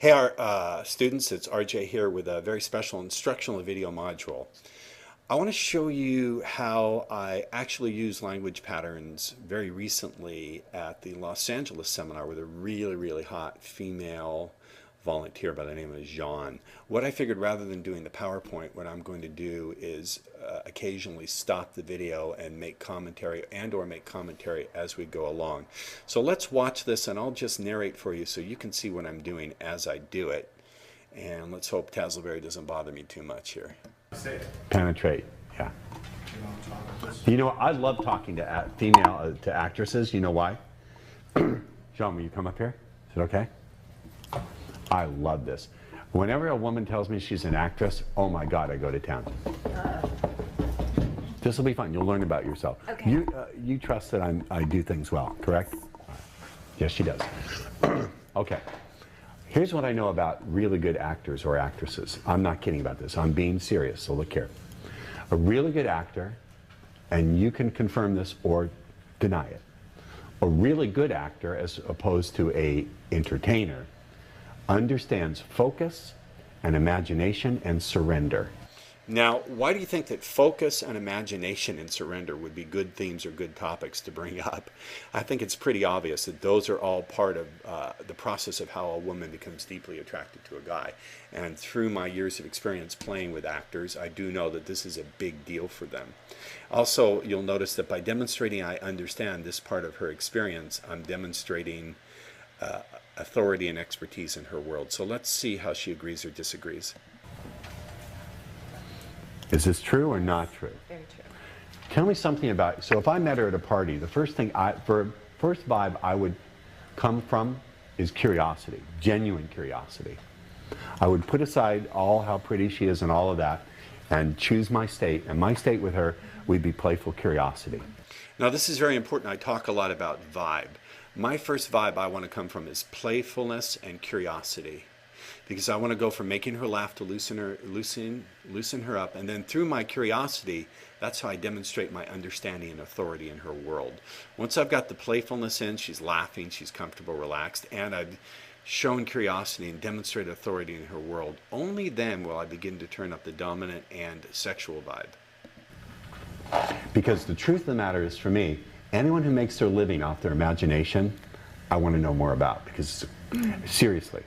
Hey, our students, it's RJ here with a very special instructional video module. I want to show you how I actually use language patterns very recently at the Los Angeles seminar with a really hot female volunteer by the name of Jean. What I figured, rather than doing the PowerPoint, what I'm going to do is occasionally stop the video and make commentary or make commentary as we go along. So let's watch this, and I'll just narrate for you so you can see what I'm doing as I do it. And let's hope Tazzleberry doesn't bother me too much here. Penetrate, yeah. You know, I love talking to female to actresses. You know why? John, will you come up here? Is it okay? I love this. Whenever a woman tells me she's an actress, oh my God, I go to town. This will be fun. You'll learn about yourself. Okay. You trust that I do things well, correct? Yes, she does. Okay. Here's what I know about really good actors or actresses. I'm not kidding about this. I'm being serious, so look here. A really good actor, and you can confirm this or deny it, a really good actor, as opposed to a entertainer, understands focus and imagination and surrender. Now, why do you think that focus and imagination and surrender would be good themes or good topics to bring up? I think it's pretty obvious that those are all part of the process of how a woman becomes deeply attracted to a guy. And through my years of experience playing with actors, I do know that this is a big deal for them. Also, you'll notice that by demonstrating I understand this part of her experience, I'm demonstrating authority and expertise in her world. So let's see how she agrees or disagrees. Is this true or not true? Very true. Tell me something about, so if I met her at a party, the first vibe I would come from is curiosity, genuine curiosity. I would put aside all how pretty she is and all of that and choose my state, and my state with her would be playful curiosity. Now this is very important. I talk a lot about vibe. My first vibe I want to come from is playfulness and curiosity, because I want to go from making her laugh to loosen her up, and then through my curiosity, that's how I demonstrate my understanding and authority in her world. Once I've got the playfulness in, she's laughing, she's comfortable, relaxed, and I've shown curiosity and demonstrated authority in her world, only then will I begin to turn up the dominant and sexual vibe. Because the truth of the matter is, for me, anyone who makes their living off their imagination, I want to know more about, because seriously,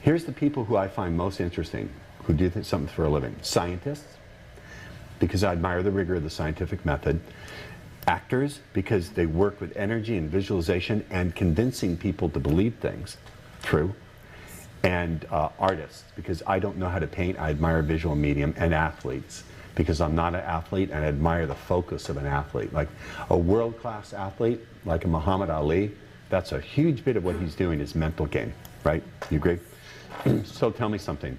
here's the people who I find most interesting, who do something for a living. Scientists, because I admire the rigor of the scientific method. Actors, because they work with energy and visualization and convincing people to believe things. True. And artists, because I don't know how to paint, I admire visual medium. And athletes, because I'm not an athlete and I admire the focus of an athlete. Like a world-class athlete, like a Muhammad Ali, that's a huge bit of what he's doing is mental game, right? You agree? So tell me something.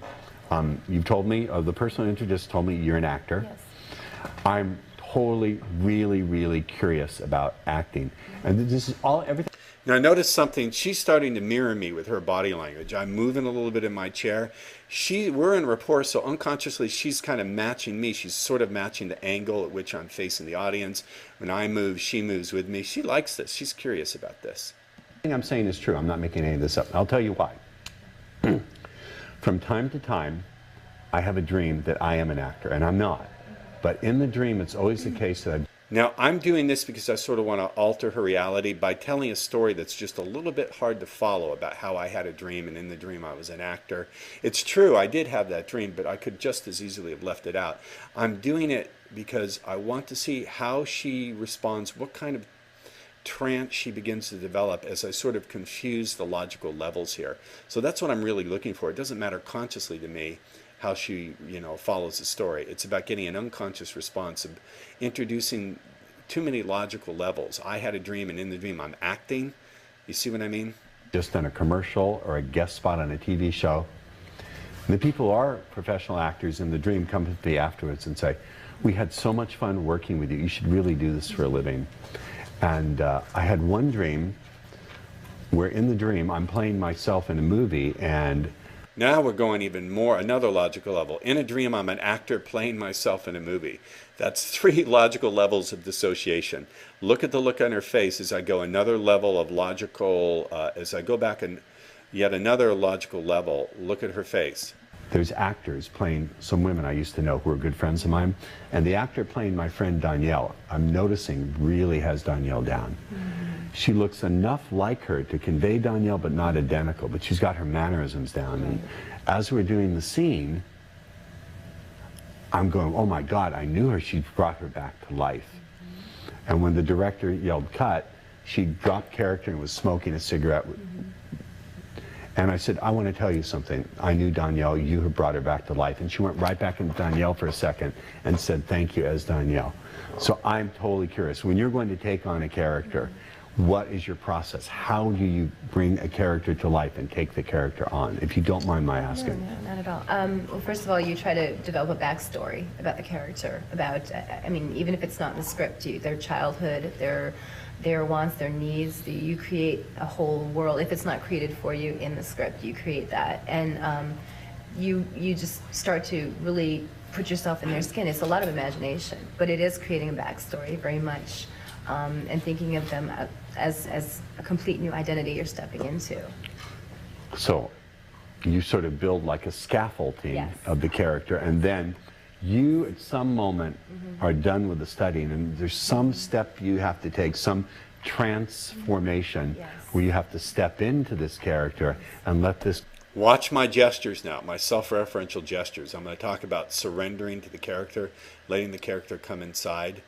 You've told me, the person who introduced told me you're an actor. Yes. I'm totally, really curious about acting. And this is everything. Now notice something, she's starting to mirror me with her body language. I'm moving a little bit in my chair. We're in rapport, so unconsciously she's kind of matching me. She's sort of matching the angle at which I'm facing the audience. When I move, she moves with me. She likes this. She's curious about this. Everything I'm saying is true. I'm not making any of this up. I'll tell you why. From time to time, I have a dream that I am an actor, and I'm not. But in the dream, it's always the case that Now, I'm doing this because I sort of want to alter her reality by telling a story that's just a little bit hard to follow about how I had a dream, and in the dream I was an actor. It's true, I did have that dream, but I could just as easily have left it out. I'm doing it because I want to see how she responds, what kind of trance she begins to develop as I sort of confuse the logical levels here. So that's what I'm really looking for. It doesn't matter consciously to me how she, follows the story. It's about getting an unconscious response of introducing too many logical levels. I had a dream, and in the dream I'm acting. You see what I mean? just done a commercial or a guest spot on a TV show. And the people who are professional actors in the dream come to me afterwards and say, we had so much fun working with you. You should really do this for a living. And I had one dream where in the dream I'm playing myself in a movie, and now we're going even more, another logical level. In a dream, I'm an actor playing myself in a movie. That's 3 logical levels of dissociation. Look at the look on her face as I go another level of logical, as I go back and Yet another logical level, look at her face. There's actors playing some women I used to know who are good friends of mine, and the actor playing my friend Danielle, I'm noticing really has Danielle down. She looks enough like her to convey Danielle, but not identical, but she's got her mannerisms down. And as we're doing the scene, I'm going, oh my God, I knew her, she brought her back to life. And when the director yelled cut, she dropped character and was smoking a cigarette. And I said, I want to tell you something. I knew Danielle, you have brought her back to life. And she went right back into Danielle for a second and said, thank you as Danielle. So I'm totally curious. When you're going to take on a character, what is your process? How do you bring a character to life and take the character on, if you don't mind my asking? No, not at all. Well, first of all, you try to develop a backstory about the character, about, I mean, even if it's not in the script, their childhood, their wants, their needs, you create a whole world. If it's not created for you in the script, you create that. And you just start to really put yourself in their skin. It's a lot of imagination, but it is creating a backstory very much, and thinking of them as a complete new identity you're stepping into. So you sort of build like a scaffolding of the character, and then you at some moment are done with the studying, and there's some step you have to take, some transformation where you have to step into this character and let this... Watch my gestures now, my self-referential gestures. I'm going to talk about surrendering to the character, letting the character come inside.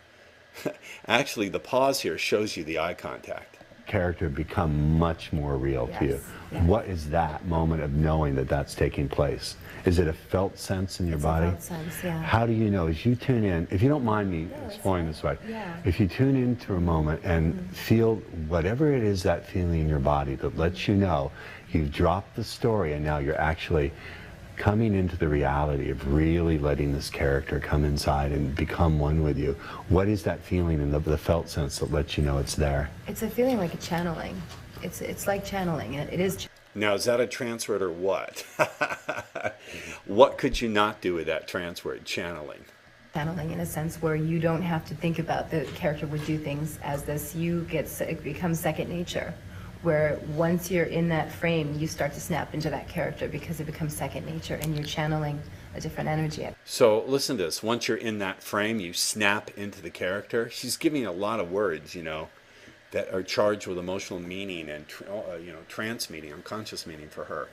Actually, the pause here shows you the eye contact. Character become much more real to you. What is that moment of knowing that that's taking place? Is it a felt sense in your body? A felt sense, How do you know? As you tune in, if you don't mind me exploring this way, if you tune into a moment and feel whatever it is, that feeling in your body that lets you know you've dropped the story and now you're actually coming into the reality of really letting this character come inside and become one with you. What is that feeling in the felt sense that lets you know it's there? It's a feeling like a channeling. It's like channeling. It is. Now, is that a trance word or what? What could you not do with that trance word, channeling? Channeling in a sense where you don't have to think about the character would do things as this. It becomes second nature, where once you're in that frame, you start to snap into that character because it becomes second nature and you're channeling a different energy. So listen to this. Once you're in that frame, you snap into the character. She's giving a lot of words, that are charged with emotional meaning and trance meaning, unconscious meaning for her.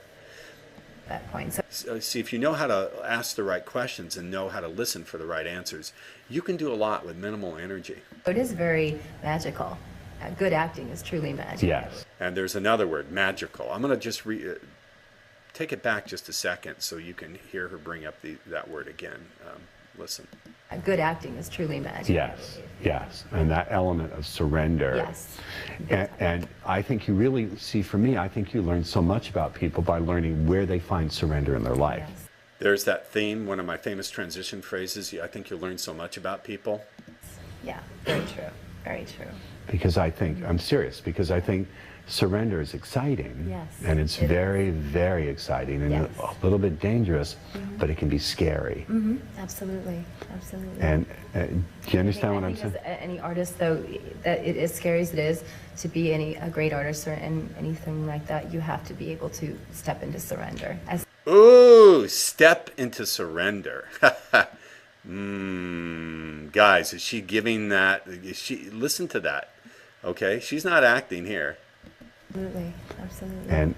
That point. So, see, if you know how to ask the right questions and know how to listen for the right answers, you can do a lot with minimal energy. It is very magical. Good acting is truly magical. Yes. And there's another word, magical. I'm going to just take it back just a second so you can hear her bring up that word again. Listen. Good acting is truly magical. Yes. And that element of surrender. Yes. And I think you really, see, for me, I think you learn so much about people by learning where they find surrender in their life. Yes. There's that theme, one of my famous transition phrases, I think you'll learn so much about people. Yeah, very true. Very true. Because I think, I'm serious, because I think surrender is exciting. Yes, And it's very, very exciting and a little bit dangerous, but it can be scary. Absolutely. Absolutely. And do you understand what I'm saying? As any artist, though, that it is scary as it is, to be a great artist or anything like that, you have to be able to step into surrender. Ooh, step into surrender. Guys, is she giving that? Listen to that. Okay, she's not acting here. Absolutely. And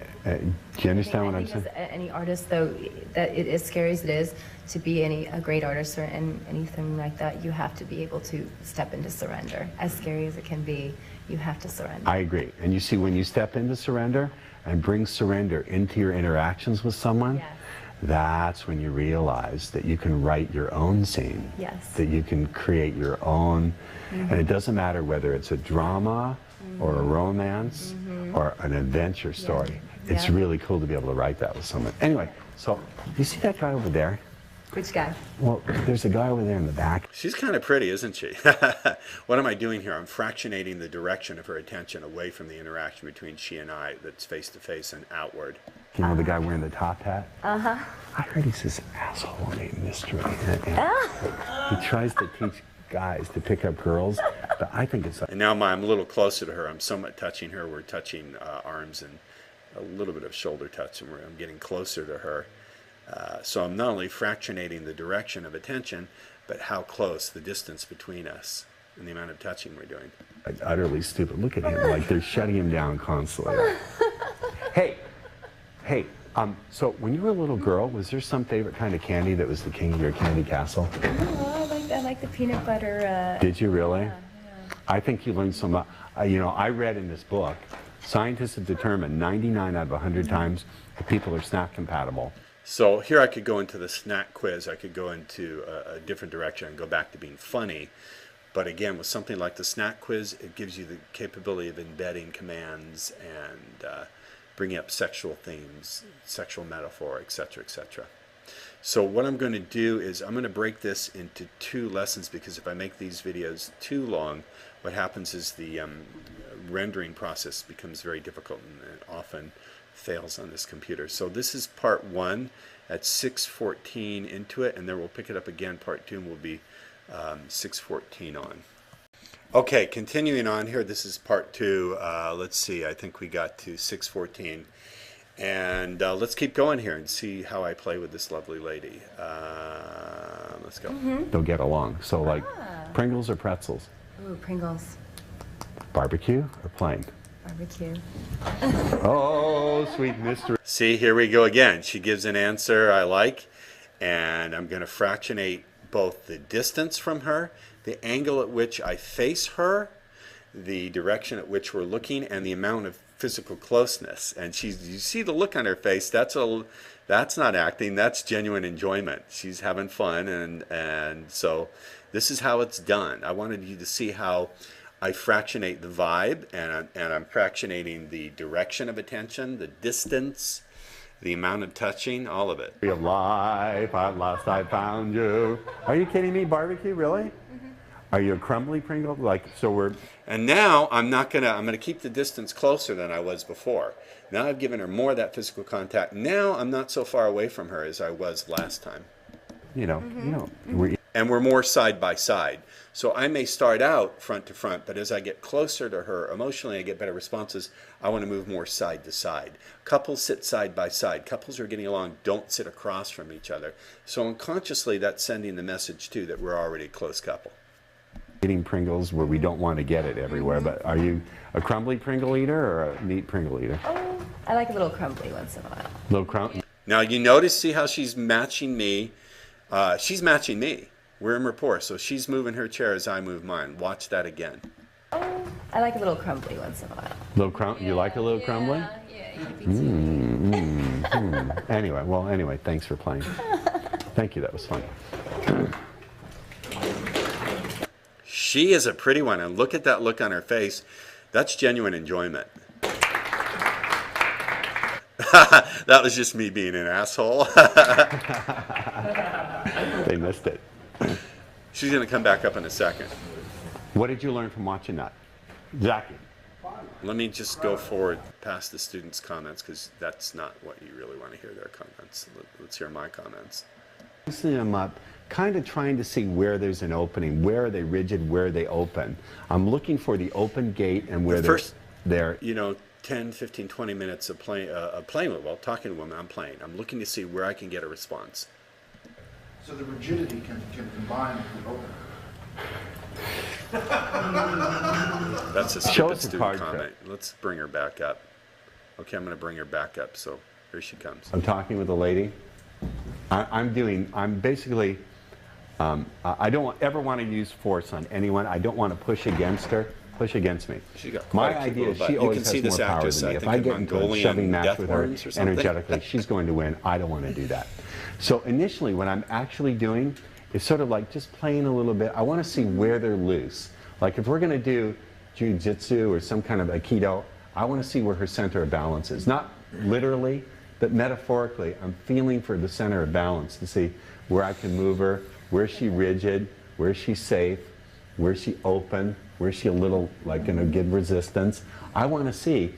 do you understand what I'm saying? As any artist, though, that it is scary as it is, to be a great artist or anything like that, you have to be able to step into surrender. As scary as it can be, you have to surrender. I agree. And you see, when you step into surrender and bring surrender into your interactions with someone, that's when you realize that you can write your own scene. Yes. That you can create your own, and it doesn't matter whether it's a drama or a romance or an adventure story. It's really cool to be able to write that with someone. Anyway, so you see that guy over there? Which guy? Well, there's a guy over there in the back. She's kind of pretty, isn't she? What am I doing here? I'm fractionating the direction of her attention away from the interaction between she and I that's face-to-face and outward. You know the guy wearing the top hat? I heard he's this asshole named Mystery. And he tries to teach guys to pick up girls, but I think it's... And now I'm a little closer to her. I'm somewhat touching her. We're touching arms and a little bit of shoulder touch, and I'm getting closer to her. So I'm not only fractionating the direction of attention, but how close, the distance between us, and the amount of touching we're doing. Utterly stupid. Look at him, like they're shutting him down constantly. Hey, so when you were a little girl, was there some favorite kind of candy that was the king of your candy castle? Oh, I like the peanut butter. Did you really? Yeah. I think you learned so much. You know, I read in this book, scientists have determined 99 out of 100 times that people are snack compatible. So here I could go into the snack quiz, I could go into a different direction and go back to being funny. But again, with something like the snack quiz, it gives you the capability of embedding commands and bringing up sexual themes, sexual metaphor, etc., etc. So what I'm going to do is I'm going to break this into 2 lessons, because if I make these videos too long, what happens is the rendering process becomes very difficult and it often fails on this computer. So this is part 1 at 6:14 into it, and then we'll pick it up again. Part 2 will be 6:14 on. Okay, continuing on here, this is part 2. Let's see, I think we got to 6:14. And let's keep going here and see how I play with this lovely lady. Let's go. They'll get along. So like Pringles or pretzels? Ooh, Pringles. Barbecue or plain? Barbecue. Oh, sweet mystery. See, here we go again. She gives an answer I like, and I'm going to fractionate both the distance from her, the angle at which I face her, the direction at which we're looking, and the amount of physical closeness. And you see the look on her face. That's not acting. That's genuine enjoyment. She's having fun, and so this is how it's done. I wanted you to see how I fractionate the vibe, and I'm fractionating the direction of attention, the distance, the amount of touching, all of it. Real life, at last I found you. Are you kidding me? Barbecue, really? Are you a crumbly Pringle? Like, so we're... And now I'm gonna keep the distance closer than I was before. Now I've given her more of that physical contact. Now I'm not so far away from her as I was last time. You know, And we're more side by side. So I may start out front to front, but as I get closer to her emotionally, I get better responses. I want to move more side to side. Couples sit side by side. Couples who are getting along don't sit across from each other. So unconsciously, that's sending the message too that we're already a close couple. eating Pringles where we don't want to get it everywhere, but are you a crumbly Pringle eater or a neat Pringle eater? Oh, I like a little crumbly once in a while. Little crumb? Now you notice, see how she's matching me? She's matching me. We're in rapport, so she's moving her chair as I move mine. Watch that again. Oh, I like a little crumbly once in a while. Little crumb? You like a little crumbly? Yeah, you do. Anyway, thanks for playing. Thank you, that was fun. She is a pretty one, and look at that look on her face. That's genuine enjoyment. That was just me being an asshole. They missed it. She's going to come back up in a second. What did you learn from watching that? Jackie? Let me just go forward past the students' comments, because that's not what you really want to hear, their comments. Let's hear my comments. Loosening them up, kind of trying to see where there's an opening. Where are they rigid? Where are they open? I'm looking for the open gate and where they're... You know, 10, 15, 20 minutes of playing with, talking to a woman, I'm playing. I'm looking to see where I can get a response. So the rigidity can combine with the open. That's a stupid student comment. Let's bring her back up. Okay, I'm going to bring her back up, so here she comes. I'm talking with a lady. I don't ever want to use force on anyone. I don't want to push against her. Push against me. My idea is she always has more power than me. If I get into a shoving match with her energetically, she's going to win. I don't want to do that. So initially, what I'm actually doing is sort of like just playing a little bit. I want to see where they're loose. Like if we're going to do jiu-jitsu or some kind of aikido, I want to see where her center of balance is. Not literally, but metaphorically, I'm feeling for the center of balance to see where I can move her, where is she rigid, where is she safe, where is she open, where is she a little like going to give resistance. I want to see,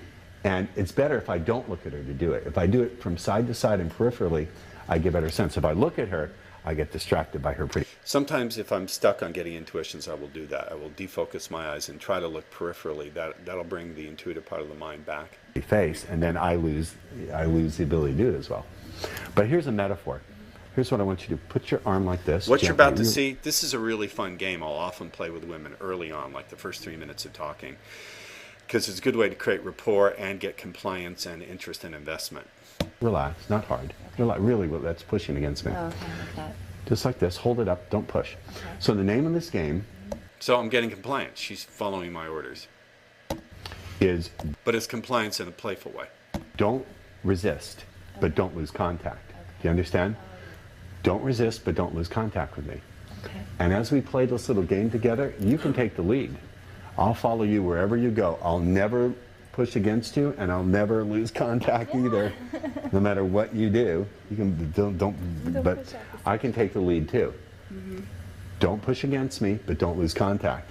and it's better if I don't look at her to do it. If I do it from side to side and peripherally, I get better sense. If I look at her, I get distracted by her pretty Sometimes if I'm stuck on getting intuitions, I will do that. I will defocus my eyes and try to look peripherally. That'll bring the intuitive part of the mind back. face, and then I lose the ability to do it as well. But here's a metaphor. Here's what I want you to do. Put your arm like this. What you're gently. about to see, this is a really fun game I'll often play with women early on, like the first 3 minutes of talking, because it's a good way to create rapport and get compliance and interest and investment. Relax, not hard. Relax, really, that's pushing against me. Oh, okay, like that. Just like this. Hold it up. Don't push. So the name of this game So I'm getting compliance. She's following my orders. is But it's compliance in a playful way. don't resist, but don't lose contact. Do you understand? Don't resist, but don't lose contact with me. Okay. And as we play this little game together, you can take the lead. I'll follow you wherever you go. I'll never push against you, and I'll never lose contact either. No matter what you do, you can but I can take the lead too. Don't push against me, but don't lose contact.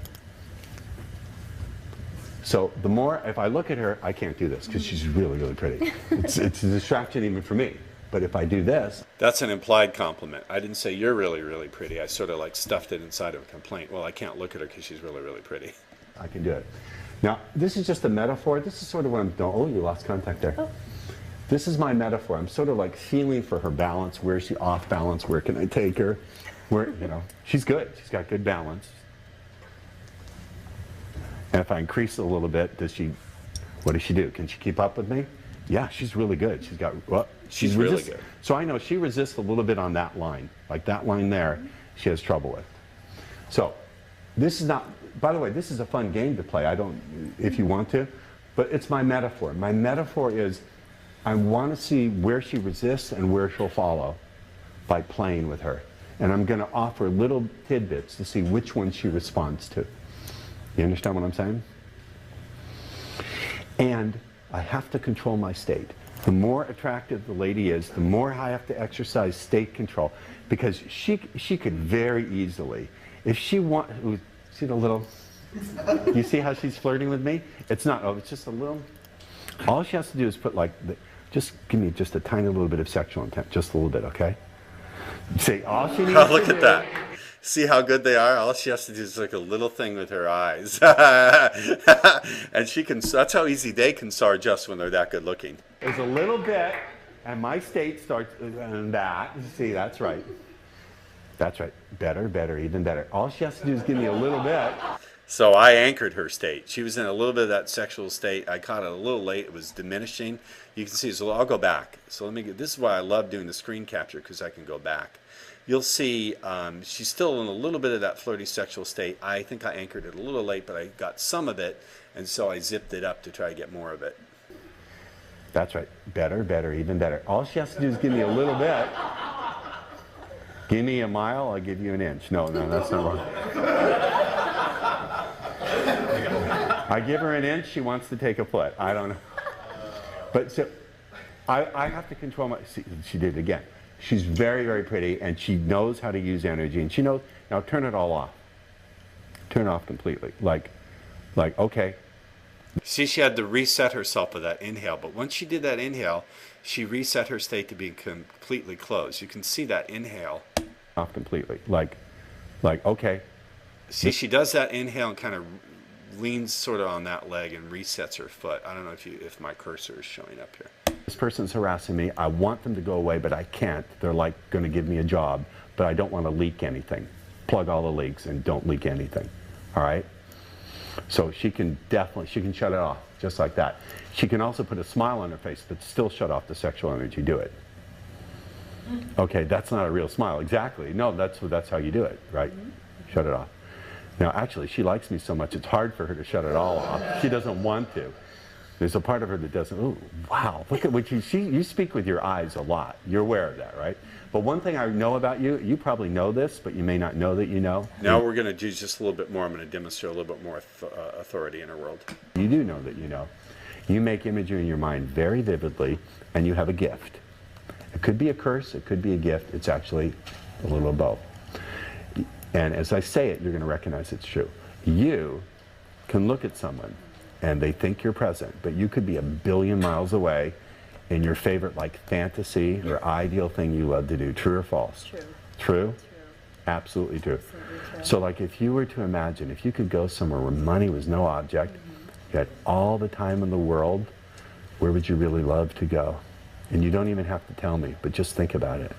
So the more, if I look at her, I can't do this because she's really, really pretty. It's a distraction even for me. But if I do this, That's an implied compliment. I didn't say you're really, really pretty. I sort of like stuffed it inside of a complaint. Well, I can't look at her because she's really, really pretty. I can do it. Now, this is just a metaphor. This is sort of what I'm doing. Oh, you lost contact there. Oh. This is my metaphor. I'm sort of like feeling for her balance. Where is she off balance? Where can I take her? Where, you know, she's good. She's got good balance. And if I increase it a little bit, what does she do? Can she keep up with me? Yeah, she's really good. She's got, well, She's really good. So I know she resists a little bit on that line. Like that line there, she has trouble with. So this is not, by the way, this is a fun game to play. I don't, if you want to, but it's my metaphor. My metaphor is I want to see where she resists and where she'll follow by playing with her. And I'm going to offer little tidbits to see which one she responds to. You understand what I'm saying? And I have to control my state. The more attractive the lady is, the more I have to exercise state control, because she could very easily, if she see the little, you see how she's flirting with me? It's not, oh, it's just a little, all she has to do is put like, just give me just a tiny little bit of sexual intent, just a little bit, okay? See, all she needs Oh, look to at do, that. See how good they are? All she has to do is like a little thing with her eyes. And she can, that's how easy they can just when they're that good looking. is a little bit, and my state starts, and that, see, that's right. That's right. Better, better, even better. All she has to do is give me a little bit. So I anchored her state. She was in a little bit of that sexual state. I caught it a little late. It was diminishing. You can see, so I'll go back. So let me get, this is why I love doing the screen capture, because I can go back. You'll see she's still in a little bit of that flirty sexual state. I think I anchored it a little late, but I got some of it, and so I zipped it up to try to get more of it. That's right. Better, better, even better. All she has to do is give me a little bit. Give me a mile, I'll give you an inch. No, that's not wrong. I give her an inch, she wants to take a foot. I don't know. But so, I have to control my, see, she did it again. She's very, very pretty, and she knows how to use energy, and she knows, now turn it all off. Turn it off completely. Like, okay. See, she had to reset herself with that inhale, but once she did that inhale, she reset her state to be completely closed. You can see that inhale. Off completely. Like, okay. See, she does that inhale and kind of leans sort of on that leg and resets her foot. I don't know if my cursor is showing up here. This person's harassing me. I want them to go away, but I can't. They're like going to give me a job, but I don't want to leak anything. Plug all the leaks and don't leak anything. All right? So she can shut it off just like that. She can also put a smile on her face, but still shut off the sexual energy. Do it. Okay, that's not a real smile. Exactly. No, that's how you do it, right? Shut it off. Now, actually, she likes me so much, it's hard for her to shut it all off. She doesn't want to. There's a part of her that doesn't, oh, wow, look at what you speak with your eyes a lot. You're aware of that, right? But one thing I know about you, you probably know this, but you may not know that you know. Now we're going to do just a little bit more. I'm going to demonstrate a little bit more authority in her world. You do know that you know. You make imagery in your mind very vividly, and you have a gift. It could be a curse, it could be a gift. It's actually a little of both. And as I say it, you're going to recognize it's true. You can look at someone and they think you're present, but you could be 1 billion miles away in your favorite like fantasy or ideal thing you love to do. True or false? True. True? Absolutely true. So like if you were to imagine, if you could go somewhere where money was no object, you had all the time in the world, where would you really love to go? And you don't even have to tell me, but just think about it.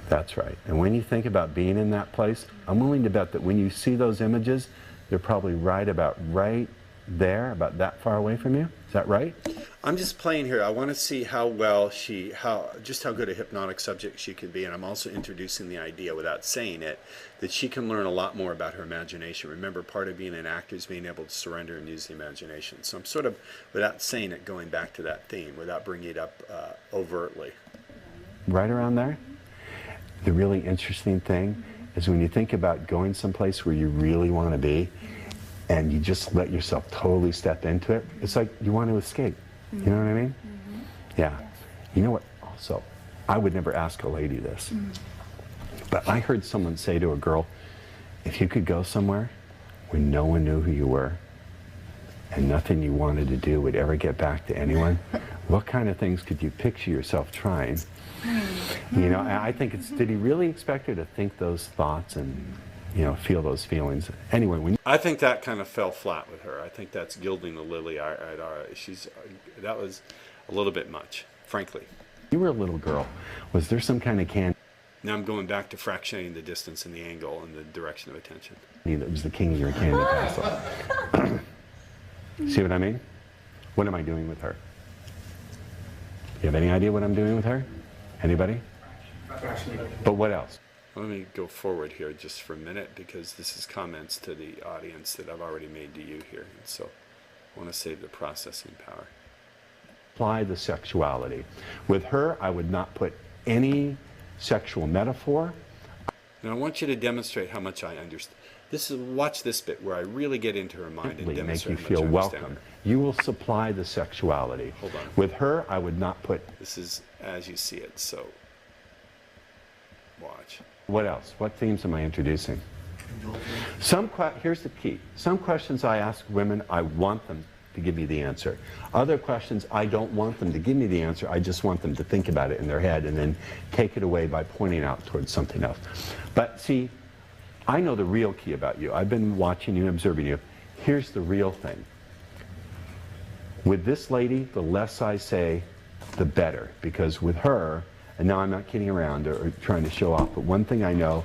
That's right. And when you think about being in that place, I'm willing to bet that when you see those images, they're probably right there, about that far away from you. Is that right? I'm just playing here. I want to see how well just how good a hypnotic subject she can be. And I'm also introducing the idea, without saying it, that she can learn a lot more about her imagination. Remember, part of being an actor is being able to surrender and use the imagination. So I'm sort of, without saying it, going back to that theme, without bringing it up overtly. Right around there? The really interesting thing is when you think about going someplace where you really want to be, and you just let yourself totally step into it, it's like you want to escape. You know what I mean? Yeah. You know what? Also, I would never ask a lady this, but I heard someone say to a girl, if you could go somewhere where no one knew who you were and nothing you wanted to do would ever get back to anyone, what kind of things could you picture yourself trying? You know, I think did he really expect her to think those thoughts and, you know, feel those feelings? Anyway, I think that kind of fell flat with her. I think that's gilding the lily. That was a little bit much, frankly. You were a little girl. Was there some kind of candy Now I'm going back to fractionating the distance and the angle and the direction of attention. that was the king of your candy castle? See what I mean? What am I doing with her? You have any idea what I'm doing with her? Anybody? But what else? Let me go forward here just for a minute, because this is comments to the audience that I've already made to you here. And so I want to save the processing power. Apply the sexuality. With her, I would not put any sexual metaphor. Now I want you to demonstrate how much I understand. Watch this bit where I really get into her mind and Make demonstrate you how much feel I understand welcome. her. You will supply the sexuality. Hold on. With her, I would not put. This is as you see it, so watch. What else? What themes am I introducing? Here's the key. Some questions I ask women, I want them to give me the answer. Other questions, I don't want them to give me the answer. I just want them to think about it in their head and then take it away by pointing out towards something else. But see, I know the real key about you. I've been watching you, observing you. Here's the real thing. With this lady, the less I say, the better. Because with her, and now I'm not kidding around or trying to show off, but one thing I know,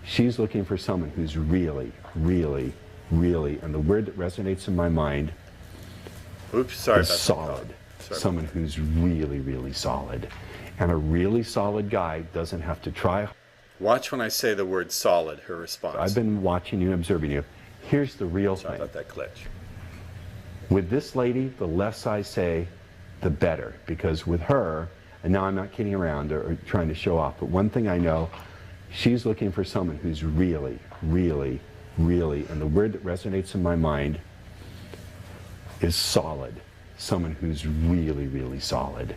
she's looking for someone who's really, really, really, and the word that resonates in my mind Oops, sorry is about solid. that. Someone who's really, really solid. And a really solid guy doesn't have to try. Watch when I say the word solid, her response. I've been watching you, observing you. Here's the real Sorry thing. about that glitch. With this lady, the less I say, the better. Because with her, and now I'm not kidding around or trying to show off, but one thing I know, she's looking for someone who's really, really, really, and the word that resonates in my mind is solid. Someone who's really, really solid.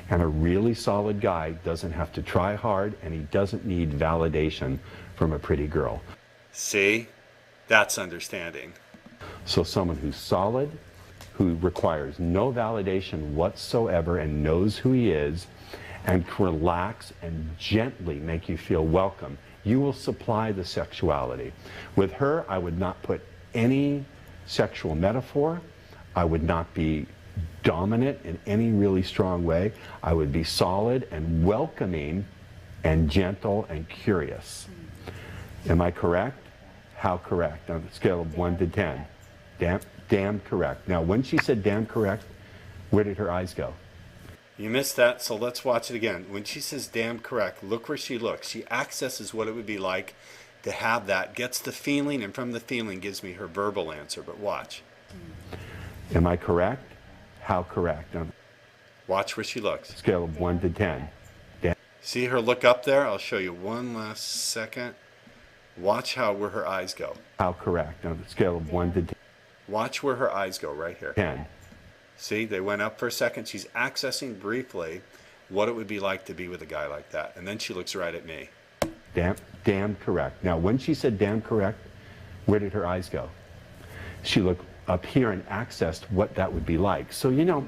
And a really solid guy doesn't have to try hard, and he doesn't need validation from a pretty girl. See? That's understanding. So someone who's solid, who requires no validation whatsoever and knows who he is, and can relax and gently make you feel welcome. You will supply the sexuality. With her, I would not put any sexual metaphor. I would not be dominant in any really strong way. I would be solid and welcoming and gentle and curious. Am I correct? How correct? On a scale of 1 to 10. Damn correct. Now, when she said damn correct, where did her eyes go? You missed that, so let's watch it again. When she says damn correct, look where she looks. She accesses what it would be like to have that, gets the feeling, and from the feeling gives me her verbal answer. But watch. Am I correct? How correct? On Watch where she looks. a scale of 1 to 10. See her look up there? I'll show you one last second. Watch where her eyes go. How correct? On a scale of 1 to Watch where her eyes go right here. 10. See, they went up for a second. She's accessing briefly what it would be like to be with a guy like that. And then she looks right at me. Damn correct. Now, when she said damn correct, where did her eyes go? She looked up here and accessed what that would be like. So, you know,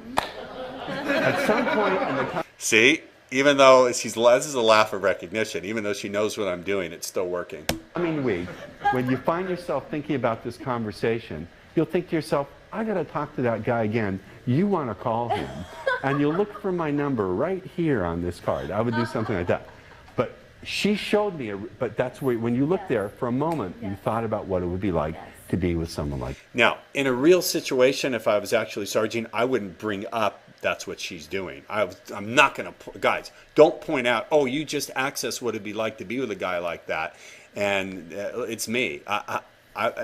at some point in the See? Even though this is a laugh of recognition, even though she knows what I'm doing, it's still working. Coming week, when you find yourself thinking about this conversation, you'll think to yourself, I got to talk to that guy again. You want to call him. And you'll look for my number right here on this card. I would do something like that. But she showed me, but that's where, when you look there for a moment, you thought about what it would be like to be with someone like. Now, in a real situation, if I was actually sergeant, I wouldn't bring up that's what she's doing. I'm not going to, guys, don't point out, oh, you just access what it'd be like to be with a guy like that. And it's me.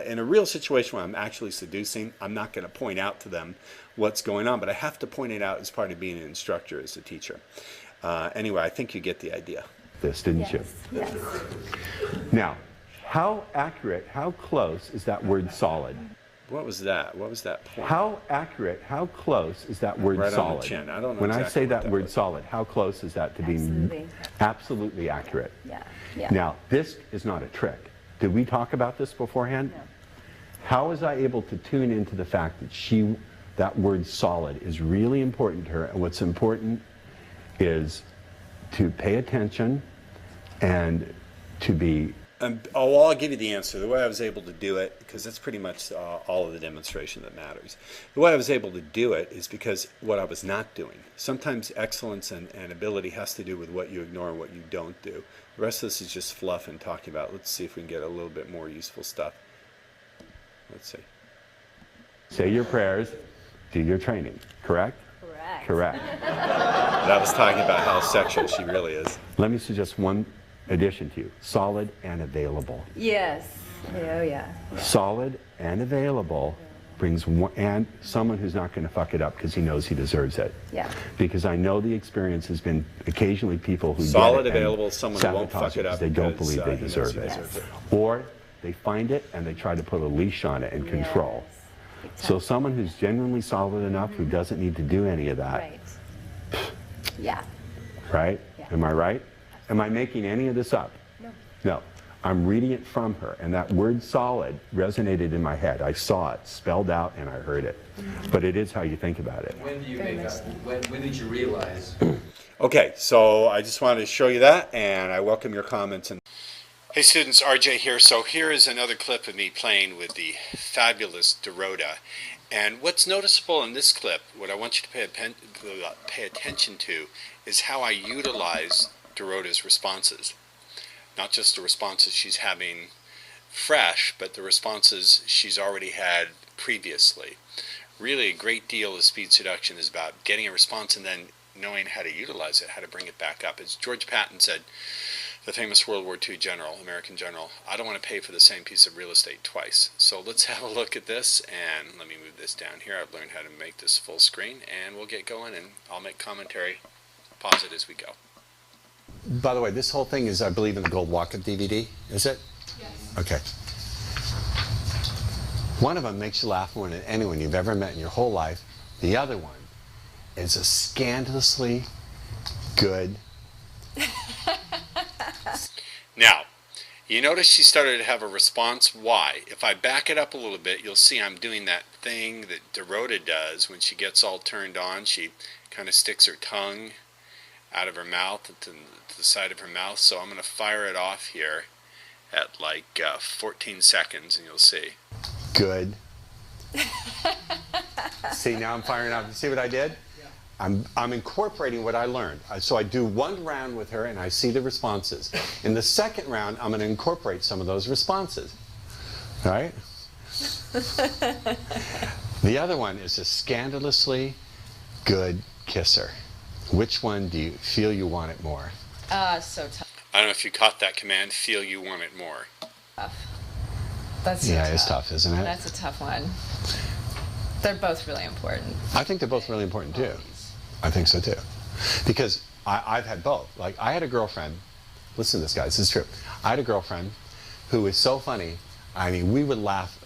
In a real situation where I'm actually seducing, I'm not going to point out to them what's going on, but I have to point it out as part of being an instructor, as a teacher. Anyway, I think you get the idea. This, didn't you? Yes. Now, how accurate, how close is that word solid? What was that? What was that point? How accurate, how close is that word Right solid? on the chin. I don't know When I exactly say what that that word was. solid, how close is that to Absolutely. being absolutely accurate? Yeah. Now, this is not a trick. Did we talk about this beforehand? No. How was I able to tune into the fact that that word solid is really important to her, and what's important is to pay attention and to be... I'll give you the answer. The way I was able to do it, because that's pretty much all of the demonstration that matters. The way I was able to do it is because what I was not doing. Sometimes excellence and ability has to do with what you ignore and what you don't do. The rest of this is just fluff and talking about. Let's see if we can get a little bit more useful stuff. Let's see. Say your prayers, do your training, correct? Correct. Correct. But I was talking about how sexual she really is. Let me suggest one addition to you. Solid and available. Yes. Oh, yeah. Solid and available brings one, and someone who's not going to fuck it up because he knows he deserves it. Yeah. Because I know the experience has been occasionally people who Solid, get it and available, someone who won't sabotage fuck it up because they don't because, believe they he knows deserve he it. deserves it. Or they find it and they try to put a leash on it and control. So someone who's genuinely solid enough who doesn't need to do any of that. Right. Yeah. Right? Yeah. Am I right? Am I making any of this up? No. No. I'm reading it from her, and that word solid resonated in my head. I saw it spelled out and I heard it. But it is how you think about it. When do you Very make much that? When did you realize? Okay, so I just wanted to show you that, and I welcome your comments. Hey students, RJ here. So here is another clip of me playing with the fabulous Dorota. And what's noticeable in this clip, what I want you to pay attention to, is how I utilize Dorota's responses. Not just the responses she's having fresh, but the responses she's already had previously. Really, a great deal of speed seduction is about getting a response and then knowing how to utilize it, how to bring it back up. As George Patton said, the famous World War II general, American general, I don't want to pay for the same piece of real estate twice. So let's have a look at this, and let me move this down here. I've learned how to make this full screen, and we'll get going, and I'll make commentary, pause it as we go. By the way, this whole thing is, I believe, in the Gold Walk-Up DVD, is it? Yes. Okay. One of them makes you laugh more than anyone you've ever met in your whole life. The other one is a scandalously good. Now, you notice she started to have a response. Why? If I back it up a little bit, you'll see I'm doing that thing that Dorota does when she gets all turned on. She kind of sticks her tongue out of her mouth to the side of her mouth. So I'm going to fire it off here at like 14 seconds, and you'll see. Good. See, now I'm firing off. You see what I did? I'm incorporating what I learned. So I do one round with her and I see the responses. In the second round, I'm going to incorporate some of those responses. All right? The other one is a scandalously good kisser. Which one do you feel you want it more? So tough. I don't know if you caught that command, feel you want it more. That's so Yeah, tough. it's tough, isn't it? That's a tough one. They're both really important. I think they're both really important too. I think so too. Because I've had both. Like, I had a girlfriend, listen to this, guys, this is true. I had a girlfriend who was so funny. I mean, we would laugh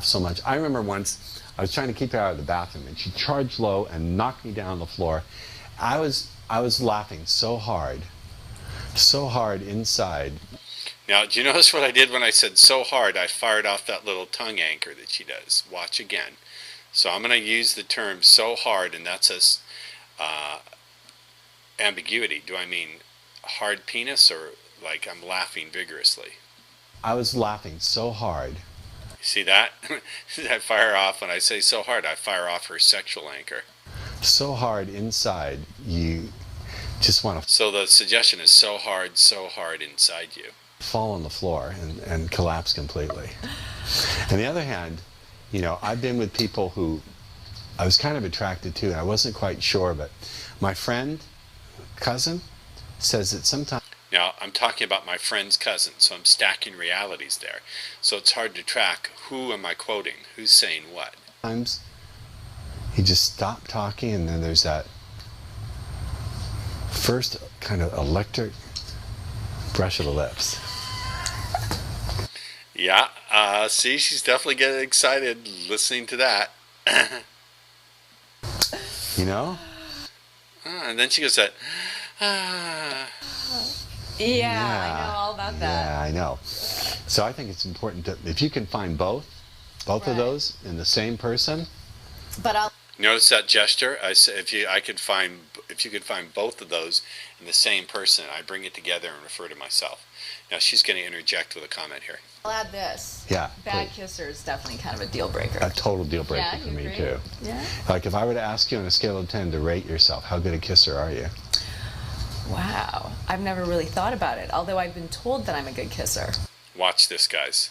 so much. I remember once I was trying to keep her out of the bathroom and she charged low and knocked me down on the floor. I was laughing so hard inside. Now, do you notice what I did when I said so hard? I fired off that little tongue anchor that she does. Watch again. So I'm going to use the term so hard, and that's Ambiguity. Do I mean hard penis or like I'm laughing vigorously? I was laughing so hard. You see that? I fire off, when I say so hard, I fire off her sexual anchor. So hard inside, you just want to So the suggestion is so hard inside you. fall on the floor and collapse completely. On the other hand, you know, I've been with people who I was kind of attracted to, and I wasn't quite sure, but my friend, cousin, says that sometimes Now, I'm talking about my friend's cousin, so I'm stacking realities there. So it's hard to track who am I quoting, who's saying what. he just stopped talking, and then there's that first kind of electric brush of the lips. Yeah, see, she's definitely getting excited listening to that. You know? And then she goes that, ah. Yeah, I know all about that. Yeah, I know. So I think it's important to, if you can find both of Right. those in the same person. But I'll Notice that gesture? I say if you could find both of those in the same person, I bring it together and refer to myself. Now she's going to interject with a comment here. add this. Yeah, Bad please. kisser is definitely kind of a deal breaker. A total deal breaker Yeah, for you me agree? too. Yeah. Like if I were to ask you on a scale of 10 to rate yourself, how good a kisser are you? Wow. I've never really thought about it, although I've been told that I'm a good kisser. Watch this, guys.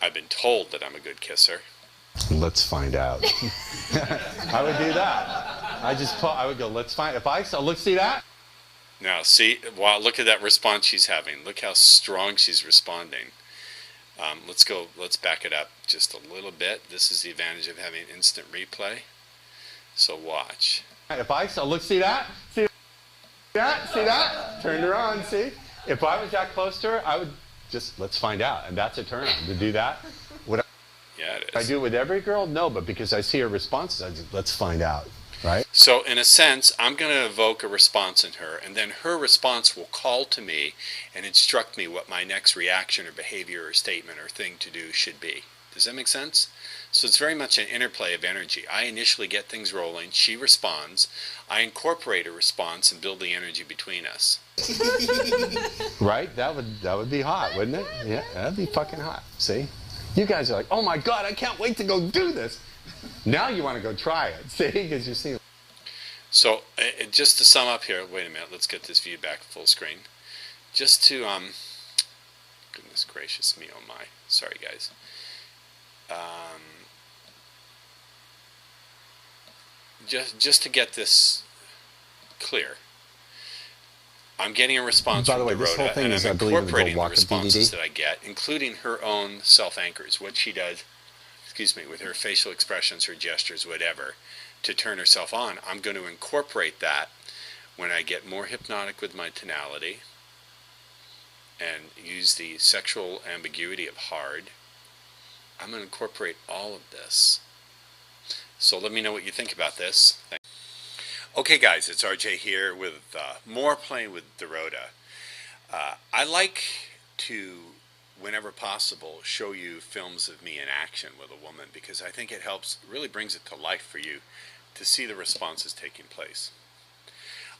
I've been told that I'm a good kisser. Let's find out. I would do that. I would go, let's find, if I saw, look, see that? Now, see, wow, look at that response she's having. Look how strong she's responding. Let's back it up just a little bit. This is the advantage of having instant replay. So watch. If I saw, look, see that? See that? See that? Turned her on, see? If I was that close to her, I would just, let's find out. And that's a turn on to do that. Would Yeah, it I is. do it with every girl? No, but because I see her responses, I just, let's find out, right? So in a sense, I'm going to evoke a response in her, and then her response will call to me and instruct me what my next reaction or behavior or statement or thing to do should be. Does that make sense? So it's very much an interplay of energy. I initially get things rolling, she responds, I incorporate a response and build the energy between us. Right? That would be hot, wouldn't it? Yeah, that'd be fucking hot. See? You guys are like, oh my God, I can't wait to go do this. Now you want to go try it, see? Because you see. So just to sum up here, wait a minute, let's get this view back full screen. Just to, goodness gracious me, oh my, sorry guys. Just to get this clear, I'm getting a response By the from way, this whole Dorota, thing and is, I'm I believe, in the incorporating the Gold Walker responses DVD. that I get, including her own self-anchors, what she does, with her facial expressions, her gestures, whatever, to turn herself on. I'm going to incorporate that when I get more hypnotic with my tonality and use the sexual ambiguity of hard. I'm going to incorporate all of this. So let me know what you think about this. Okay guys, it's RJ here with more Playing with Dorota. I like to, whenever possible, show you films of me in action with a woman because I think it helps, really brings it to life for you to see the responses taking place.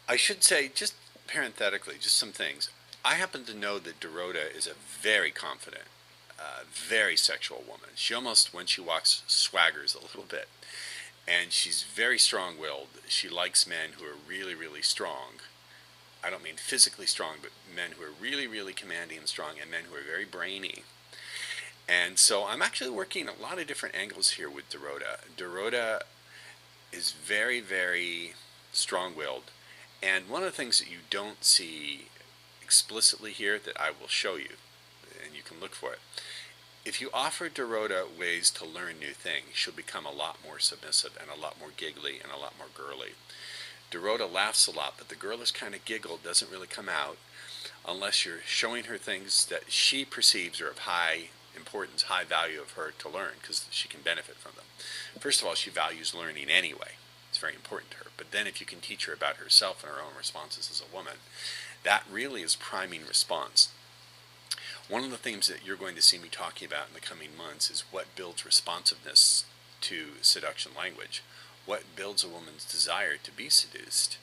I should say, just parenthetically, just some things. I happen to know that Dorota is a very confident, very sexual woman. She almost, when she walks, swaggers a little bit. And she's very strong-willed. She likes men who are really, really strong. I don't mean physically strong, but men who are really, really commanding and strong, and men who are very brainy. And so I'm actually working a lot of different angles here with Dorota. Dorota is very, very strong-willed. And one of the things that you don't see explicitly here that I will show you, and you can look for it, if you offer Dorota ways to learn new things, she'll become a lot more submissive and a lot more giggly and a lot more girly. Dorota laughs a lot, but the girlish kind of giggle doesn't really come out unless you're showing her things that she perceives are of high importance, high value of her to learn, because she can benefit from them. First of all, she values learning anyway. It's very important to her. But then if you can teach her about herself and her own responses as a woman, that really is priming response. One of the things that you're going to see me talking about in the coming months is what builds responsiveness to seduction language, what builds a woman's desire to be seduced,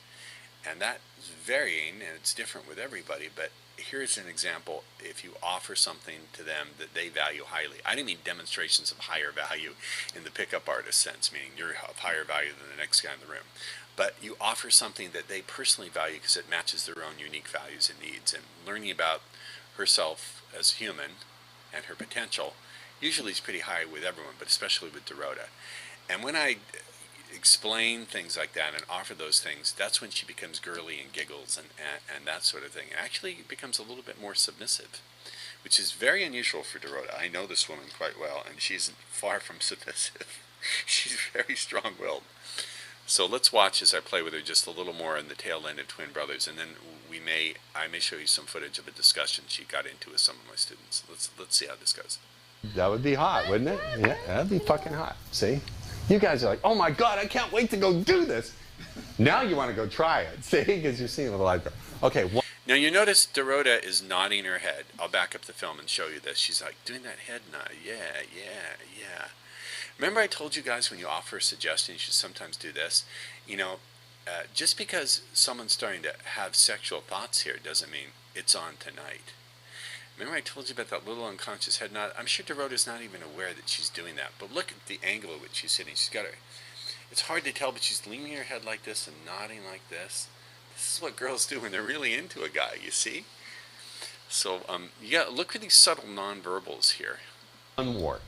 And that is varying, and it's different with everybody, but here's an example. If you offer something to them that they value highly, I didn't mean demonstrations of higher value in the pickup artist sense, meaning you're of higher value than the next guy in the room, but you offer something that they personally value because it matches their own unique values and needs. And learning about herself as human and her potential usually is pretty high with everyone, but especially with Dorota. And when I explain things like that and offer those things, that's when she becomes girly and giggles and that sort of thing. And actually becomes a little bit more submissive, which is very unusual for Dorota. I know this woman quite well, and she's far from submissive. She's very strong-willed. So let's watch as I play with her just a little more in the tail end of Twin Brothers, and then I may show you some footage of a discussion she got into with some of my students. Let's see how this goes. That would be hot, wouldn't it? Yeah, that'd be fucking hot. See? You guys are like, oh my God, I can't wait to go do this. Now you want to go try it, see? Because you're seeing a little light. Okay. Now you notice Dorota is nodding her head. I'll back up the film and show you this. She's like doing that head nod. Yeah, yeah, yeah. Remember I told you guys when you offer a suggestion, you should sometimes do this. You know, just because someone's starting to have sexual thoughts here doesn't mean it's on tonight. Remember I told you about that little unconscious head nod? I'm sure Dorota's not even aware that she's doing that. But look at the angle at which she's sitting. She's got her, it's hard to tell, but she's leaning her head like this and nodding like this. This is what girls do when they're really into a guy, you see? So you got to look for these subtle nonverbals here. One more.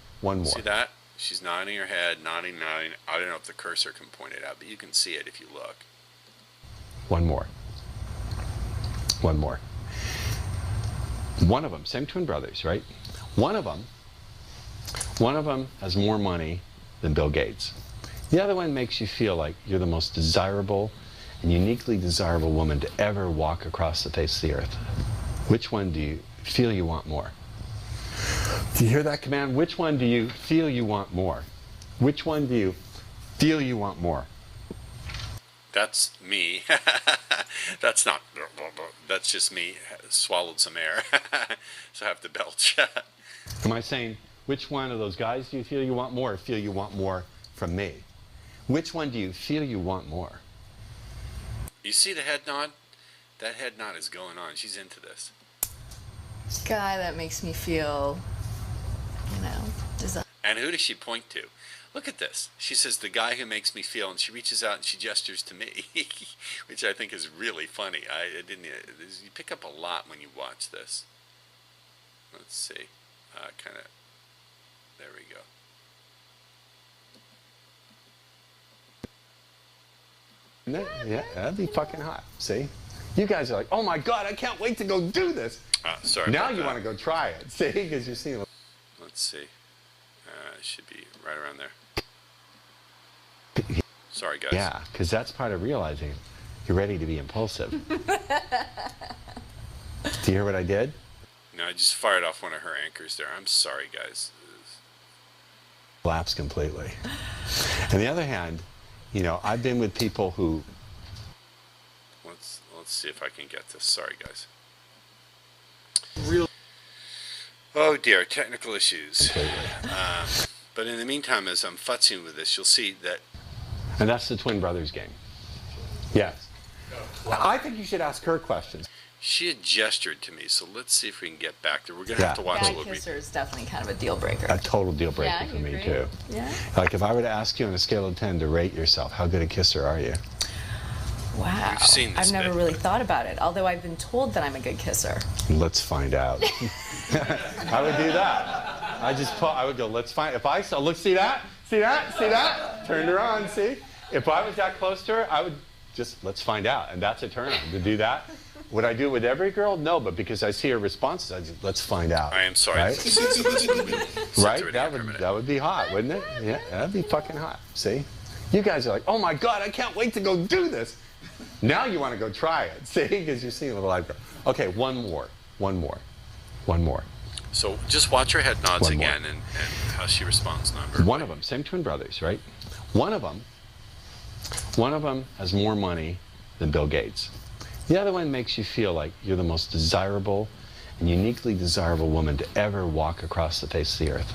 See that? She's nodding her head, nodding. I don't know if the cursor can point it out, but you can see it if you look. One more. One more. One of them, same twin brothers, right? One of them has more money than Bill Gates. The other one makes you feel like you're the most desirable and uniquely desirable woman to ever walk across the face of the earth. Which one do you feel you want more? Do you hear that command? Which one do you feel you want more? Which one do you feel you want more? That's me. That's not, that's just me. Swallowed some air. So I have to belch. Am I saying, which one of those guys do you feel you want more, or feel you want more from me? Which one do you feel you want more? You see the head nod? That head nod is going on. She's into this. Guy that makes me feel, you know, desire. And who does she point to? Look at this. She says, the guy who makes me feel, and she reaches out and she gestures to me, which I think is really funny. You pick up a lot when you watch this. Let's see. Kind of, there we go. Yeah, that'd be fucking hot. See? You guys are like, oh my God, I can't wait to go do this. Sorry. Now you want to go try it. See? Because you're seeing. Let's see. It should be right around there. Sorry, guys. Yeah, because that's part of realizing you're ready to be impulsive. Do you hear what I did? No, I just fired off one of her anchors there. I'm sorry, guys. Collapse completely. On the other hand, you know, I've been with people who. Let's see if I can get this. Sorry, guys. Real. Oh dear, technical issues. But in the meantime, as I'm futzing with this, you'll see that. And that's the twin brothers game. Yes. I think you should ask her questions. She had gestured to me, so let's see if we can get back there. We're going to have to watch a Guy little bit. kisser is definitely kind of a deal breaker. A total deal breaker Yeah, for you me, agree? too. Yeah. Like, if I were to ask you on a scale of 10 to rate yourself, how good a kisser are you? Wow. We've seen this I've never bit, really but- thought about it, although I've been told that I'm a good kisser. Let's find out. I would do that. I would go, let's find, if I saw, look, see that? See that? See that? Turned her on, see? If I was that close to her, I would just, let's find out. And that's a turn on to do that. Would I do it with every girl? No, but because I see her responses, I just, let's find out. I am sorry. Right? Right? That That would be hot, wouldn't it? Yeah, that'd be fucking hot. See? You guys are like, oh my God, I can't wait to go do this. Now you want to go try it. See? Because you're seeing a little light girl. Okay, one more. So just watch her head nods One more. again and how she responds nonverbally. One of them, same twin brothers, right? One of them has more money than Bill Gates. The other one makes you feel like you're the most desirable and uniquely desirable woman to ever walk across the face of the earth.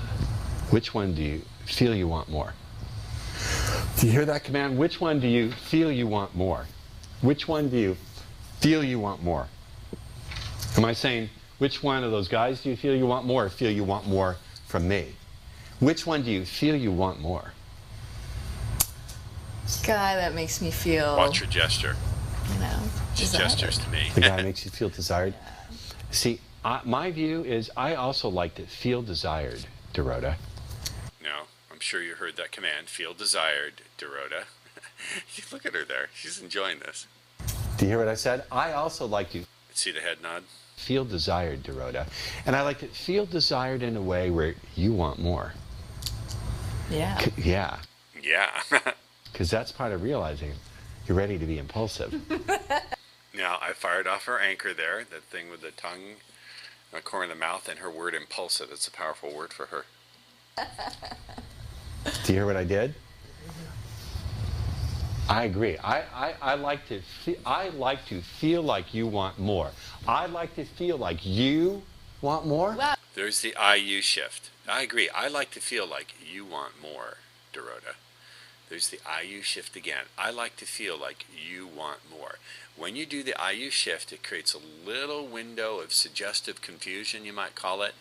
Which one do you feel you want more? Do you hear that command? Which one do you feel you want more? Which one do you feel you want more? Am I saying, which one of those guys do you feel you want more, or feel you want more from me? Which one do you feel you want more? Guy that makes me feel, Watch her gesture. you know, She desired. gestures to me. The guy that makes you feel desired? See, my view is I also like to feel desired, Dorota. No, I'm sure you heard that command. Feel desired, Dorota. Look at her there. She's enjoying this. Do you hear what I said? I also like to See the head nod? feel desired, Dorota. And I like to feel desired in a way where you want more. Yeah. Yeah, Yeah. because that's part of realizing you're ready to be impulsive. Now, I fired off her anchor there, that thing with the tongue in the corner of the mouth, and her word impulsive. It's a powerful word for her. Do you hear what I did? I agree. I like to feel like you want more. I like to feel like you want more. Wow. There's the IU shift. I agree. I like to feel like you want more, Dorota. There's the IU shift again. I like to feel like you want more. When you do the IU shift, it creates a little window of suggestive confusion, you might call it,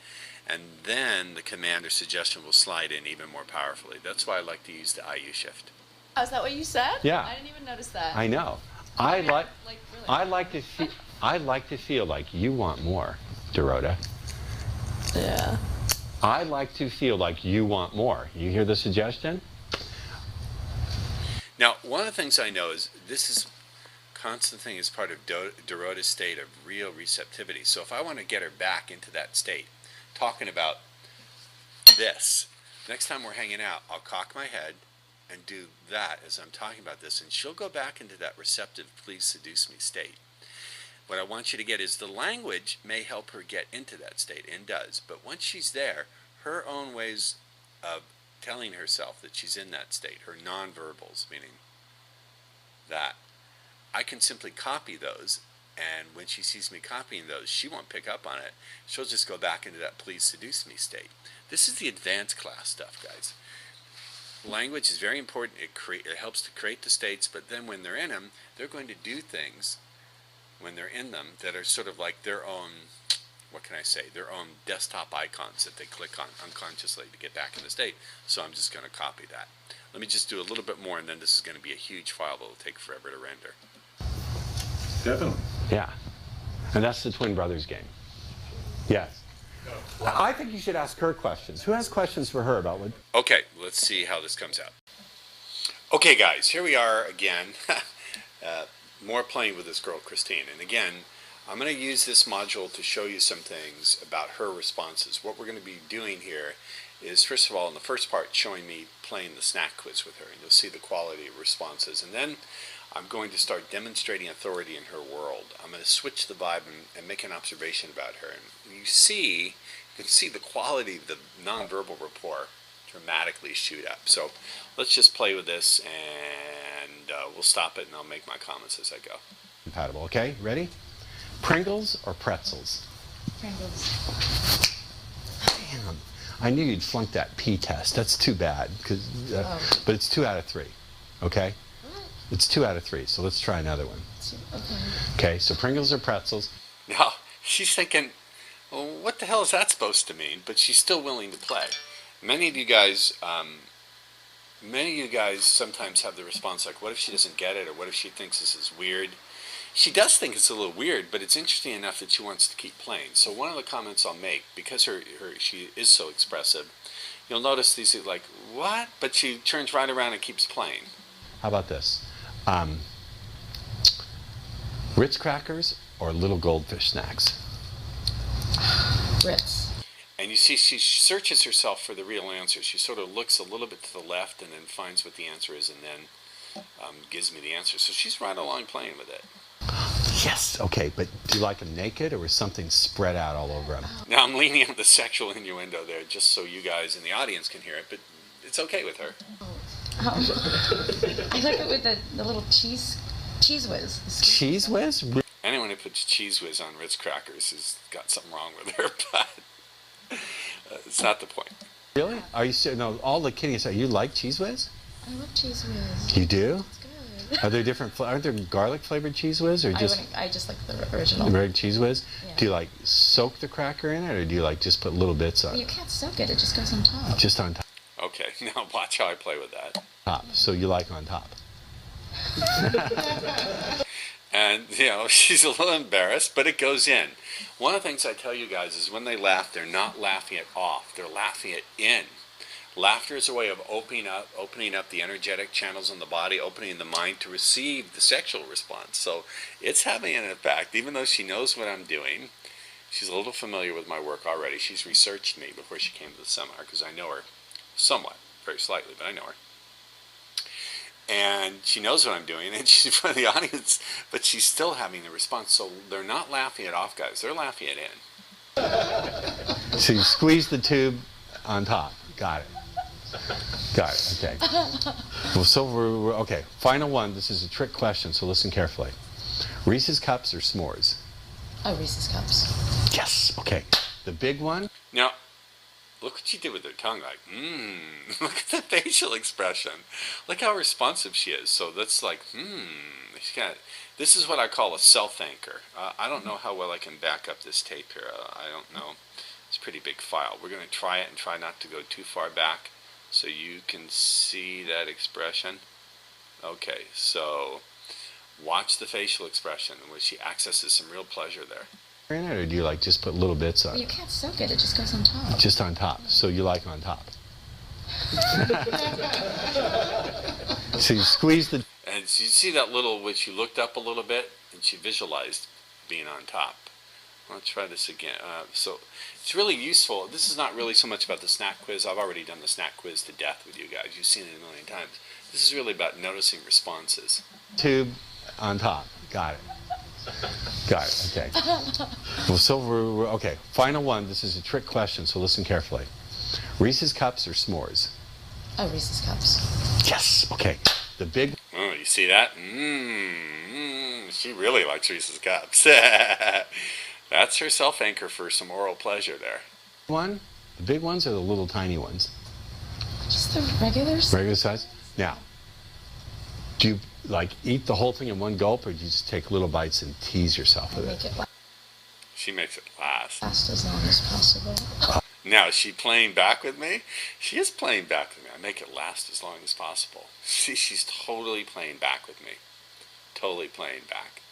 and then the command or suggestion will slide in even more powerfully. That's why I like to use the IU shift. Oh, is that what you said? Yeah. I didn't even notice that. I know. I like really. I like to feel like you want more, Dorota. Yeah. I like to feel like you want more. You hear the suggestion? Now, one of the things I know is this is constant thing is part of Dorota's state of real receptivity. So if I want to get her back into that state, talking about this, next time we're hanging out, I'll cock my head and do that as I'm talking about this, and she'll go back into that receptive, please seduce me state. What I want you to get is the language may help her get into that state, and does, but once she's there, her own ways of telling herself that she's in that state, her nonverbals, meaning that, I can simply copy those, and when she sees me copying those, she won't pick up on it. She'll just go back into that please seduce me state. This is the advanced class stuff, guys. Language is very important. It helps to create the states, but then when they're in them, they're going to do things when they're in them that are sort of like their own, what can I say, their own desktop icons that they click on unconsciously to get back in the state. So I'm just going to copy that. Let me just do a little bit more, and then this is going to be a huge file that will take forever to render. Definitely. Yeah. And that's the twin brothers game. Yes. I think you should ask her questions. Who has questions for her about what? Okay, let's see how this comes out. Okay, guys, here we are again. More playing with this girl, Christine. And again, I'm going to use this module to show you some things about her responses. What we're going to be doing here is, first of all, in the first part, showing me playing the snack quiz with her. And you'll see the quality of responses. And then I'm going to start demonstrating authority in her world. I'm going to switch the vibe and make an observation about her. And you can see the quality of the nonverbal rapport dramatically shoot up. So let's just play with this, and we'll stop it, and I'll make my comments as I go. Compatible. Okay, ready? Pringles or pretzels? Pringles. Damn. I knew you'd flunk that P test. That's too bad. But it's 2 out of 3. Okay? It's 2 out of 3, so let's try another one. Okay, so Pringles or pretzels? Now, she's thinking, well, what the hell is that supposed to mean? But she's still willing to play. Many of you guys sometimes have the response like, what if she doesn't get it, or what if she thinks this is weird? She does think it's a little weird, but it's interesting enough that she wants to keep playing. So one of the comments I'll make, because she is so expressive, you'll notice these are like, what? But she turns right around and keeps playing. How about this? Ritz crackers or little goldfish snacks? Ritz. And you see, she searches herself for the real answer. She sort of looks a little bit to the left and then finds what the answer is, and then gives me the answer. So she's right along playing with it. Yes. Okay, but do you like them naked or with something spread out all over them? Now I'm leaning on the sexual innuendo there just so you guys in the audience can hear it, but it's okay with her. I like it with the little cheese whiz. Cheese whiz? Anyone who puts cheese whiz on Ritz crackers has got something wrong with her, but it's not the point. Really? Are you serious? No, all the kidding aside, you like cheese whiz? I love cheese whiz. You do? It's good. Are there different? Aren't there garlic flavored Cheese Whiz or just I just like the original. red Cheese Whiz? Yeah. Do you like soak the cracker in it, or do you like just put little bits on You it? can't soak it. It just goes on top. Just on Okay, now watch how I play with that. top. So you like on top. And, you know, she's a little embarrassed, but it goes in. One of the things I tell you guys is when they laugh, they're not laughing it off. They're laughing it in. Laughter is a way of opening up the energetic channels in the body, opening the mind to receive the sexual response. So it's having an effect, even though she knows what I'm doing. She's a little familiar with my work already. She's researched me before she came to the seminar because I know her somewhat, very slightly, but I know her. And she knows what I'm doing, and she's in front of the audience, but she's still having the response. So they're not laughing it off, guys. They're laughing it in. So you squeeze the tube on top. Got it. Got it. Okay. Well, so we're okay. Final one. This is a trick question, so listen carefully. Reese's Cups or s'mores? Oh, Reese's Cups. Yes. Okay. The big one. Now, look what she did with her tongue. Like, look at the facial expression. Look how responsive she is. So that's like, She's got. This is what I call a self-anchor. I don't know how well I can back up this tape here. I don't know. It's a pretty big file. We're going to try it and try not to go too far back so you can see that expression. Okay, so watch the facial expression where she accesses some real pleasure there. In it, or do you like just put little bits on You it? can't soak it. It just goes on top. Just on top. So you like on top. So you squeeze the. And so you see that little, which you looked up a little bit, and she visualized being on top. Let's try this again. So it's really useful. This is not really so much about the snack quiz. I've already done the snack quiz to death with you guys. You've seen it a million times. This is really about noticing responses. Tube on top. Got it. Got it. Okay. Well, so we're okay. Final one. This is a trick question, so listen carefully. Reese's Cups or s'mores? Oh, Reese's Cups. Yes. Okay. The big. Oh, you see that? She really likes Reese's Cups. That's her self-anchor for some oral pleasure there. One. The big ones or the little tiny ones? Just the regulars. Regular size. Now, do you like eat the whole thing in one gulp, or do you just take little bites and tease yourself with Make it? it She makes it last. last as long as possible. Now, is she playing back with me? She is playing back with me. I make it last as long as possible. She's totally playing back with me. Totally playing back.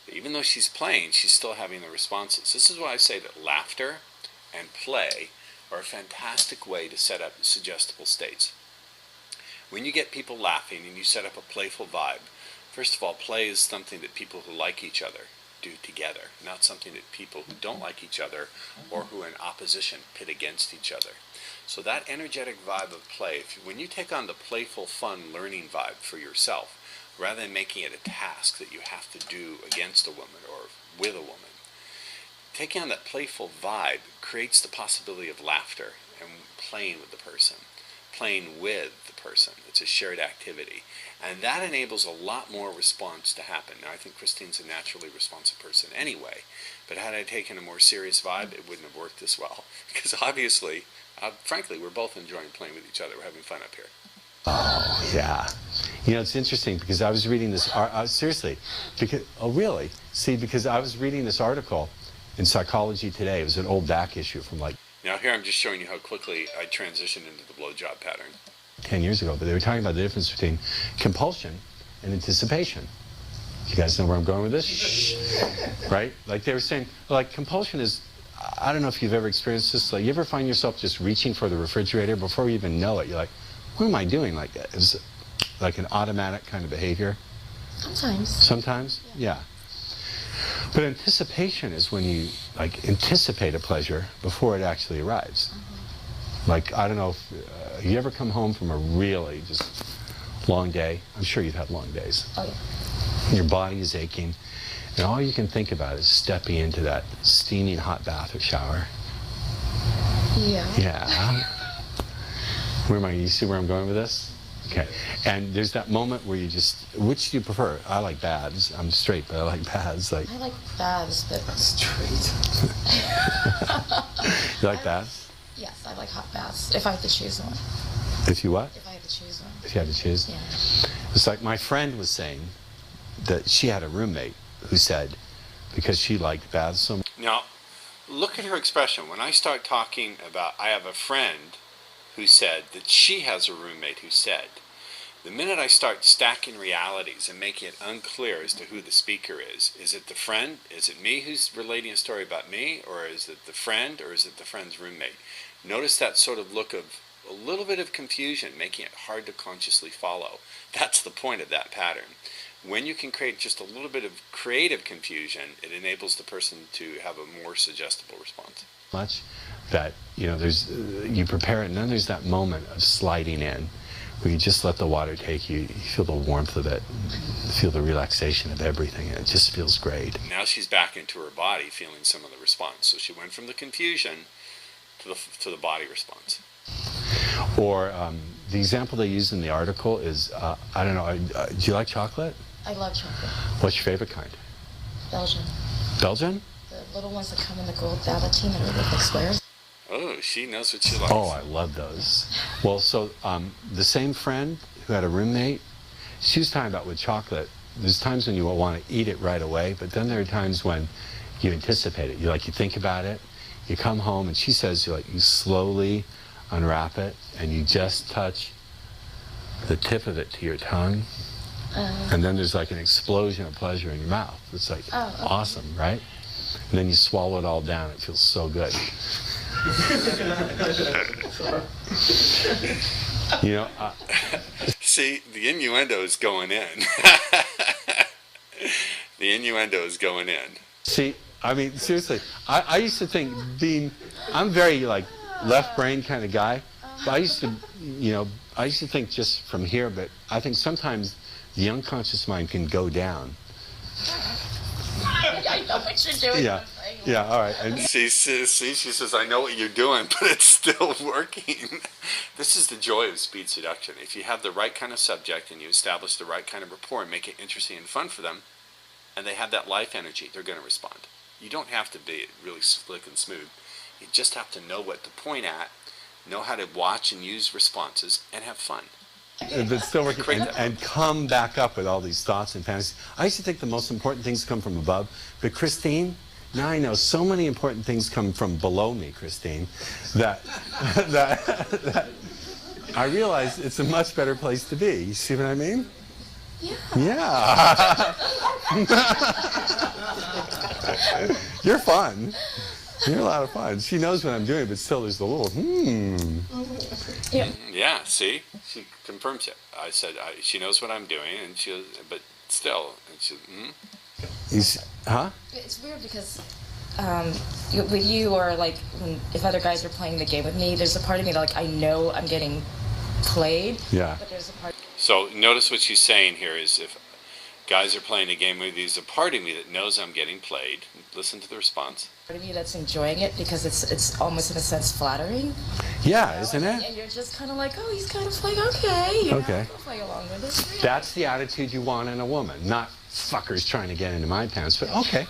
But even though she's playing, she's still having the responses. This is why I say that laughter and play are a fantastic way to set up suggestible states. When you get people laughing and you set up a playful vibe, first of all, play is something that people who like each other do together, not something that people who don't like each other or who are in opposition pit against each other. So that energetic vibe of play, when you take on the playful, fun, learning vibe for yourself, rather than making it a task that you have to do against a woman or with a woman, taking on that playful vibe creates the possibility of laughter and playing with the person. Playing with the person. It's a shared activity. And that enables a lot more response to happen. Now, I think Christine's a naturally responsive person anyway, but had I taken a more serious vibe, it wouldn't have worked as well. Because obviously, frankly, we're both enjoying playing with each other. We're having fun up here. Oh, yeah. You know, it's interesting because I was reading this, seriously, because, oh, really? See, because I was reading this article in Psychology Today. It was an old back issue from like Now here I'm just showing you how quickly I transitioned into the blowjob pattern. 10 years ago, but they were talking about the difference between compulsion and anticipation. You guys know where I'm going with this? Shh. Right? Like they were saying, like compulsion is, I don't know if you've ever experienced this, like you ever find yourself just reaching for the refrigerator before you even know it? You're like, what am I doing? Like it's like an automatic kind of behavior. Sometimes. Sometimes? Yeah. But anticipation is when you like anticipate a pleasure before it actually arrives. Like, I don't know if you ever come home from a really just long day. I'm sure you've had long days. Oh, yeah. Your body is aching, and all you can think about is stepping into that steaming hot bath or shower. Yeah. Yeah. Where am I? You see where I'm going with this? Okay. And there's that moment where you just, which do you prefer? I like baths. I'm straight, but I like baths. Like, I like baths, but straight. You like baths? yes, I like hot baths. If I have to choose one. If you what? If I have to choose one. If you had to choose? Yeah. It's like my friend was saying that she had a roommate who said, because she liked baths so much. Now, look at her expression. When I start talking about, I have a friend who said that she has a roommate who said, the minute I start stacking realities and making it unclear as to who the speaker is it the friend? Is it me who's relating a story about me? Or is it the friend? Or is it the friend's roommate? Notice that sort of look of a little bit of confusion, making it hard to consciously follow. That's the point of that pattern. When you can create just a little bit of creative confusion, it enables the person to have a more suggestible response. Much that, you know, there's, you prepare it, and then there's that moment of sliding in, where you just let the water take you, you feel the warmth of it, you feel the relaxation of everything, and it just feels great. Now she's back into her body, feeling some of the response. So she went from the confusion to the body response. Or the example they use in the article is, I don't know, do you like chocolate? I love chocolate. What's your favorite kind? Belgian. Belgian? The little ones that come in the gold ballotine that are look like squares. Oh, she knows what she likes. Oh, I love those. Well, so the same friend who had a roommate, she was talking about with chocolate, there's times when you want to eat it right away, but then there are times when you anticipate it. You think about it, you come home, and she says you slowly unwrap it, and you just touch the tip of it to your tongue, and then there's like an explosion of pleasure in your mouth. It's like awesome, right? And then you swallow it all down. It feels so good. You know, see, the innuendo is going in. The innuendo is going in. See, I mean, seriously, I used to think I'm very like left brain kind of guy, but I used to think just from here, but I think sometimes the unconscious mind can go down. I know what you're doing. Yeah, all right. And See, she says, I know what you're doing, but it's still working. This is the joy of speed seduction. If you have the right kind of subject and you establish the right kind of rapport and make it interesting and fun for them, and they have that life energy, they're going to respond. You don't have to be really slick and smooth. You just have to know what to point at, know how to watch and use responses, and have fun. but still working, and come back up with all these thoughts and fantasies. I used to think the most important things come from above, but Christine, now I know so many important things come from below me, Christine, that I realize it's a much better place to be. You see what I mean? Yeah. You're fun. You're a lot of fun. She knows what I'm doing, but still there's a little, Yeah, see? She confirms it. I said, she knows what I'm doing, and but still, and she, Huh? It's weird because with you or like if other guys are playing the game with me, there's a part of me that like I know I'm getting played. Yeah. But there's a part. So notice what she's saying here is if guys are playing a game with you, there's a part of me that knows I'm getting played. Listen to the response. Part of me that's enjoying it because it's almost in a sense flattering. Yeah, isn't it? And you're just kind of like, oh, he's kind of like, okay, Okay. I'll play along with it. That's the attitude you want in a woman, not fuckers trying to get into my pants, but okay.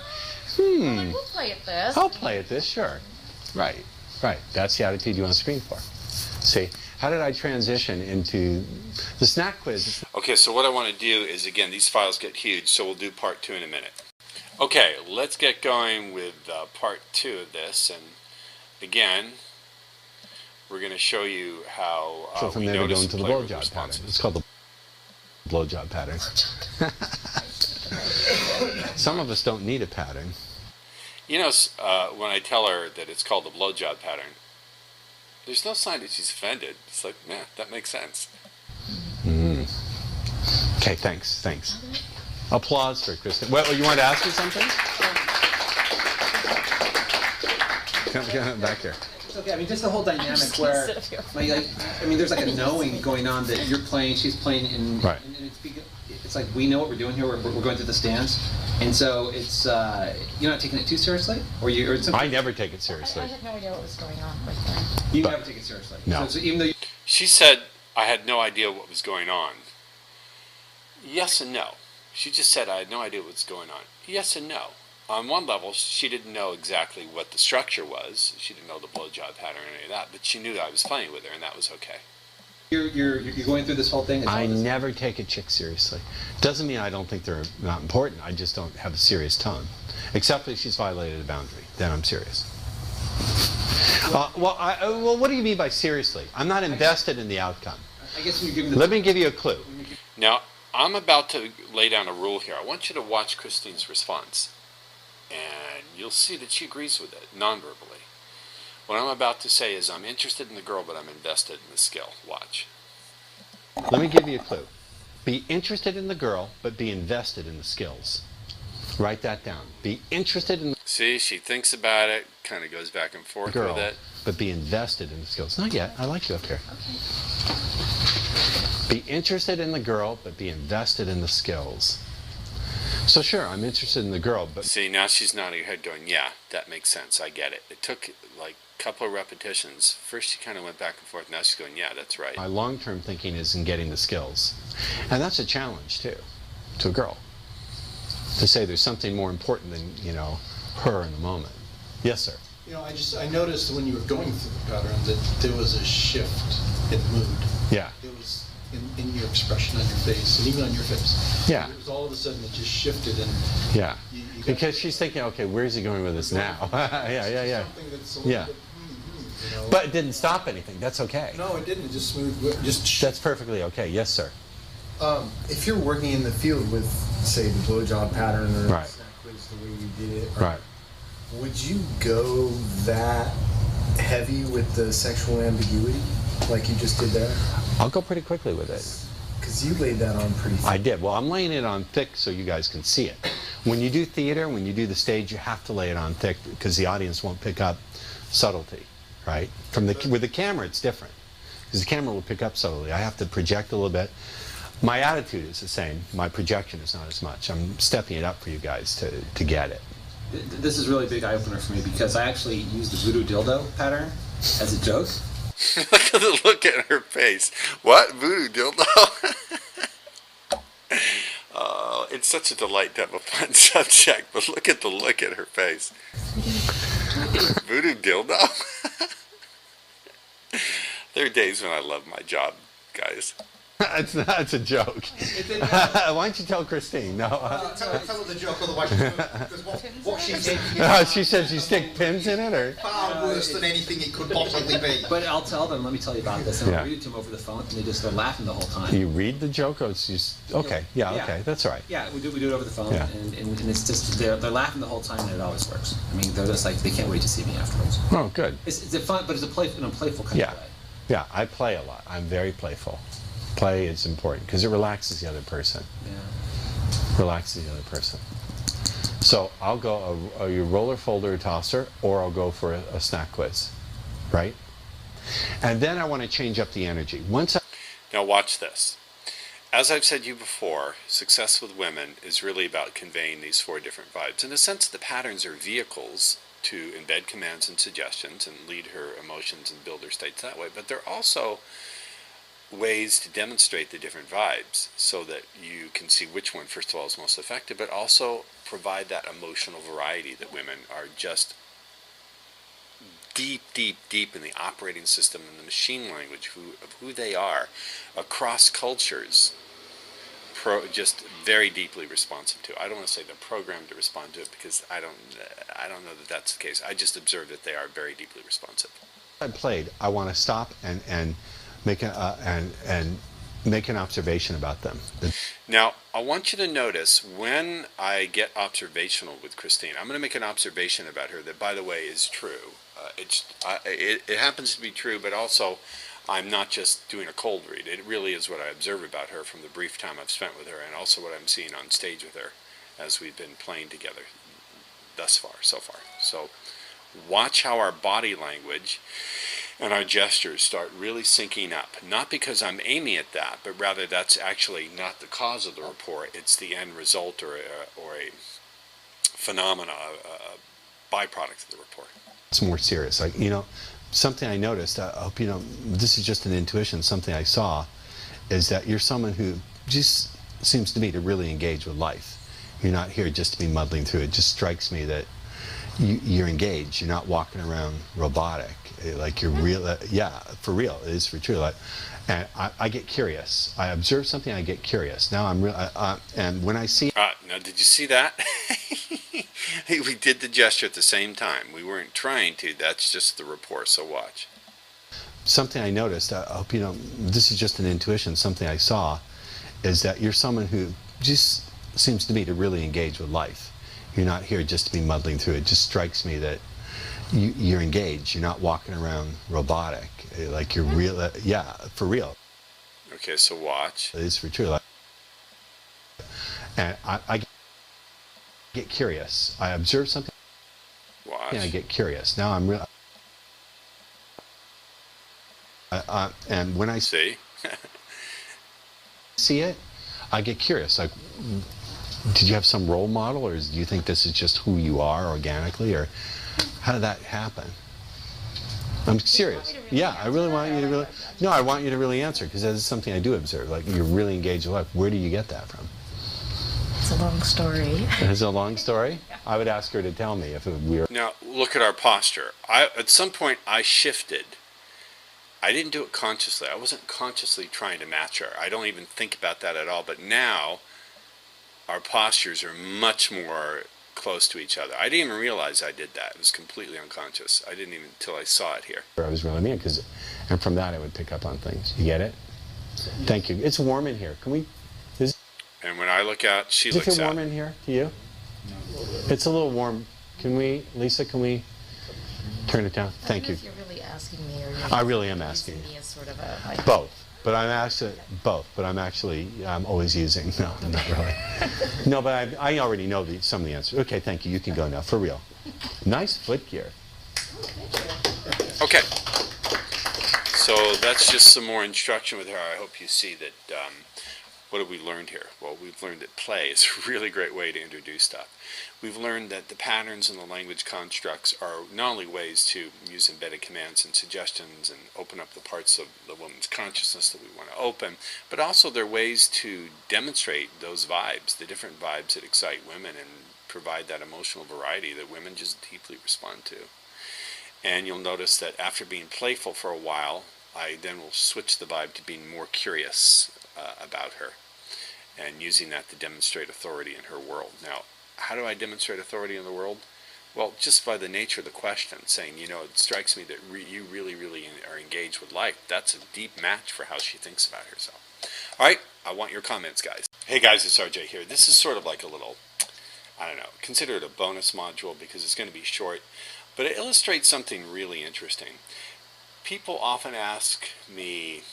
Like, we'll play at this. I'll play at this, sure. Right. That's the attitude you want to screen for. See, how did I transition into the snack quiz? Okay, so what I want to do is, again, these files get huge, so we'll do part 2 in a minute. Okay, let's get going with part 2 of this, and again, we're going to show you how So from we there we go notice into the play with blowjob responses. pattern. It's called the blowjob pattern. Some of us don't need a pattern. You know, when I tell her that it's called the blowjob pattern, there's no sign that she's offended. It's like, yeah, that makes sense. Okay, thanks. Applause for Kristen. Well, you wanted to ask her something? Come back here. It's okay. I mean, just the whole dynamic where, there's like a knowing going on that you're playing, she's playing, and, Right. and it's like we know what we're doing here. We're going through the stands, and so it's you're not taking it too seriously, or I never take it seriously. I had no idea what was going on right there. you never take it seriously. No. So even though She said, I had no idea what was going on. Yes and no. She just said, I had no idea what was going on. Yes and no. On one level, she didn't know exactly what the structure was. She didn't know the blowjob pattern or any of that, but she knew I was playing with her, and that was okay. You're going through this whole thing. I never take a chick seriously. Doesn't mean I don't think they're not important. I just don't have a serious tone. Except if she's violated a boundary. Then I'm serious. Well, what do you mean by seriously? I'm not invested in the outcome. I guess when you're giving Let me give you a clue. Now, I'm about to lay down a rule here. I want you to watch Christine's response. And you'll see that she agrees with it, non-verbally. What I'm about to say is I'm interested in the girl, but I'm invested in the skill. Watch. Let me give you a clue. Be interested in the girl, but be invested in the skills. Write that down. Be interested in the See, she thinks about it, kind of goes back and forth girl, with it. but be invested in the skills. Not yet. I like you up here. Be interested in the girl, but be invested in the skills. So sure, I'm interested in the girl, but... See, now she's nodding her head going, yeah, that makes sense, I get it. It took like a couple of repetitions. First she kind of went back and forth, now she's going, yeah, that's right. My long-term thinking is in getting the skills. And that's a challenge, too, to a girl. To say there's something more important than, you know, her in the moment. Yes, sir. You know, I noticed when you were going through the pattern that there was a shift in mood. Yeah. It was in your expression on your face, and even on your face. Yeah. It was all of a sudden it just shifted, and Yeah. you got Because she's thinking, okay, where's he going with this now? Yeah. something that's a little Yeah. bit, you know. But it didn't stop anything. That's okay. No, it didn't. It just smooth. Just That's perfectly okay. Yes, sir. If you're working in the field with, say, the blowjob pattern or Right. snack quiz the way you did it, Right. would you go that heavy with the sexual ambiguity like you just did there? I'll go pretty quickly with it. Because you laid that on pretty thick. I did. Well, I'm laying it on thick so you guys can see it. When you do theater, when you do the stage, you have to lay it on thick because the audience won't pick up subtlety, right? With the camera, it's different because the camera will pick up subtlety. I have to project a little bit. My attitude is the same. My projection is not as much. I'm stepping it up for you guys to get it. This is really a big eye-opener for me because I actually used the voodoo dildo pattern as a joke. Look at the look at her face. What? Voodoo dildo? Oh, it's such a delight to have a fun subject, but look at the look at her face. Voodoo dildo? There are days when I love my job, guys. It's a joke. Why don't you tell Christine? No. Tell her the joke, otherwise, because what she did She said you stick pins in it, or? far worse than anything it could possibly be. But I'll tell them, let me tell you about this, and Yeah. I'll read it to them over the phone, and they just start laughing the whole time. You read the joke, or it's just okay? Yeah, okay, that's all right. Yeah, we do it over the phone, Yeah. and it's just, they're laughing the whole time, and it always works. I mean, they're just like, they can't wait to see me afterwards. Oh, good. It's a fun, but it's a playful kind Yeah, of way. yeah. I play a lot. I'm very playful. Play is important because it relaxes the other person. Yeah. Relaxes the other person. So I'll go a roller folder tosser, or I'll go for a snack quiz, right? And then I want to change up the energy. Now watch this. As I've said to you before, success with women is really about conveying these four different vibes. In a sense, the patterns are vehicles to embed commands and suggestions and lead her emotions and build her states that way, but they're also ways to demonstrate the different vibes so that you can see which one, first of all, is most effective, but also provide that emotional variety that women are just deep in the operating system and the machine language of who they are across cultures, just very deeply responsive to. I don't want to say they're programmed to respond to it because I don't know that that's the case. I just observe that they are very deeply responsive. I want to stop and make an observation about them. Now, I want you to notice when I get observational with Christine, I'm going to make an observation about her that, by the way, is true. It happens to be true, but also I'm not just doing a cold read. It really is what I observe about her from the brief time I've spent with her, and also what I'm seeing on stage with her as we've been playing together so far. So watch how our body language and our gestures start really syncing up. Not because I'm aiming at that, but rather that's actually not the cause of the rapport. It's the end result or a phenomena, a byproduct of the rapport. It's more serious. Like, you know, something I noticed, I hope you know, this is just an intuition, something I saw, is that you're someone who just seems to me to really engage with life. You're not here just to be muddling through. It just strikes me that you're engaged. You're not walking around robotic. Like you're real. Yeah, for real. It is for true. Like, and I get curious. I observe something. I get curious. Now I'm real. And when I see. Now, did you see that? We did the gesture at the same time. We weren't trying to. That's just the rapport. So watch. Something I noticed. I hope you don't. This is just an intuition. Something I saw is that you're someone who just seems to me to really engage with life. You're not here just to be muddling through. It just strikes me that you're engaged. You're not walking around robotic. Like you're real. Yeah, for real. Okay, so watch. It is for true. Like, and I get curious. I observe something. Watch. And I get curious. Now I'm real. And when I See? see it, I get curious. Like, did you have some role model, or do you think this is just who you are organically, or how did that happen? I'm serious. Yeah, I really want you to really. No, I want you to really answer, because that is something I do observe. Like, you're really engaged with life. Where do you get that from? It's a long story. It's a long story. I would ask her to tell me if we were. Now, look at our posture. At some point, I shifted. I didn't do it consciously. I wasn't consciously trying to match her. I don't even think about that at all. But now, our postures are much more close to each other. I didn't even realize I did that. It was completely unconscious. I didn't even until I saw it here. I was really mean, and from that I would pick up on things. You get it? Thank you. It's warm in here. Can we? And when I look out, she Does it looks feel out. warm in here to you? It's a little warm. Can we, Lisa? Can we turn it down? Thank you. If you're really asking me, or you're I really am asking. using me as sort of a like, Both. But I'm actually I'm always using. No, not really. No, but I already know some of the answers. Okay, thank you. You can go now, for real. Nice foot gear. Okay. So that's just some more instruction with her. I hope you see that. What have we learned here? Well, we've learned that play is a really great way to introduce stuff. We've learned that the patterns and the language constructs are not only ways to use embedded commands and suggestions and open up the parts of the woman's consciousness that we want to open, but also they're ways to demonstrate those vibes, the different vibes that excite women and provide that emotional variety that women just deeply respond to. And you'll notice that after being playful for a while, I then will switch the vibe to being more curious about her and using that to demonstrate authority in her world. Now, how do I demonstrate authority in the world? Well, just by the nature of the question, saying, you know, it strikes me that you really, really are engaged with life. That's a deep match for how she thinks about herself. All right, I want your comments, guys. Hey, guys, it's RJ here. This is sort of like a little, I don't know, consider it a bonus module because it's going to be short, but it illustrates something really interesting. People often ask me,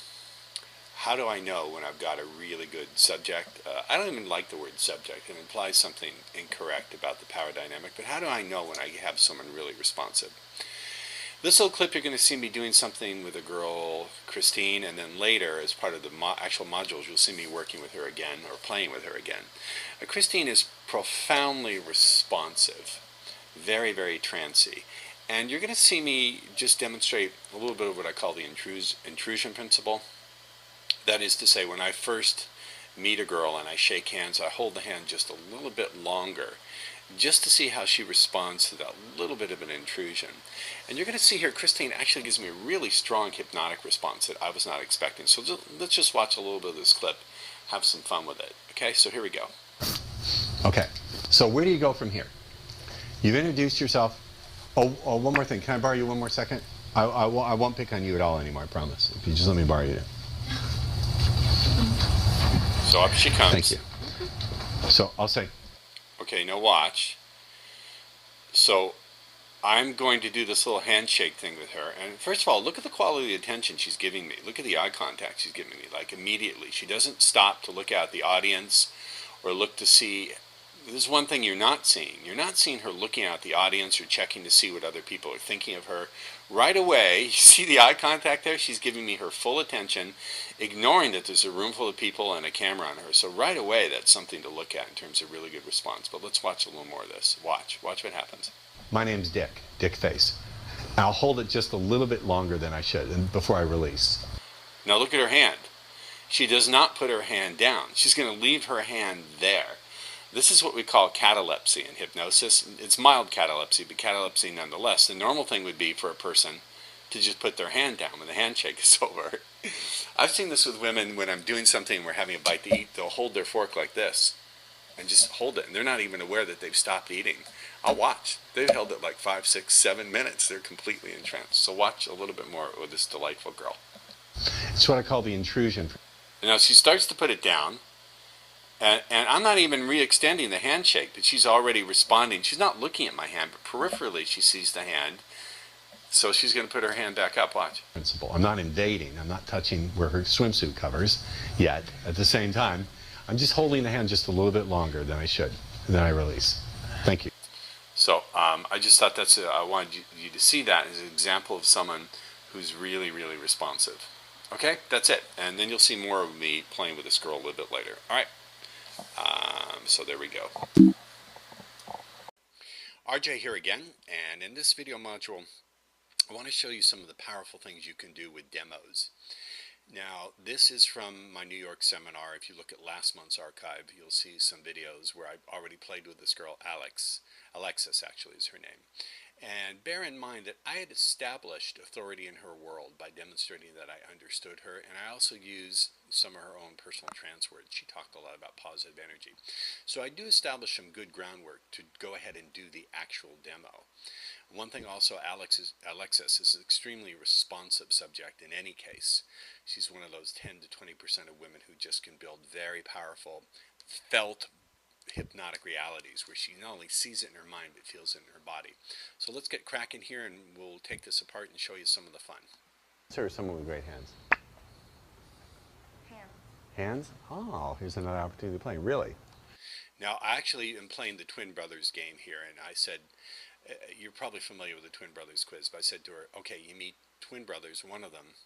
how do I know when I've got a really good subject? I don't even like the word subject. It implies something incorrect about the power dynamic, but how do I know when I have someone really responsive? This little clip, you're going to see me doing something with a girl, Christine, and then later, as part of the actual modules, you'll see me working with her again, or playing with her again. Christine is profoundly responsive, very, very trancy. And you're going to see me just demonstrate a little bit of what I call the intrusion principle. That is to say, when I first meet a girl and I shake hands, I hold the hand just a little bit longer, just to see how she responds to that little bit of an intrusion. And you're going to see here, Christine actually gives me a really strong hypnotic response that I was not expecting. So let's just watch a little bit of this clip, have some fun with it. Okay, so here we go. Okay, so where do you go from here? You've introduced yourself. Oh, one more thing. Can I borrow you one more second? I won't pick on you at all anymore, I promise. If you just let me borrow you. So up she comes. Thank you. So I'll say. Okay, now watch. So I'm going to do this little handshake thing with her. And first of all, look at the quality of attention she's giving me. Look at the eye contact she's giving me, like immediately. She doesn't stop to look at the audience or look to see. This is one thing you're not seeing. You're not seeing her looking at the audience or checking to see what other people are thinking of her. Right away, you see the eye contact there? She's giving me her full attention, ignoring that there's a room full of people and a camera on her. So right away, that's something to look at in terms of really good response. But let's watch a little more of this. Watch what happens. My name's Dick Face. I'll hold it just a little bit longer than I should and before I release. Now look at her hand. She does not put her hand down. She's going to leave her hand there. This is what we call catalepsy in hypnosis. It's mild catalepsy, but catalepsy nonetheless. The normal thing would be for a person to just put their hand down when the handshake is over. I've seen this with women when I'm doing something and we're having a bite to eat. They'll hold their fork like this and just hold it, and they're not even aware that they've stopped eating. I'll watch. They've held it like 5, 6, 7 minutes. They're completely entranced. So watch a little bit more with this delightful girl. It's what I call the intrusion. Now she starts to put it down, and I'm not even re-extending the handshake, but she's already responding. She's not looking at my hand, but peripherally she sees the hand. So she's going to put her hand back up. Watch. Principle. I'm not invading. I'm not touching where her swimsuit covers yet. At the same time, I'm just holding the hand just a little bit longer than I should, and then I release. Thank you. So I just thought I wanted you to see that as an example of someone who's really, really responsive. Okay, that's it. And then you'll see more of me playing with this girl a little bit later. All right. So there we go. RJ here again, and in this video module, I want to show you some of the powerful things you can do with demos. Now, this is from my New York seminar. If you look at last month's archive, you'll see some videos where I already played with this girl, Alexis actually is her name. And bear in mind that I had established authority in her world by demonstrating that I understood her, and I also used some of her own personal trance words. She talked a lot about positive energy. So I do establish some good groundwork to go ahead and do the actual demo. One thing also, Alexis is an extremely responsive subject in any case. She's one of those 10 to 20% of women who just can build very powerful, felt hypnotic realities where she not only sees it in her mind but feels it in her body. So let's get cracking here and we'll take this apart and show you some of the fun. Sir, someone with great hands. Hands. Hands? Oh, here's another opportunity to play. Really? Now, I actually am playing the Twin Brothers game here, and I said, you're probably familiar with the Twin Brothers quiz, but I said to her, okay, you meet twin brothers, one of them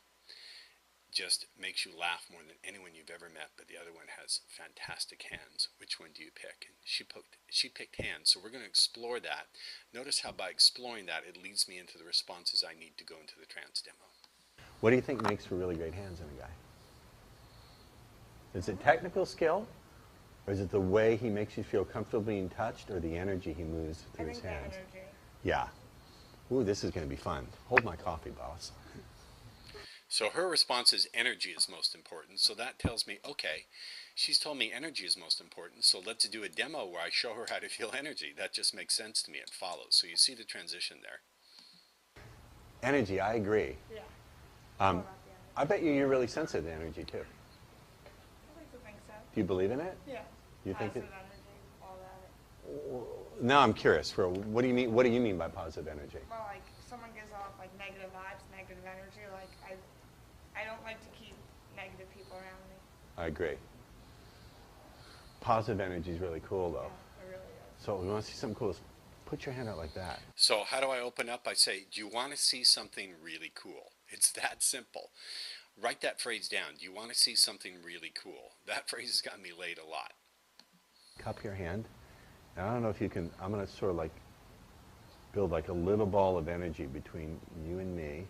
just makes you laugh more than anyone you've ever met, but the other one has fantastic hands. Which one do you pick? And she picked hands, so we're going to explore that. Notice how by exploring that, it leads me into the responses I need to go into the trance demo. What do you think makes for really great hands in a guy? Is it technical skill? Or is it the way he makes you feel comfortable being touched, or the energy he moves through his hands? Energy. Yeah. Ooh, this is going to be fun. Hold my coffee, boss. So her response is energy is most important. So that tells me, okay, she's told me energy is most important. So let's do a demo where I show her how to feel energy. That just makes sense to me. It follows. So you see the transition there. Energy, I agree. Yeah. I bet you're really sensitive to energy, too. I like to think so. Do you believe in it? Yeah. You think Positive it? energy, all that. Now I'm curious. What do you mean? What do you mean by positive energy? Well, like someone gives off like negative vibes, negative energy. Like I don't like to keep negative people around me. I agree. Positive energy is really cool, though. Yeah, it really is. So if you want to see something cool, put your hand out like that. So how do I open up? I say, do you want to see something really cool? It's that simple. Write that phrase down. Do you want to see something really cool? That phrase has gotten me laid a lot. Cup your hand. And I don't know if you can, I'm going to sort of like build like a little ball of energy between you and me.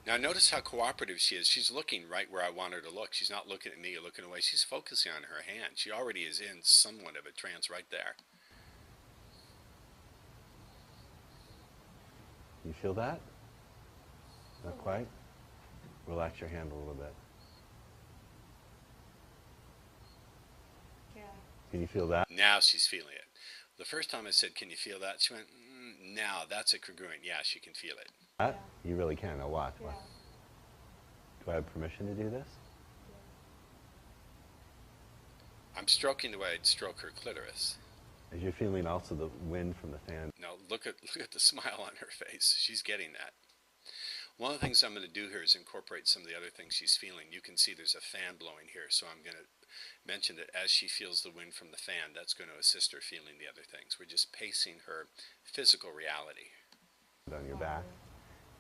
Now notice how cooperative she is. She's looking right where I want her to look. She's not looking at me or looking away. She's focusing on her hand. She already is in somewhat of a trance right there. You feel that? Not quite? Relax your hand a little bit. Yeah. Can you feel that? Now she's feeling it. The first time I said, can you feel that? She went, now that's a congruent. Yeah, she can feel it. That? You really can. Now watch. Yeah. Do I have permission to do this? I'm stroking the way I'd stroke her clitoris. Is you feeling also the wind from the fan? Now look at the smile on her face. She's getting that. One of the things I'm going to do here is incorporate some of the other things she's feeling. You can see there's a fan blowing here, so I'm going to mention that as she feels the wind from the fan, that's going to assist her feeling the other things. We're just pacing her physical reality. On your back.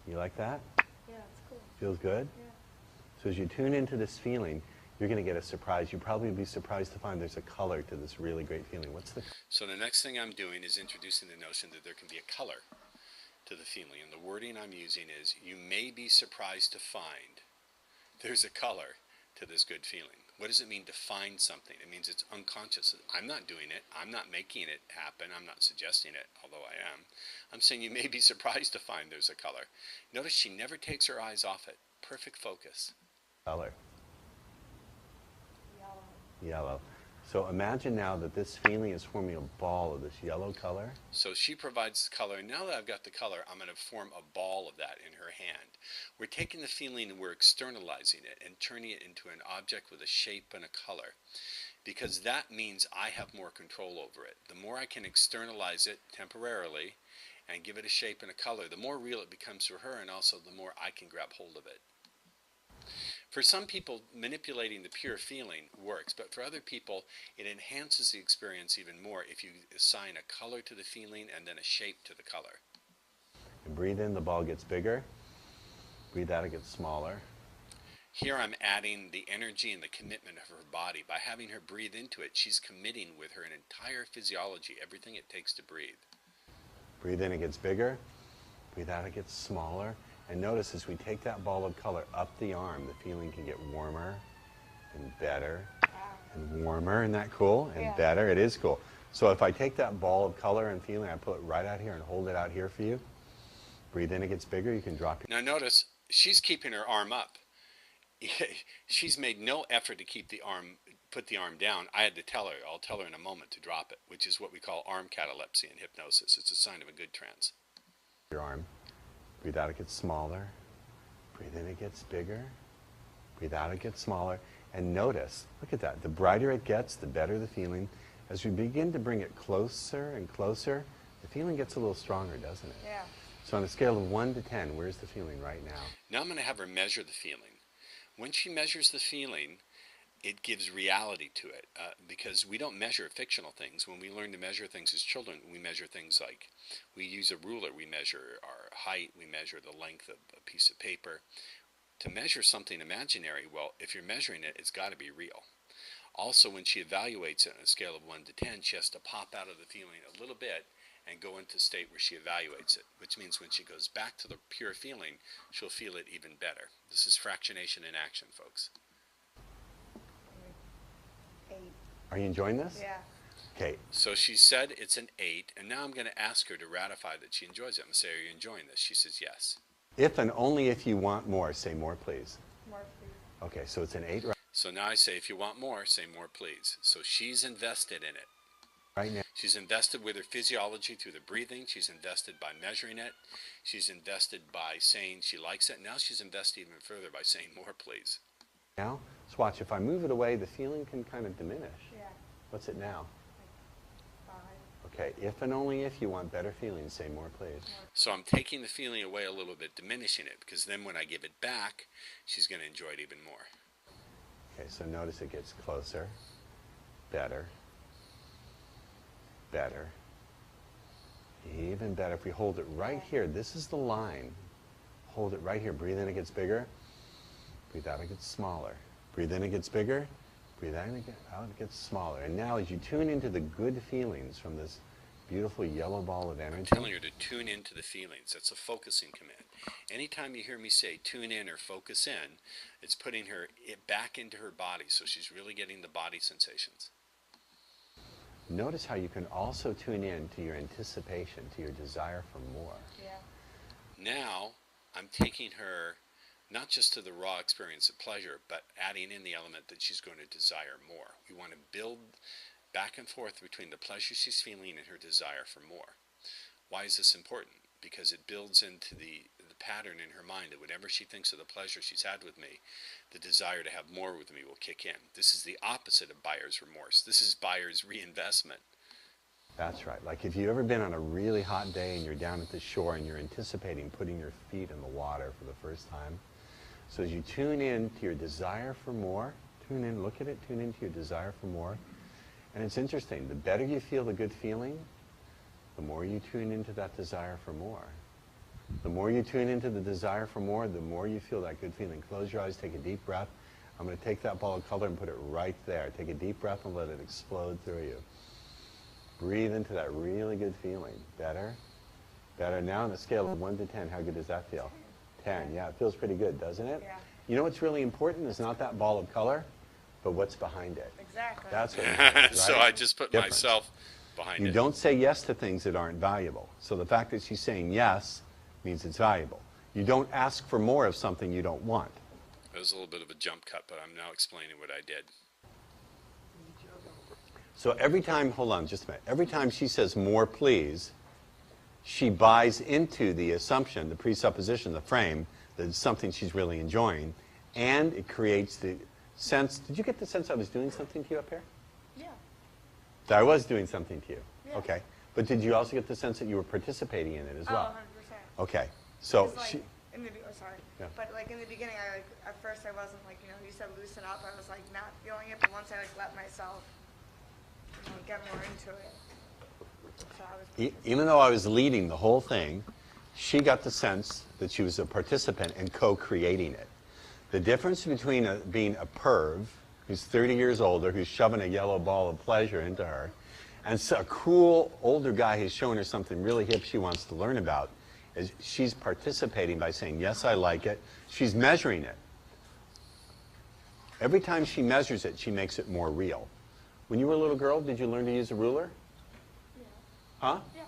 You like that? Yeah, it's cool. Feels good? Yeah. So as you tune into this feeling, you're going to get a surprise. You'll probably be surprised to find there's a color to this really great feeling. What's the... So the next thing I'm doing is introducing the notion that there can be a color to the feeling. And the wording I'm using is, you may be surprised to find there's a color to this good feeling. What does it mean to find something? It means it's unconscious. I'm not doing it. I'm not making it happen. I'm not suggesting it, although I am. I'm saying you may be surprised to find there's a color. Notice she never takes her eyes off it. Perfect focus. Color. Yellow. Yellow. So imagine now that this feeling is forming a ball of this yellow color. So she provides the color. Now that I've got the color, I'm going to form a ball of that in her hand. We're taking the feeling and we're externalizing it and turning it into an object with a shape and a color. Because that means I have more control over it. The more I can externalize it temporarily and give it a shape and a color, the more real it becomes for her, and also the more I can grab hold of it. For some people, manipulating the pure feeling works, but for other people, it enhances the experience even more if you assign a color to the feeling and then a shape to the color. And breathe in, the ball gets bigger. Breathe out, it gets smaller. Here I'm adding the energy and the commitment of her body. By having her breathe into it, she's committing with her entire physiology, everything it takes to breathe. Breathe in, it gets bigger. Breathe out, it gets smaller. And notice as we take that ball of color up the arm, the feeling can get warmer and better and warmer. Isn't that cool? And better. It is cool. So if I take that ball of color and feeling, I put it right out here and hold it out here for you. Breathe in, it gets bigger. You can drop your... Now notice, she's keeping her arm up. She's made no effort to keep the arm, put the arm down. I had to tell her, I'll tell her in a moment to drop it, which is what we call arm catalepsy in hypnosis. It's a sign of a good trance. Your arm. Breathe out, it gets smaller. Breathe in, it gets bigger. Breathe out, it gets smaller. And notice, look at that. The brighter it gets, the better the feeling. As we begin to bring it closer and closer, the feeling gets a little stronger, doesn't it? Yeah. So on a scale of 1 to 10, where's the feeling right now? Now I'm going to have her measure the feeling. When she measures the feeling, it gives reality to it, because we don't measure fictional things. When we learn to measure things as children, we measure things like, we use a ruler, we measure our height, we measure the length of a piece of paper. To measure something imaginary, well, if you're measuring it, it's got to be real. Also, when she evaluates it on a scale of 1 to 10, she has to pop out of the feeling a little bit and go into a state where she evaluates it, which means when she goes back to the pure feeling, she'll feel it even better. This is fractionation in action, folks. 8. Are you enjoying this? Yeah. Okay. So she said it's an 8, and now I'm going to ask her to ratify that she enjoys it. I'm going to say, are you enjoying this? She says yes. If and only if you want more, say more, please. More, please. Okay, so it's an 8 So now I say, if you want more, say more, please. So she's invested in it. right now. She's invested with her physiology through the breathing. She's invested by measuring it. She's invested by saying she likes it. Now she's invested even further by saying more, please. Now, so watch, if I move it away, the feeling can kind of diminish. Yeah. What's it now? 5. Okay, if and only if you want better feelings, say more, please. So I'm taking the feeling away a little bit, diminishing it, because then when I give it back, she's going to enjoy it even more. Okay, so notice it gets closer, better, better, even better. If we hold it right here, this is the line. Hold it right here. Breathe in, it gets bigger. Breathe out, it gets smaller. Breathe in, it gets bigger. Breathe out, it gets smaller. And now as you tune into the good feelings from this beautiful yellow ball of energy. I'm telling her to tune into the feelings. That's a focusing command. Anytime you hear me say tune in or focus in, it's putting her back into her body, so she's really getting the body sensations. Notice how you can also tune in to your anticipation, to your desire for more. Yeah. Now I'm taking her not just to the raw experience of pleasure, but adding in the element that she's going to desire more. We want to build back and forth between the pleasure she's feeling and her desire for more. Why is this important? Because it builds into the pattern in her mind that whenever she thinks of the pleasure she's had with me, the desire to have more with me will kick in. This is the opposite of buyer's remorse. This is buyer's reinvestment. That's right. Like if you've ever been on a really hot day and you're down at the shore and you're anticipating putting your feet in the water for the first time. So as you tune in to your desire for more, tune in, look at it, tune into your desire for more. And it's interesting, the better you feel the good feeling, the more you tune into that desire for more. The more you tune into the desire for more, the more you feel that good feeling. Close your eyes, take a deep breath. I'm going to take that ball of color and put it right there. Take a deep breath and let it explode through you. Breathe into that really good feeling. Better, better. Now on a scale of 1 to 10, how good does that feel? 10. Yeah, it feels pretty good, doesn't it? Yeah. You know what's really important is not that ball of color. but what's behind it? Exactly. That's what matters, So right? I just put Difference. myself behind You it. don't say yes to things that aren't valuable. So the fact that she's saying yes means it's valuable. You don't ask for more of something you don't want. It was a little bit of a jump cut, but I'm now explaining what I did. So every time, hold on just a minute, every time she says more please, she buys into the assumption, the presupposition, the frame, that it's something she's really enjoying, and it creates the sense, did you get the sense I was doing something to you up here? Yeah. That I was doing something to you? Yeah. Okay. But did you also get the sense that you were participating in it as well? 100%. Okay. So It's like, she, in the, oh, sorry. Yeah. But like in the beginning, I like, at first I wasn't like, you know, you said loosen up, I was like not feeling it, but once I like let myself, you know, get more into it. So I was even though I was leading the whole thing, she got the sense that she was a participant and co-creating it. The difference between being a perv, who's 30 years older, who's shoving a yellow ball of pleasure into her, and so a cool older guy who's showing her something really hip she wants to learn about, is she's participating by saying, yes, I like it. She's measuring it. Every time she measures it, she makes it more real. When you were a little girl, did you learn to use a ruler? Yeah. Huh? Yeah.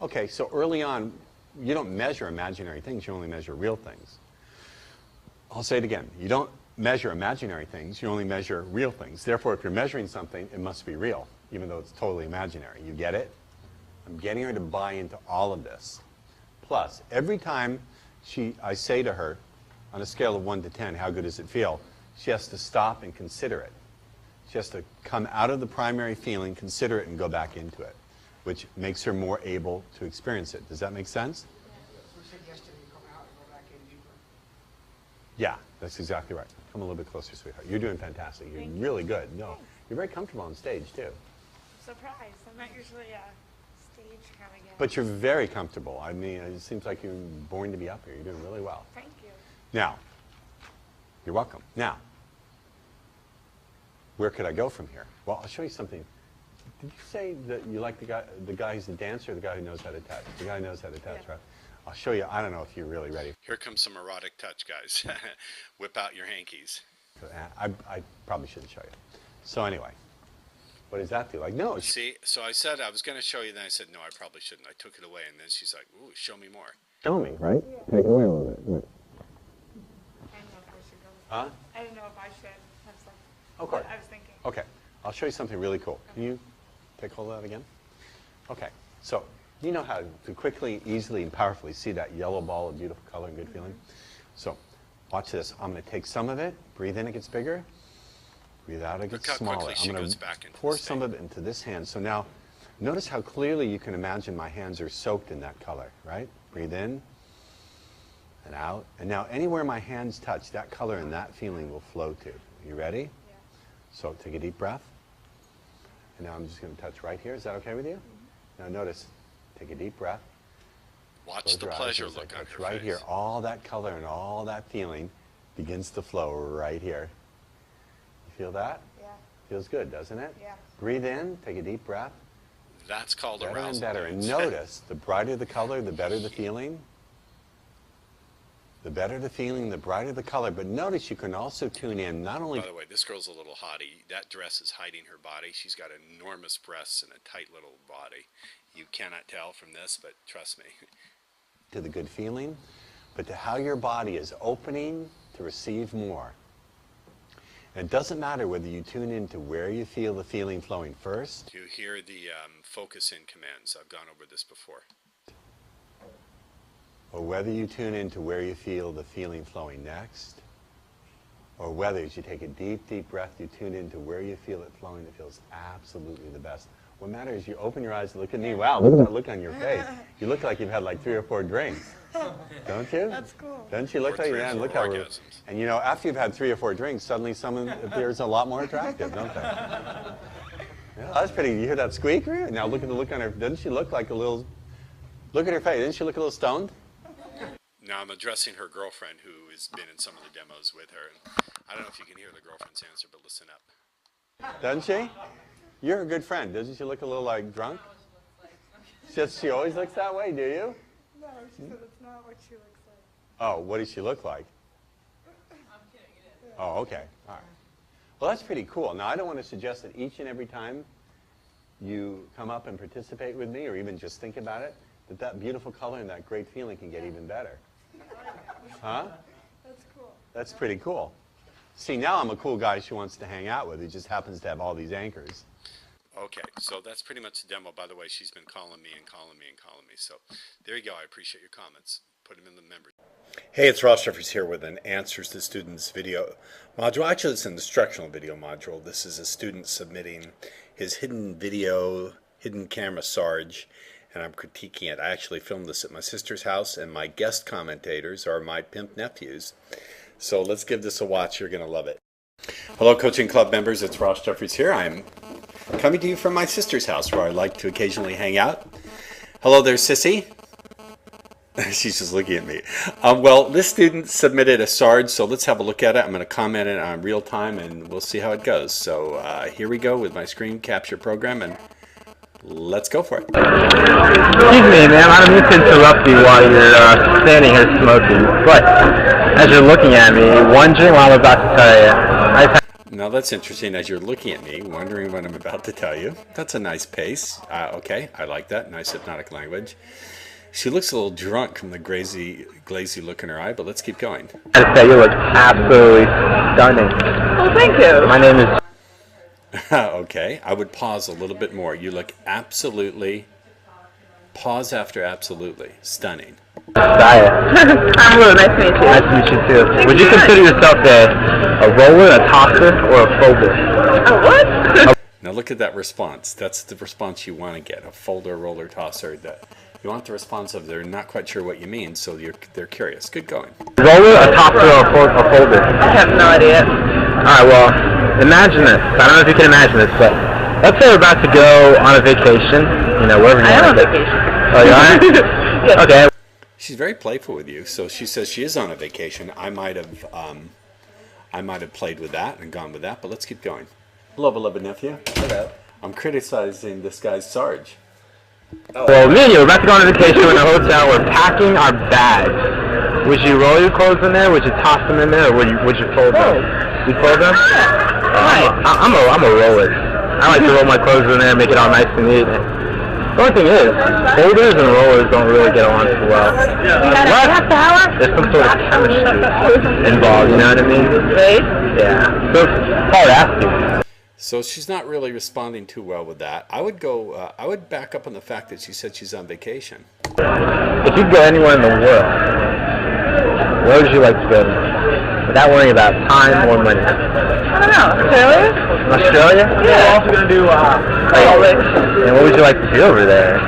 Okay, so early on, you don't measure imaginary things, you only measure real things. I'll say it again. You don't measure imaginary things, you only measure real things. Therefore, if you're measuring something, it must be real, even though it's totally imaginary. You get it? I'm getting her to buy into all of this. Plus, every time I say to her, on a scale of 1 to 10, how good does it feel? She has to stop and consider it. She has to come out of the primary feeling, consider it, and go back into it, which makes her more able to experience it. Does that make sense? Yeah, that's exactly right. Come a little bit closer, sweetheart. You're doing fantastic. You're really good. No, you're very comfortable on stage, too. surprised. I'm not usually a stage kind of gal. But you're very comfortable. I mean, it seems like you're born to be up here. You're doing really well. Thank you. Now, you're welcome. Now, where could I go from here? Well, I'll show you something. Did you say that you like the guy who's a dancer or the guy who knows how to touch? The guy who knows how to touch, right? I'll show you. I don't know if you're really ready. Here comes some erotic touch, guys. Whip out your hankies. I probably shouldn't show you. So anyway, what does that do? Like, no. See, so I said I was going to show you, then I said, no, I probably shouldn't. I took it away, and then she's like, ooh, show me more. Show me, right? Take it away a little bit. Right. I didn't know if I should go. Huh? I didn't know if I should. That's like Of course. what I was thinking. Okay, I'll show you something really cool. Can you take hold of that again? Okay, so you know how to quickly, easily, and powerfully see that yellow ball of beautiful color and good feeling? So watch this. I'm going to take some of it. Breathe in, it gets bigger. Breathe out, it gets Look how smaller. quickly she I'm going goes to back into pour this some of it into this hand. So now, notice how clearly you can imagine my hands are soaked in that color, right? Breathe in and out. And now anywhere my hands touch, that color and that feeling will flow to. You ready? Yeah. So take a deep breath. And now I'm just going to touch right here. Is that okay with you? Now notice, take a deep breath. Watch Close the your eyes pleasure as I look on touch her right face. here. All that color and all that feeling begins to flow right here. You feel that? Yeah. Feels good, doesn't it? Yeah. Breathe in, take a deep breath. That's called Better arousal. and better. And dudes. notice, the brighter the color, the better the feeling. The better the feeling, the brighter the color. But notice you can also tune in not only... By the way, this girl's a little hottie. That dress is hiding her body. She's got enormous breasts and a tight little body. You cannot tell from this, but trust me. to the good feeling, but to how your body is opening to receive more. And it doesn't matter whether you tune into where you feel the feeling flowing first. You hear the focus in commands. I've gone over this before. Or whether you tune into where you feel the feeling flowing next. Or whether as you take a deep, deep breath, you tune into where you feel it flowing, it feels absolutely the best. What matters is you open your eyes and look at me. Wow, look at that look on your face. You look like you've had like 3 or 4 drinks. Don't you? That's cool. Don't you look Or like 3 or that? And 4 look how orgasms. and you know, after you've had 3 or 4 drinks, suddenly someone appears a lot more attractive, don't they? Yeah, that's pretty. You hear that squeak? Now look at the look on her. Doesn't she look like a little? Look at her face. Didn't she look a little stoned? Now I'm addressing her girlfriend who has been in some of the demos with her. I don't know if you can hear the girlfriend's answer, but listen up. Doesn't she? You're a good friend. Doesn't she look a little like drunk? She always looks that way, do you? No, she said it's not what she looks like. Oh, what does she look like? Oh, okay. All right. Well, that's pretty cool. Now, I don't want to suggest that each and every time you come up and participate with me, or even just think about it, that beautiful color and that great feeling can get even better. Huh? That's cool. That's pretty cool. See, now I'm a cool guy she wants to hang out with. He just happens to have all these anchors. Okay, so that's pretty much the demo. By the way, she's been calling me and calling me and calling me. So there you go. I appreciate your comments. Put them in the members. Hey, it's Ross Jeffries here with an Answers to Students video module. Actually, it's an instructional video module. This is a student submitting his hidden video, hidden camera Sarge, and I'm critiquing it. I actually filmed this at my sister's house, and my guest commentators are my pimp nephews. So let's give this a watch. You're going to love it. Hello, Coaching Club members. It's Ross Jeffries here. I'm coming to you from my sister's house, where I like to occasionally hang out. Hello there, Sissy. She's just looking at me. Well, this student submitted a SARD, so let's have a look at it. I'm going to comment it on real time, and we'll see how it goes. So here we go with my screen capture program, and let's go for it. Excuse me, ma'am. I don't mean to interrupt you while you're standing here smoking, but as you're looking at me, wondering what I'm about to tell you. Now that's interesting. As you're looking at me, wondering what I'm about to tell you. That's a nice pace. Okay, I like that. Nice hypnotic language. She looks a little drunk from the glazy look in her eye, but let's keep going. I say you look absolutely stunning. Well, thank you. My name is... Okay, I would pause a little bit more. You look absolutely, pause after absolutely, stunning. Saya. I'm really nice to meet you. Nice to meet you too. Would you consider yourself a roller, a tosser, or a folder? A what? Now look at that response. That's the response you want to get, a folder, roller, tosser. You want the response of they're not quite sure what you mean, so they're curious. Good going. Roller, a tosser, or a folder? I have no idea. Alright, well, imagine this. I don't know if you can imagine this, but let's say we're about to go on a vacation, wherever you I am want on to go. vacation. Oh, you are? Yes. Okay. She's very playful with you, so she says she is on a vacation. I might have played with that and gone with that, but let's keep going. Hello, beloved nephew. Hello. I'm criticizing this guy's Sarge. Well, me and you, we're about to go on a vacation in a hotel. We're packing our bags. Would you roll your clothes in there? Would you toss them in there? Or would you fold them? You fold them? I'm a roller. I like to roll my clothes in there, make it all nice and neat. The only thing is, folders and rollers don't really get along too well. There's some sort of chemistry involved, you know what I mean? Right? Yeah. So it's hard asking. So she's not really responding too well with that. I would back up on the fact that she said she's on vacation. If you could go anywhere in the world, where would you like to go without worrying about time or money? I don't know. Australia? Australia? Yeah. We're also going to do and what would you like to do over there?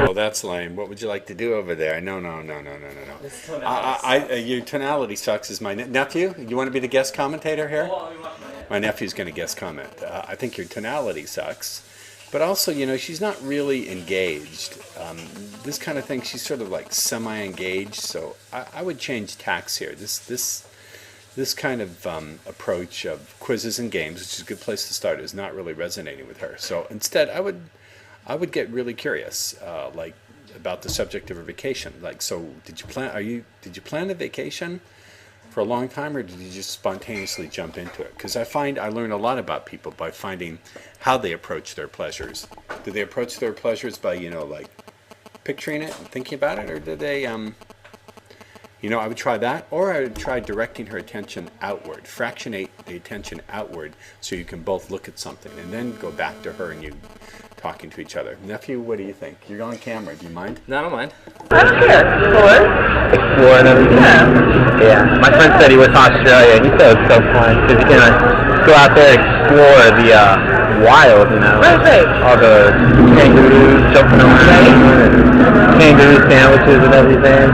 Oh, that's lame. What would you like to do over there? No. Your tonality sucks. Is my nephew? You want to be the guest commentator here? My nephew's going to guest comment. I think your tonality sucks. But also, she's not really engaged. This kind of thing, she's sort of like semi-engaged. So I would change tacks here. This kind of approach of quizzes and games, which is a good place to start, is not really resonating with her. So instead, I would get really curious, like about the subject of her vacation. Like, so did you plan a vacation for a long time, or did you just spontaneously jump into it? Because I learn a lot about people by finding how they approach their pleasures. Do they approach their pleasures by, like picturing it and thinking about it, or do they, I would try that, or I would try directing her attention outward, fractionate the attention outward so you can both look at something and then go back to her and you talking to each other. Nephew, what do you think? You're on camera. Do you mind? No, I don't mind. I don't care. Explore and everything? Yeah. My friend said he went to Australia, and he said it was so fun, because you can go out there and explore the wild, Right. all the kangaroos jumping around, and kangaroo sandwiches and everything.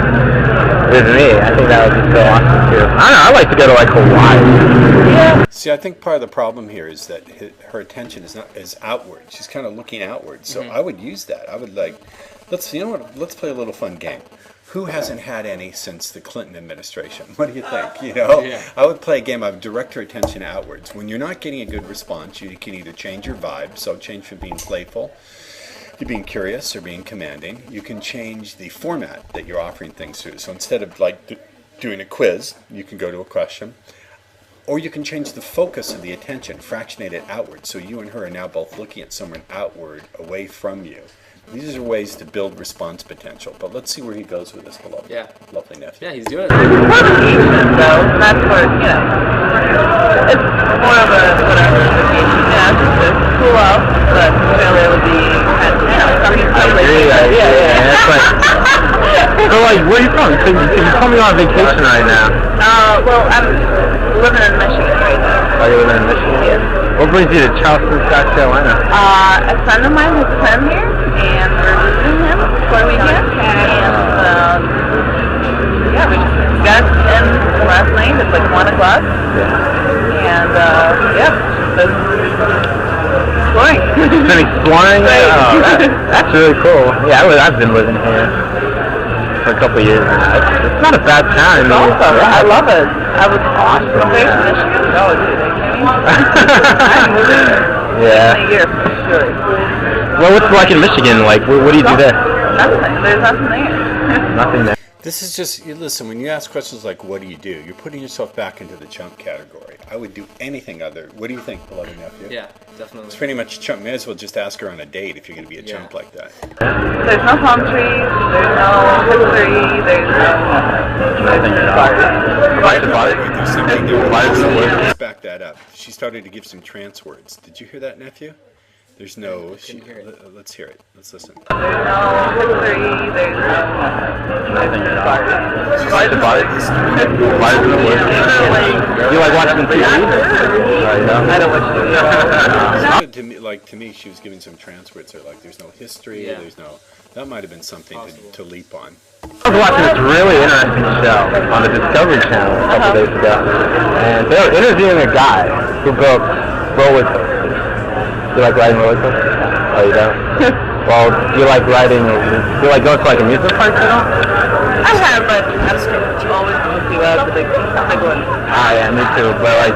With me, I think that would be so awesome too. I don't know, I like to go to like Hawaii. Yeah. See, I think part of the problem here is that her attention is outward. She's kind of looking outward. So I would use that. I would let's play a little fun game. Who hasn't had any since the Clinton administration? What do you think? Yeah. I would play a game. I would direct her attention outwards. When you're not getting a good response, you can either change your vibe. So change from being playful to being curious or being commanding. You can change the format that you're offering things through. So instead of doing a quiz, you can go to a question. Or you can change the focus of the attention, fractionate it outward, so you and her are now both looking at someone outward, away from you. These are ways to build response potential. But let's see where he goes with this. Hello. Yeah. Lovely nephew. Yeah, he's doing it. Vacation, though. That's where, you know, it's more of a whatever vacation. Yeah, just to cool off, but really it would be kind of, you know, something like Yeah. It's like, so like, where are you from? So you're coming on vacation right now. Well, I'm living in Michigan right now. Oh, you're living in Michigan? Yes. What brings you to Charleston, South Carolina? A friend of mine has a friend here, and we're visiting him for a weekend, and yeah, we just got in last night. It's like 1 o'clock, and yeah, just exploring. Been exploring? Oh, that's really cool. Yeah, I've been living here for a couple of years now. It's not a bad time. It's awesome. I love it. I was awesome. There's Michigan. Oh, dude, I'm moving there. Yeah. In a year for sure. Well, what's it like in Michigan? Like, what do you do there? Nothing. There's nothing there. Nothing there. This is just, listen, when you ask questions like, what do you do? You're putting yourself back into the chump category. I would do anything other. What do you think, beloved nephew? Yeah, definitely. It's pretty much a chump. May as well just ask her on a date if you're going to be a chump like that. There's no palm trees. There's no history. There's no nothing at all. There's something there. Let's back that up. She started to give some trance words. Did you hear that, nephew? There's no. Let's hear it. Let's listen. There's no history. There's no nothing at all. Why is it work? You like watching TV? I don't watch TV. To me, she was giving some trance words. Like, there's no history. There's no. That might have been something to leap on. I was watching this really interesting show on the Discovery Channel a couple days ago, and they were interviewing a guy who built roller coasters. Do you like riding roller coasters? Oh, you don't? Well, do you like riding, do you like going to like amusement parks at all? I have, but I'm always going to the big one. Ah, yeah, me too, but like,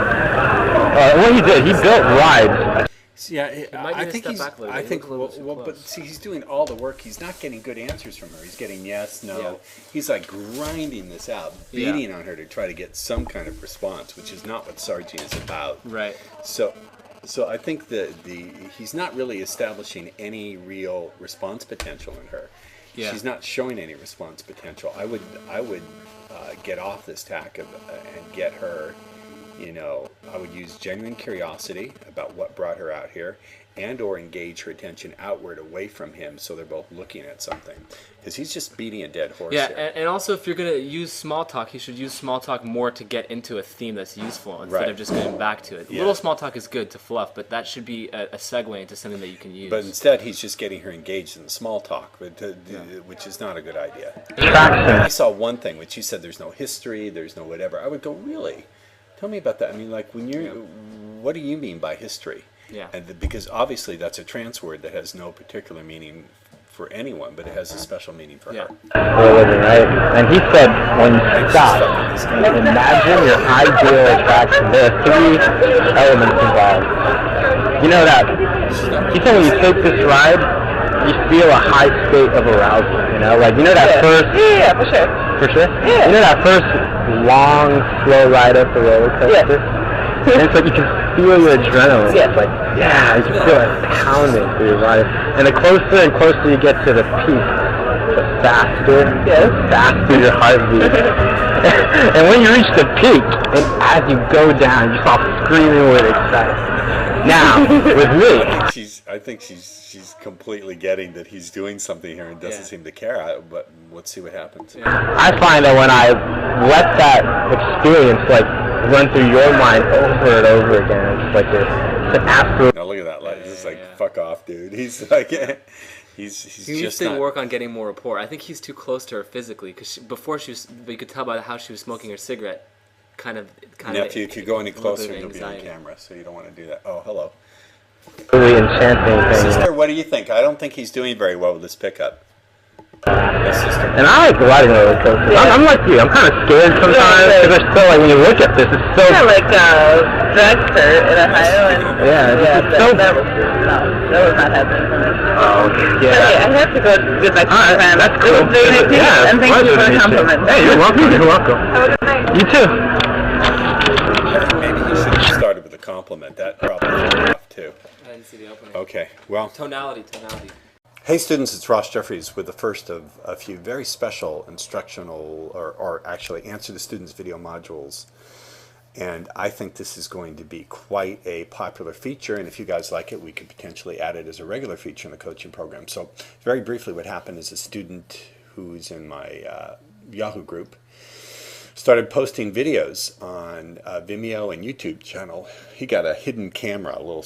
what he did, he built rides. Yeah, I think but see, he's doing all the work. He's not getting good answers from her. He's getting yes, no. Yeah. He's like grinding this out, beating on her to try to get some kind of response, which is not what Sargent is about. Right. So I think he's not really establishing any real response potential in her. Yeah. She's not showing any response potential. I would get off this tack and get her. I would use genuine curiosity about what brought her out here and or engage her attention outward away from him so they're both looking at something. Because he's just beating a dead horse here. And also if you're going to use small talk, you should use small talk more to get into a theme that's useful instead of just going back to it. Yeah. Little small talk is good to fluff, but that should be a segue into something that you can use. But instead he's just getting her engaged in the small talk, which is not a good idea. I saw one thing, which you said there's no history, there's no whatever. I would go, really? Tell me about that. I mean, like, what do you mean by history? Yeah. And because obviously that's a trance word that has no particular meaning for anyone, but it has a special meaning for her. Right? And he said, when you stop, imagine your ideal attraction. There are 3 elements involved. You know that, he said when you take this ride, you feel a high state of arousal, like, that first... Yeah, for sure. For sure? Yeah. That first long, slow ride up the roller coaster? Yeah. And it's like you can feel your adrenaline. Yeah. It's like, you can feel it pounding through your body. And the closer and closer you get to the peak, the faster your heartbeat. And when you reach the peak, and as you go down, you start screaming with excitement. Now, with me... I think she's completely getting that he's doing something here and doesn't seem to care. But let's see what happens. Yeah. I find that when I let that experience run through your mind over and over again, it's like it's an absolute. Now look at that! It's like fuck off, dude. He's like he's he needs to work on getting more rapport. I think he's too close to her physically because before she was. But you could tell by how she was smoking her cigarette. Kind of. If you could go any closer, you'll be on camera, so you don't want to do that. Oh, hello. Really enchanting thing. Sister, what do you think? I don't think he's doing very well with this pickup. Yes, sister. And I like riding roller coasters. Yeah. I'm like you. I'm kind of scared sometimes because it's so when you look at this, it's so. Yeah, like Dexter in Ohio. That was not happening for me. Oh, yeah. So, I have to go get back to my friend. That's cool. And thank you for the compliment. Hey, you're welcome. You're welcome. Have a good night. You too. Maybe compliment. That probably threw me off too. I didn't see the opening. Okay, well. Tonality. Hey students, it's Ross Jeffries with the first of a few very special instructional, or actually answer the students video modules. And I think this is going to be quite a popular feature, and if you guys like it, we could potentially add it as a regular feature in the coaching program. So very briefly, what happened is a student who's in my Yahoo group started posting videos on Vimeo and YouTube channel. He got a hidden camera, a little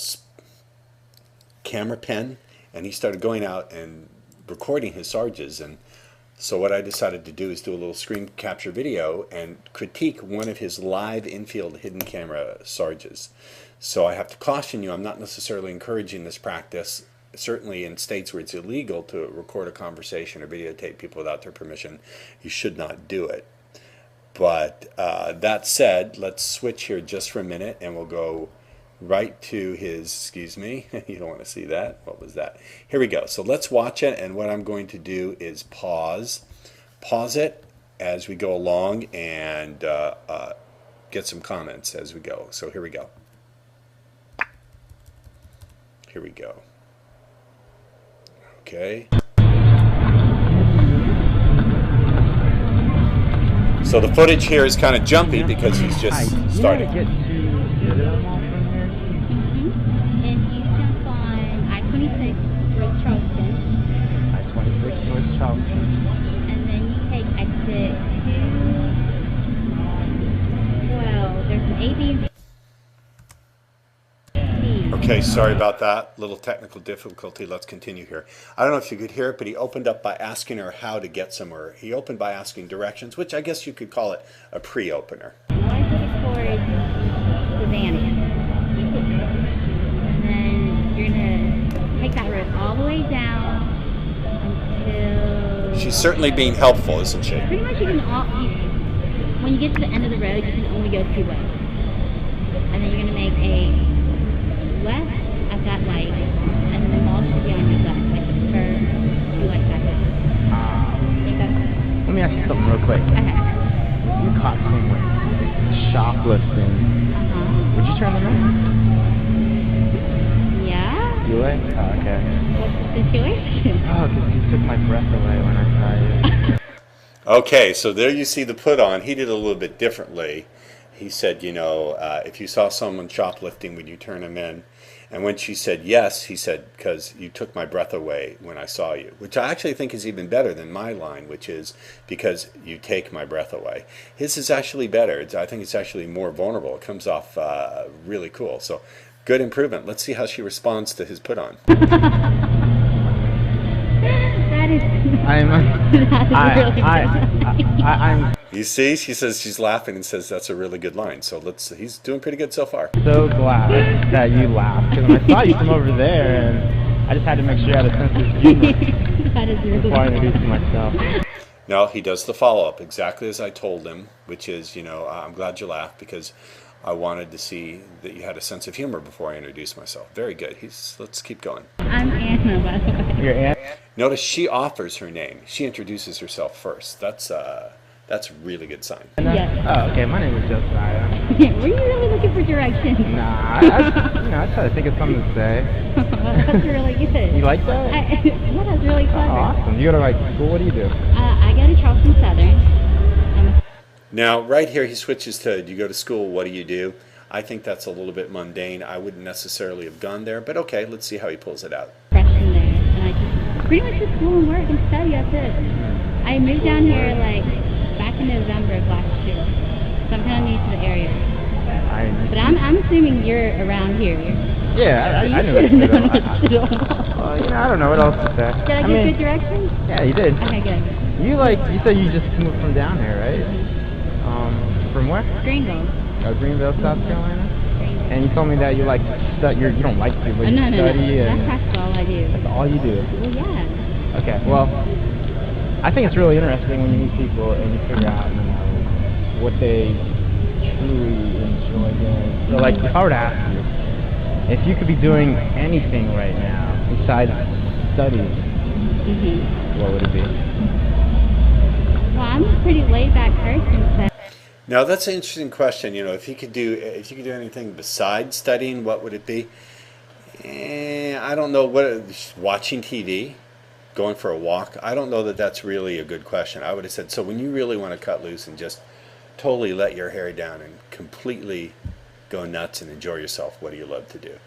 camera pen, and he started going out and recording his sarges. And so what I decided to do is do a little screen capture video and critique one of his live infield hidden camera sarges. So I have to caution you, I'm not necessarily encouraging this practice. Certainly in states where it's illegal to record a conversation or videotape people without their permission, you should not do it. But that said, let's switch here just for a minute and we'll go right to his, excuse me, you don't want to see that. What was that? Here we go. So let's watch it, and what I'm going to do is pause it as we go along and get some comments as we go. So here we go. Here we go. Okay. So the footage here is kind of jumpy because he's just starting. And then you take exit 2. Well, there's an A, B, and C. Okay, sorry about that. Little technical difficulty. Let's continue here. I don't know if you could hear it, but he opened up by asking her how to get somewhere. He opened by asking directions, which I guess you could call it a pre-opener. North towards Savannah. And then you're going to take that road all the way down until... She's certainly being helpful, isn't she? Pretty much you can when you get to the end of the road, you can only go 2 ways. And then you're going to make a left at that light, and then the mall should be on your left, like the first 2 lights back there. Let me ask you something real quick. Okay. You caught someone shoplifting. Would you turn them in? Yeah? You would? Oh, okay. What's the situation? Oh, because you took my breath away when I saw you. Okay, so there you see the put on. He did a little bit differently. He said, you know, if you saw someone shoplifting, would you turn them in? And when she said yes, he said, because you took my breath away when I saw you, which I actually think is even better than my line, which is because you take my breath away. His is actually better. I think it's actually more vulnerable. It comes off really cool. So good improvement. Let's see how she responds to his put on. That is... I'm... You see, she says she's laughing and says that's a really good line. So he's doing pretty good so far. So glad that you laughed, because when I saw you from over there, and I just had to make sure you had a sense of humor That is really before I introduced myself. No, he does the follow-up exactly as I told him, which is, you know, I'm glad you laughed because I wanted to see that you had a sense of humor before I introduced myself. Very good. Let's keep going. I'm Anna, by the way. Your aunt? Notice she offers her name. She introduces herself first. That's a really good sign. Yes. Oh, okay. My name is Josiah. Were you really looking for directions? Nah, I try to think of something to say. That's really good. You like that? Yeah, that's really clever. Oh, awesome. You go to like school? What do you do? I go to Charleston Southern. Now, right here, he switches to, do you go to school? What do you do? I think that's a little bit mundane. I wouldn't necessarily have gone there, but okay, let's see how he pulls it out. Freshman there, and I just pretty much just school and work and study. That's it. I moved down here like back in November of last year, so I'm kind of new to the area. But I'm assuming you're around here. Yeah, I knew it. Well, you know, I don't know what else to say. Did I give good directions? Yeah, you did. Okay, good. You said you just moved from down here, right? From where? Greenville. Oh, Greenville, South Carolina. Greenville. And you told me that you like study. You don't like to, but you No. study. That's practically all I do. That's all you do. Well, yeah. Okay. Well, I think it's really interesting when you meet people and you figure out, you know, what they truly enjoy doing. So, like, if I were to ask you, if you could be doing anything right now besides studying, what would it be? Well, I'm a pretty laid-back person, so... Now that's an interesting question. You know, if you could do anything besides studying, what would it be? I don't know. Watching TV, going for a walk. I don't know that that's really a good question. I would have said, so when you really want to cut loose and just totally let your hair down and completely go nuts and enjoy yourself, what do you love to do?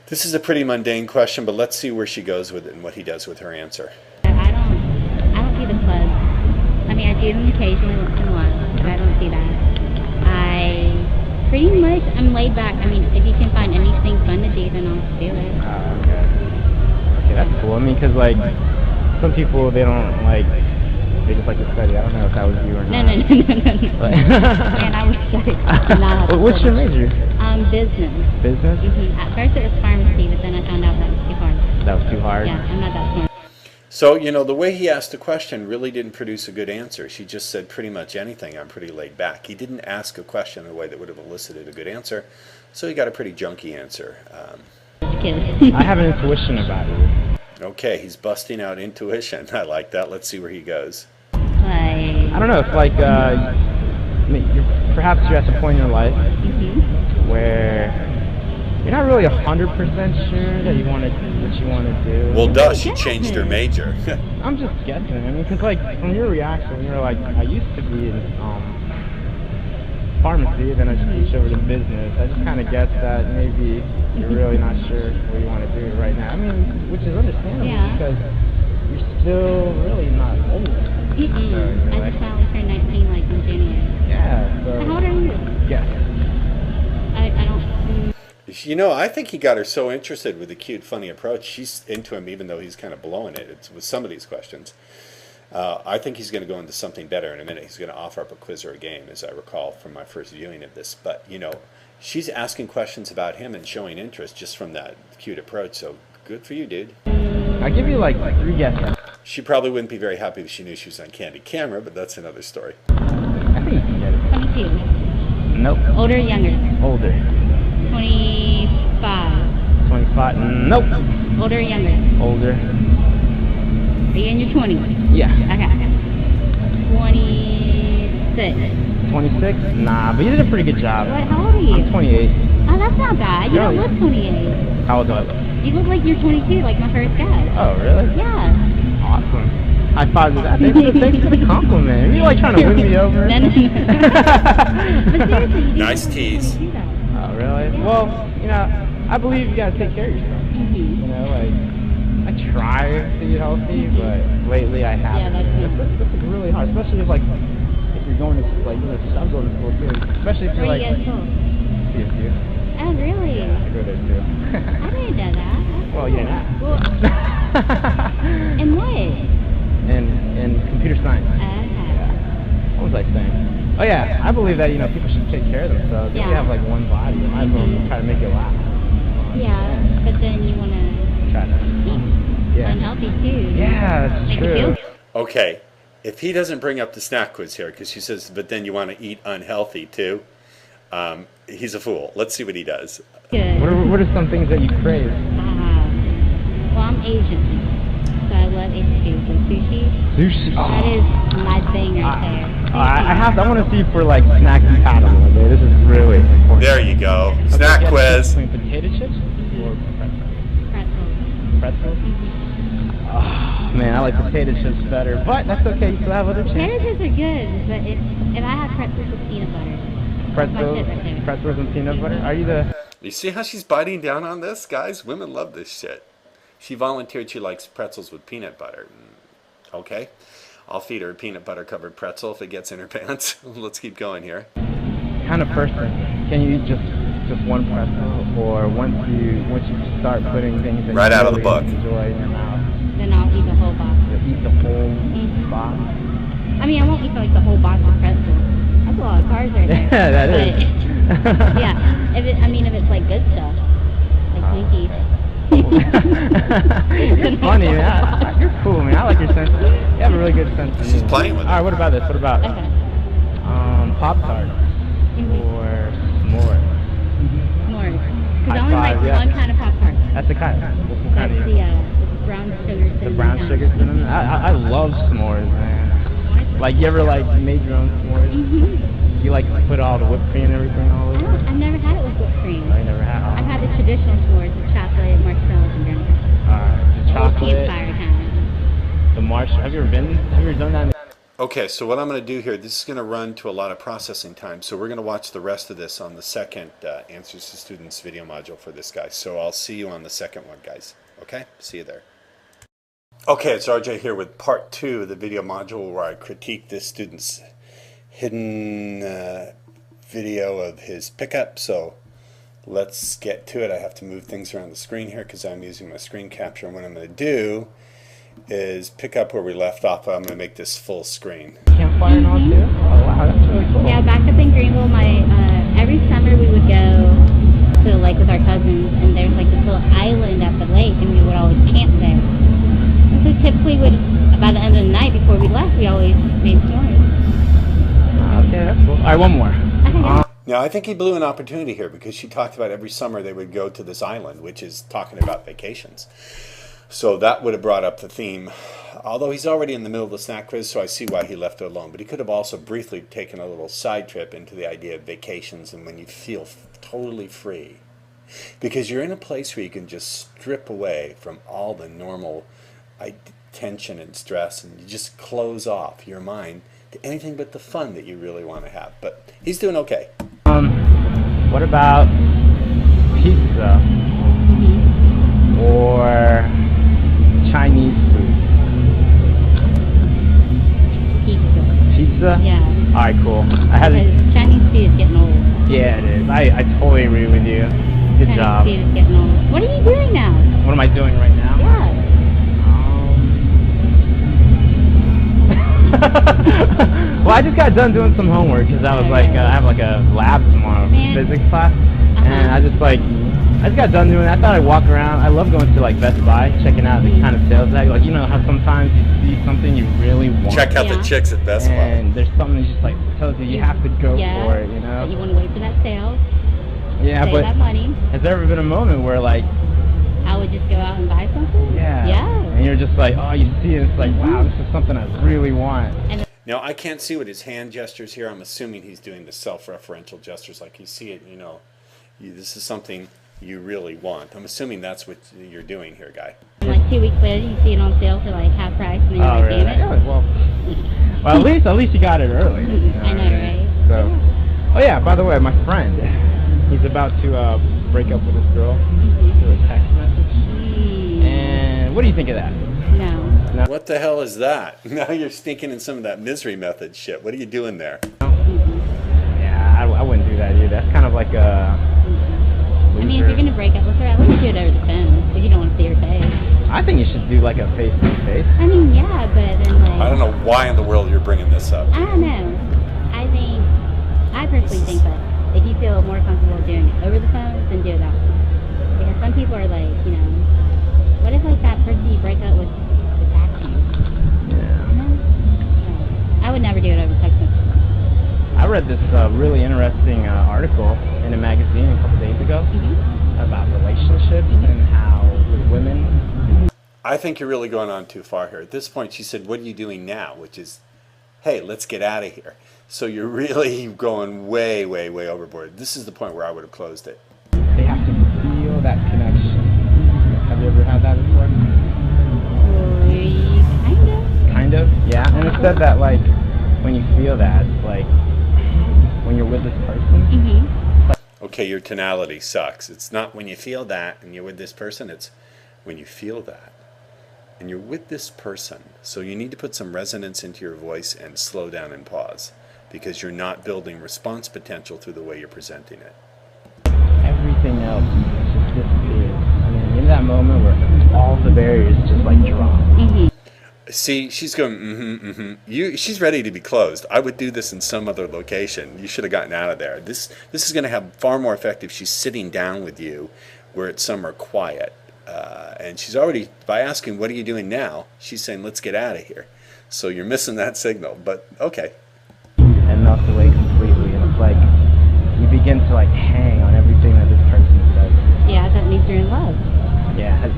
This is a pretty mundane question, but let's see where she goes with it and what he does with her answer. I don't see the club. I mean, I do them occasionally once in a while, but I don't see that. I'm laid back. I mean, if you can find anything fun to do, then I'll do it. Okay, that's cool. I mean, because, like, some people, they don't, like, they just like to study. I don't know if that was you or not. No. Man, I was studying. What's your major? Business. Business? Mm-hmm. At first it was pharmacy, but then I found out that was too hard. That was too hard? Yeah, I'm not that smart. So, you know, the way he asked the question really didn't produce a good answer. She just said pretty much anything. I'm pretty laid back. He didn't ask a question in a way that would have elicited a good answer, so he got a pretty junky answer. I have an intuition about you. Okay, he's busting out intuition. I like that. Let's see where he goes. I don't know. It's like, perhaps you're at the point in your life where you're not really 100% sure that you want to do what you want to do. Well, duh, she changed her major. I'm just guessing. I mean, because like from your reaction, you're like, I used to be in pharmacy, then I switched over to business. I just kind of guessed that maybe you're really not sure what you want to do right now. I mean, which is understandable because you're still really not old. I just finally turned 19 like in January. Yeah. So how old are you? Yes. I don't. You know, I think he got her so interested with the cute, funny approach. She's into him even though he's kind of blowing it. It's with some of these questions. I think he's going to go into something better in a minute. He's going to offer up a quiz or a game, as I recall from my first viewing of this. But, you know, she's asking questions about him and showing interest just from that cute approach. So good for you, dude. I'll give you like 3 guesses. She probably wouldn't be very happy if she knew she was on candid camera, but that's another story. I think you can get it. 22. Nope. Older or younger? Older. 25. 25. Nope. Older or younger? Older. Are you in your 20s? Yeah. Okay. 26. 26? Nah, but you did a pretty good job. What? How old are you? I'm 28. Oh, that's not bad. You don't look 28. How old do I look? You look like you're 22, like my first guy. Oh, really? Yeah. Awesome. High five to that. Thanks for the compliment. You're like trying to win me over. No. But seriously, nice tease. Oh, really? Yeah. Well, you know, I believe you gotta take care of yourself. You know, like, I try to eat healthy, but lately I haven't. Yeah, that's really hard, especially if, like, if you're going to, like, you know, I'm going to school too. Especially if you're like, CSU. Oh, really? Yeah, I go there too. I didn't know that. Well, you didn't ask. Well, and what? In computer science. Yeah. What was I saying? Oh yeah, I believe that, you know, people should take care of themselves. If you have like one body, you might as well try to make it last. Yeah, but then you want to try to eat unhealthy too. Yeah, that's true. Okay, if he doesn't bring up the snack quiz here, because she says, but then you want to eat unhealthy too, he's a fool. Let's see what he does. Good. What are some things that you crave? Well, I'm Asian. So I love Asian food, like sushi. Sushi? Oh. That is my thing right there. I want to see for like snack compatible. Okay? This is really important. There you go. Snack quiz. Between potato chips or pretzels? Pretzels? Oh, man, I like potato chips better, but that's okay. You still have other chips. Potato chips are good, but if I have pretzels with peanut butter. Pretzels and peanut butter? Are you the... You see how she's biting down on this, guys? Women love this shit. She volunteered she likes pretzels with peanut butter. Okay, I'll feed her a peanut butter covered pretzel if it gets in her pants. Let's keep going here. Kind of person. Can you eat just one pretzel, or once you start putting things that right you out really of the book enjoy in your mouth? Then I'll eat the whole box. You'll eat the whole box? I mean, I won't eat like the whole box of pretzels. That's a lot of carbs right there. Yeah, that is. Yeah, if it's like good stuff, like Twinkies. You're funny, man. You're cool, man. I like your sense. You have a really good sense of humor. She's playing with it. All right, what about this? What about Pop-Tarts or s'mores? S'mores. Because I only like one kind of Pop-Tart. That's the kind. What kind of? The brown sugar cinnamon. The brown sugar cinnamon? I love s'mores, man. Like, you ever, like, made your own s'mores? you like put all the whipped cream and everything all over? I've never had it with whipped cream. Oh, you never had? I've had the traditional s'mores with chocolate, marshmallows, and granite. The chocolate. Campfire kind. The marshmallow. Have you ever done that? Okay, so what I'm going to do here, this is going to run to a lot of processing time, so we're going to watch the rest of this on the second Answers to Students video module for this guy. So I'll see you on the second one, guys. Okay? See you there. Okay, it's RJ here with part 2 of the video module where I critique this student's hidden video of his pickup. So let's get to it. I have to move things around the screen here because I'm using my screen capture, and what I'm going to do is pick up where we left off. I'm going to make this full screen. Campfire and all too? Oh wow, that's really cool. Yeah, back up in Greenville, every summer we would go to the lake with our cousins, and there's like this little island at the lake, and we would always camp there. And so typically, by the end of the night before we left, we always made s'mores. Okay, that's cool. All right, one more. Now, I think he blew an opportunity here because she talked about every summer they would go to this island, which is talking about vacations. So that would have brought up the theme. Although he's already in the middle of the snack quiz, so I see why he left it alone. But he could have also briefly taken a little side trip into the idea of vacations and when you feel totally free. Because you're in a place where you can just strip away from all the normal tension and stress, and you just close off your mind to anything but the fun that you really want to have. But he's doing okay. What about pizza or Chinese food? Pizza? Yeah. Alright, cool. Chinese food is getting old. Yeah, it is. I totally agree with you. Good job. Chinese food is getting old. What are you doing now? What am I doing right now? Yeah. Well, I just got done doing some homework because I was like, I have like a lab tomorrow, physics class, and I just got done doing it. I thought I'd walk around. I love going to like Best Buy, checking out the kind of sales that, like, you know how sometimes you see something you really want. Check out the chicks at Best Buy. And there's something that just like tells you have to go for it, you know? But you want to wait for that sale. Yeah, save but that money. Has there ever been a moment where like I would just go out and buy something? Yeah. Yeah. And you're just like, oh, you see it, it's like, wow, this is something I really want. Now, I can't see what his hand gestures here. I'm assuming he's doing the self-referential gestures, like you see it, you know, this is something you really want. I'm assuming that's what you're doing here, guy. And like 2 weeks later, you see it on sale for like half price, and then you're like, really? damn it. Well, at least you got it early. I know, right? So, oh yeah, by the way, my friend, he's about to break up with this girl through a text message. And what do you think of that? No. What the hell is that? Now you're stinking in some of that misery method shit. What are you doing there? Yeah, I wouldn't do that either. That's kind of like a loser. I mean, if you're going to break up with her, at least do it over the phone, if you don't want to see her face. I think you should do like a face-to-face. I mean, yeah, but then like... I don't know why in the world you're bringing this up. I don't know. I personally think that if you feel more comfortable doing it over the phone, then do it that way. Because some people are like, you know, what if like that person you break up with attacks you? Yeah. You know? I would never do it over text message. I read this really interesting article in a magazine a couple days ago about relationships and how with women. I think you're really going on too far here. At this point, she said, what are you doing now? Which is, hey, let's get out of here. So you're really going way, way, way overboard. This is the point where I would have closed it. They have to feel that connection. Have you ever had that before? Kind of. Kind of? Yeah. And it said that, like, when you feel that, it's like when you're with this person. Okay, your tonality sucks. It's not when you feel that and you're with this person. It's when you feel that and you're with this person. So you need to put some resonance into your voice and slow down and pause, because you're not building response potential through the way you're presenting it. Everything else just disappears. I mean, in that moment where all the barriers just like drop. See, she's going, she's ready to be closed. I would do this in some other location. You should have gotten out of there. This is going to have far more effect if she's sitting down with you where it's somewhere quiet. And she's already, by asking, what are you doing now? She's saying, let's get out of here. So you're missing that signal, but okay. And knocked away completely, and it's like you begin to like hang on everything that this person says. Yeah, that means you're in love. Yeah,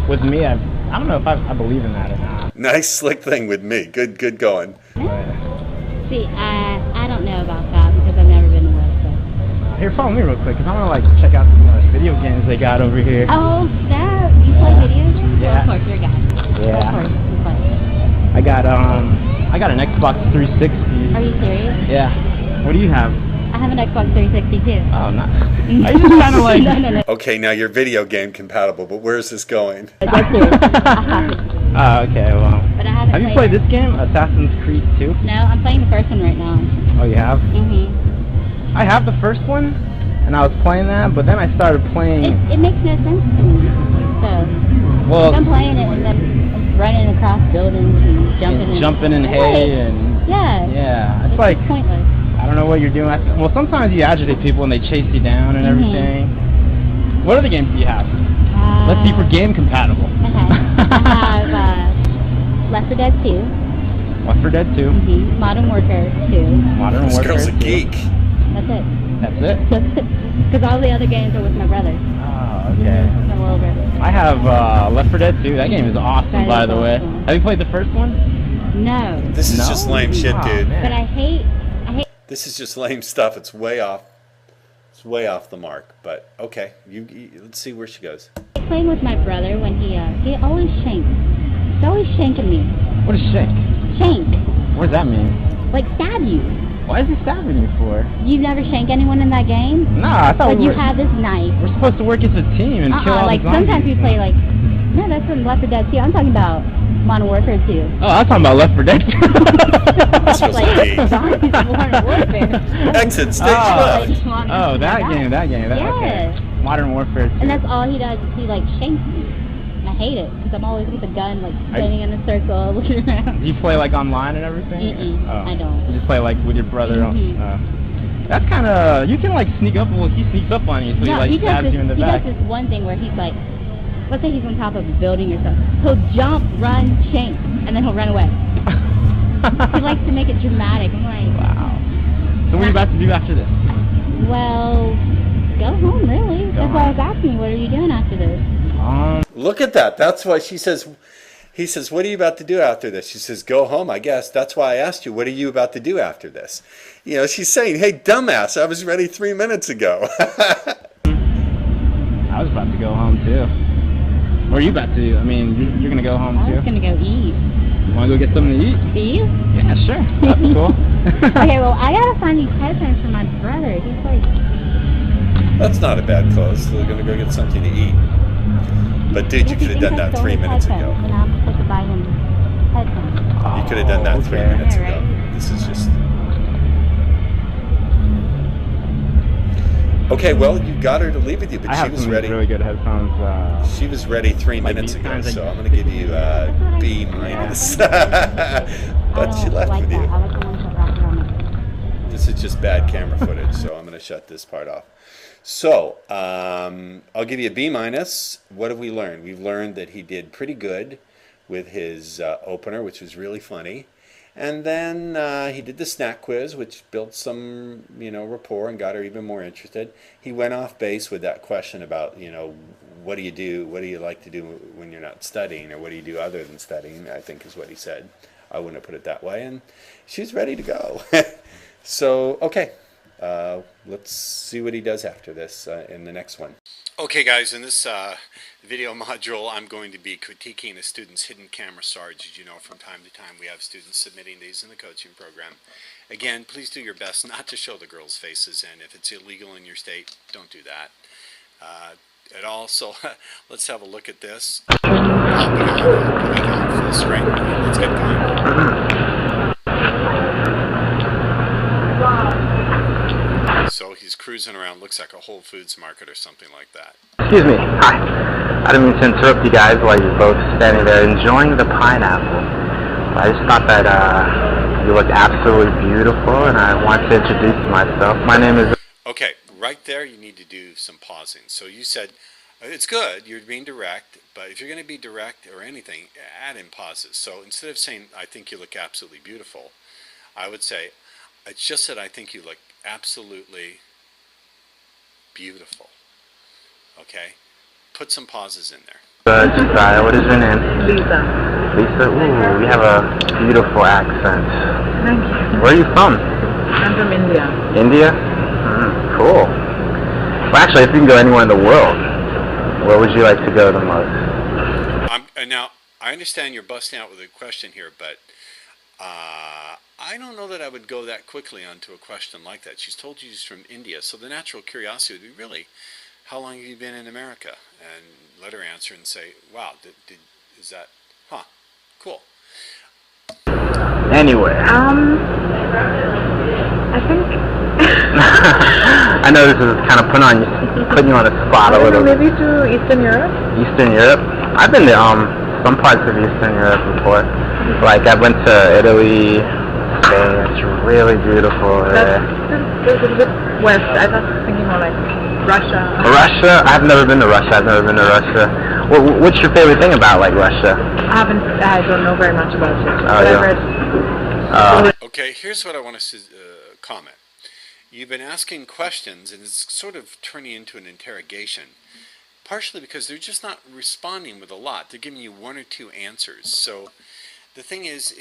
with me, I don't know if I believe in that or not. Nice slick thing with me. Good going. See, I don't know about that, because Here, follow me real quick, because I want to like check out some video games they got over here. Oh, that you play video games? Yeah. Well, of course, you're a guy. Yeah. Of course, you play. I got an Xbox 360. Are you serious? Yeah. What do you have? I have an Xbox 360 too. Oh, nice. I just kind of like. No. Okay, now you're video game compatible, but where's this going? That's it. Oh, okay, well. But I haven't Have you played this game, Assassin's Creed 2? No, I'm playing the first one right now. Oh, you have? Mhm. I have the first one, and I was playing that, but then I started playing. It makes no sense to me. So, Well, I'm playing it and then running across buildings and jumping in hay and. Yeah. Yeah, it's like pointless. I don't know what you're doing. Well, sometimes you agitate people and they chase you down and everything. What other games do you have? Let's see if we're game compatible. I have Left 4 Dead 2. Left 4 Dead 2. Modern Warfare 2. Modern This Warfare. girl's a 2. geek. That's it. That's it? Because all the other games are with my brother. Oh, okay. My little brother. I have Left 4 Dead 2. That game is awesome, That by is the way. awesome. Have you played the first one? No. This is just lame shit, dude. But I hate. This is just lame stuff. It's way off. It's way off the mark. But okay, you let's see where she goes. Playing with my brother when he always shanks. He's always shanking me. What is shank? Shank. What does that mean? Like stab you. Why is he stabbing you for? You never shank anyone in that game? Nah, I thought Like we you were, have this knife. we're supposed to work as a team and kill all like the zombies. sometimes we play like. No, that's from Left 4 Dead 2. I'm talking about Modern Warfare 2. Oh, I was talking about Left 4 Dead. Like zombies in Modern Warfare. Exit stage left. Oh, that game. Okay. Modern Warfare 2. And that's all he does is he like shanks me. And I hate it because I'm always with a gun like standing in a circle looking around. Do you play like online and everything? I don't. You just play like with your brother. That's kind of, you can like sneak up. Well, he sneaks up on you, so he like stabs you in the back. He does this one thing where he's like, let's say he's on top of a building or something. He'll jump, run, shank, and then he'll run away. He likes to make it dramatic. I'm like, wow. So what are you about to do after this? Well, go home, really. That's why I was asking you, what are you doing after this? Look at that. That's why she says. He says, "What are you about to do after this?" She says, "Go home, I guess." That's why I asked you, "What are you about to do after this?" You know, she's saying, "Hey, dumbass, I was ready 3 minutes ago." I was about to go home too. What are you about to do? I mean, you're gonna go home too? I was gonna go eat. You wanna go get something to eat? Do you? Yeah, sure. That'd be cool. Okay, well, I gotta find these headphones for my brother. He's like... That's not a bad close. They're gonna go get something to eat. But dude, you could have done that 3 minutes ago. And I'm supposed to buy him headphones. You could have done that 3 minutes ago. This is just... Okay, well, you got her to leave with you, but she was ready. Really good headphones. She was ready 3 minutes ago, so I'm going to give you a B minus. But she left with you. This is just bad camera footage, so I'm going to shut this part off. So, I'll give you a B minus. What have we learned? We've learned that he did pretty good with his opener, which was really funny. And then he did the snack quiz, which built some, rapport and got her even more interested. He went off base with that question about, what do you do? What do you like to do when you're not studying? Or what do you do other than studying, I think is what he said. I wouldn't have put it that way. And she's ready to go. So, okay. Let's see what he does after this in the next one. Okay, guys, in this video module, I'm going to be critiquing a student's hidden camera storage. As you know, from time to time, we have students submitting these in the coaching program. Again, please do your best not to show the girls' faces, and if it's illegal in your state, don't do that at all. So let's have a look at this. Full screen. Let's get going. So he's cruising around, looks like a Whole Foods market or something like that. Excuse me. Hi. I didn't mean to interrupt you guys while you're both standing there enjoying the pineapple. I just thought that you looked absolutely beautiful, and I want to introduce myself. My name is... Okay, right there you need to do some pausing. So you said, it's good, you're being direct, but if you're going to be direct or anything, add in pauses. So instead of saying, I think you look absolutely beautiful, I would say, it's just that I think you look absolutely beautiful. Okay? Put some pauses in there. Josiah, what is your name? Lisa. Lisa, ooh, you have a beautiful accent. Thank you. Where are you from? I'm from India. India? Cool. Well, actually, if you can go anywhere in the world, where would you like to go the most? Now, I understand you're busting out with a question here, but I don't know that I would go that quickly onto a question like that. She's told you she's from India, so the natural curiosity would be really, how long have you been in America? And let her answer and say, wow, is that, cool. Anywhere. I think. I know this is kind of putting you on the spot a little bit. Maybe to Eastern Europe. Eastern Europe? I've been to some parts of Eastern Europe before. Like I went to Italy, Spain. It's really beautiful there. That's a bit west. I was thinking more like Russia. Russia? I've never been to Russia. What's your favorite thing about like Russia? I don't know very much about it. Okay, here's what I want to comment. You've been asking questions, and it's sort of turning into an interrogation, partially because they're just not responding with a lot. They're giving you one or two answers. So the thing is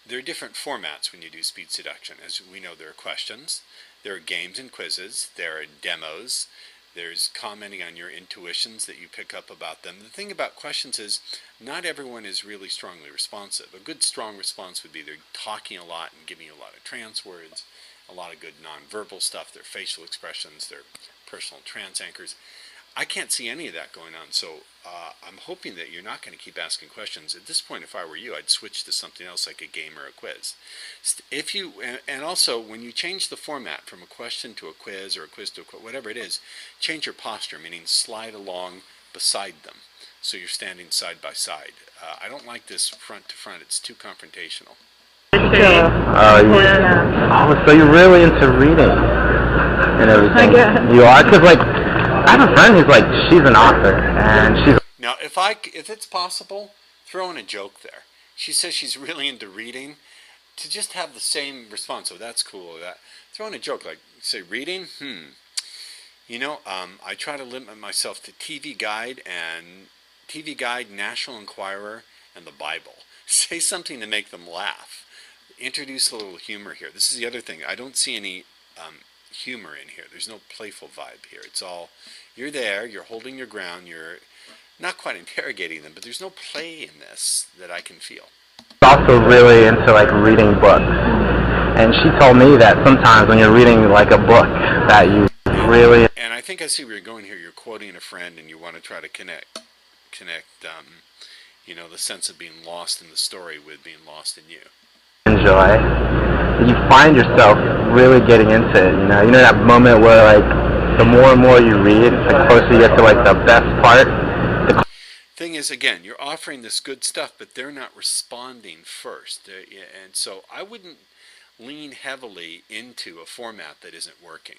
there are different formats when you do speed seduction. As we know, there are questions, there are games and quizzes, there are demos, there's commenting on your intuitions that you pick up about them. The thing about questions is not everyone is really strongly responsive. A good strong response would be they're talking a lot and giving you a lot of trance words, a lot of good nonverbal stuff, their facial expressions, their personal trance anchors. I can't see any of that going on, so I'm hoping that you're not going to keep asking questions. At this point, if I were you, I'd switch to something else like a game or a quiz. And also, when you change the format from a question to a quiz or a quiz to a quiz, whatever it is, change your posture, meaning slide along beside them, so you're standing side by side. I don't like this front to front. It's too confrontational. So you're really into reading and everything. I guess. You are? Because like, I have a friend who's like, she's an author, and she's... Now, if it's possible, throw in a joke there. She says she's really into reading, to just have the same response. Oh, that's cool. Throw in a joke, like, say, reading? You know, I try to limit myself to TV Guide, National Enquirer, and the Bible. Say something to make them laugh. Introduce a little humor here. This is the other thing. I don't see any humor in here. There's no playful vibe here. It's all, you're there, you're holding your ground, you're not quite interrogating them, but there's no play in this that I can feel. Also really into like reading books, and she told me that sometimes when you're reading like a book that you really... And I think I see where you're going here. You're quoting a friend and you want to try to connect you know, the sense of being lost in the story with being lost in you. Enjoy. You find yourself really getting into it, you know that moment where like the more and more you read, the closer you get to like the best part. Thing is, again, you're offering this good stuff, but they're not responding first, and so I wouldn't lean heavily into a format that isn't working.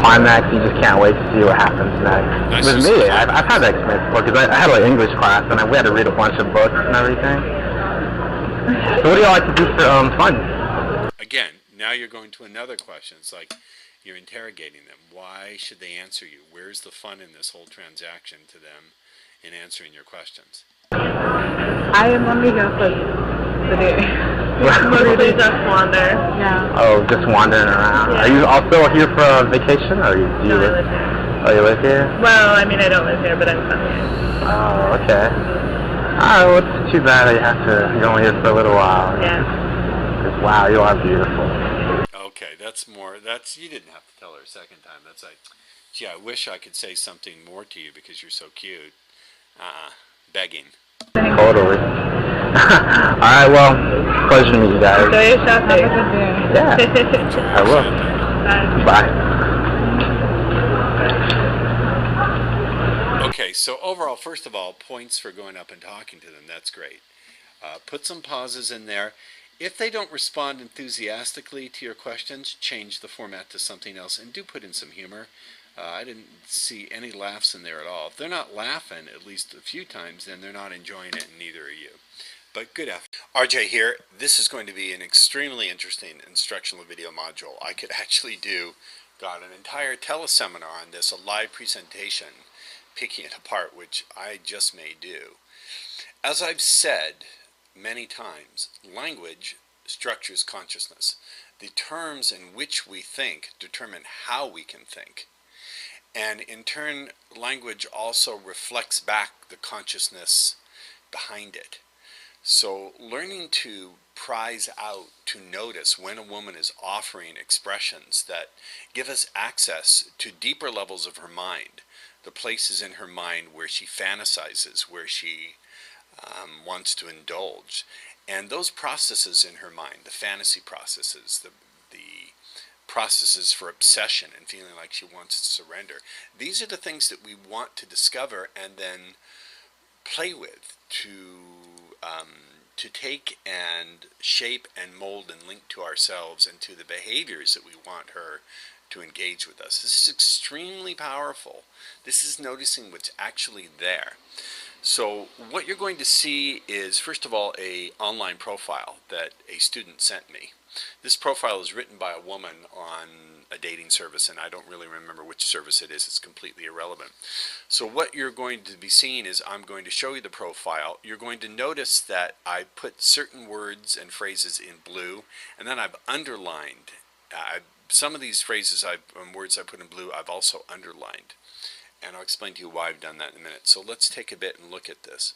Climax, you just can't wait to see what happens next. With me, I've had that experience before, because I had like English class, and we had to read a bunch of books and everything. So what do y'all like to do for fun? Again, now you're going to another question. It's like you're interrogating them. Why should they answer you? Where's the fun in this whole transaction to them in answering your questions? I am only here for the day. Mostly just wander. Yeah. Oh, just wandering around. Yeah. Are you also here for a vacation, or do you live here? Oh, you live here? Well, I mean, I don't live here, but I'm from here. Oh, okay. Well, it's too bad that you're only here for a little while. Yeah. Because, wow, you are beautiful. Okay, you didn't have to tell her a second time. That's like, gee, I wish I could say something more to you because you're so cute. Begging. Totally. Alright, well, pleasure to meet you guys. Enjoy your shopping. Yeah, I will. Bye. Okay, so overall, first of all, points for going up and talking to them. That's great. Put some pauses in there. If they don't respond enthusiastically to your questions, change the format to something else, and do put in some humor. I didn't see any laughs in there at all. If they're not laughing at least a few times, then they're not enjoying it, and neither are you. But good afternoon. RJ here. This is going to be an extremely interesting instructional video module. I could actually got an entire teleseminar on this, a live presentation, picking it apart, which I just may do. As I've said many times, language structures consciousness. The terms in which we think determine how we can think. And in turn, language also reflects back the consciousness behind it. So learning to prize out, to notice when a woman is offering expressions that give us access to deeper levels of her mind, the places in her mind where she fantasizes, where she wants to indulge. And those processes in her mind, the fantasy processes, the processes for obsession and feeling like she wants to surrender, these are the things that we want to discover and then play with, to take and shape and mold and link to ourselves and to the behaviors that we want her to engage with us. This is extremely powerful. This is noticing what's actually there. So what you're going to see is, first of all, an online profile that a student sent me. This profile is written by a woman on a dating service, and I don't really remember which service it is. It's completely irrelevant. So what you're going to be seeing is, I'm going to show you the profile. You're going to notice that I put certain words and phrases in blue, and then I've underlined. Some of these phrases, words I put in blue, I've also underlined. And I'll explain to you why I've done that in a minute. So let's take a bit and look at this.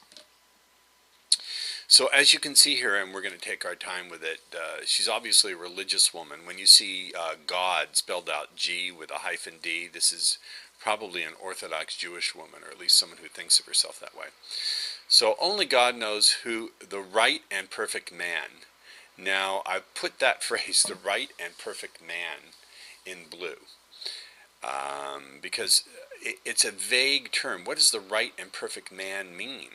So as you can see here, and we're going to take our time with it, she's obviously a religious woman. When you see God spelled out G with a hyphen D, this is probably an Orthodox Jewish woman, or at least someone who thinks of herself that way. So only God knows who the right and perfect man. Now I've put that phrase, the right and perfect man, in blue. Because it's a vague term. What does the right and perfect man mean?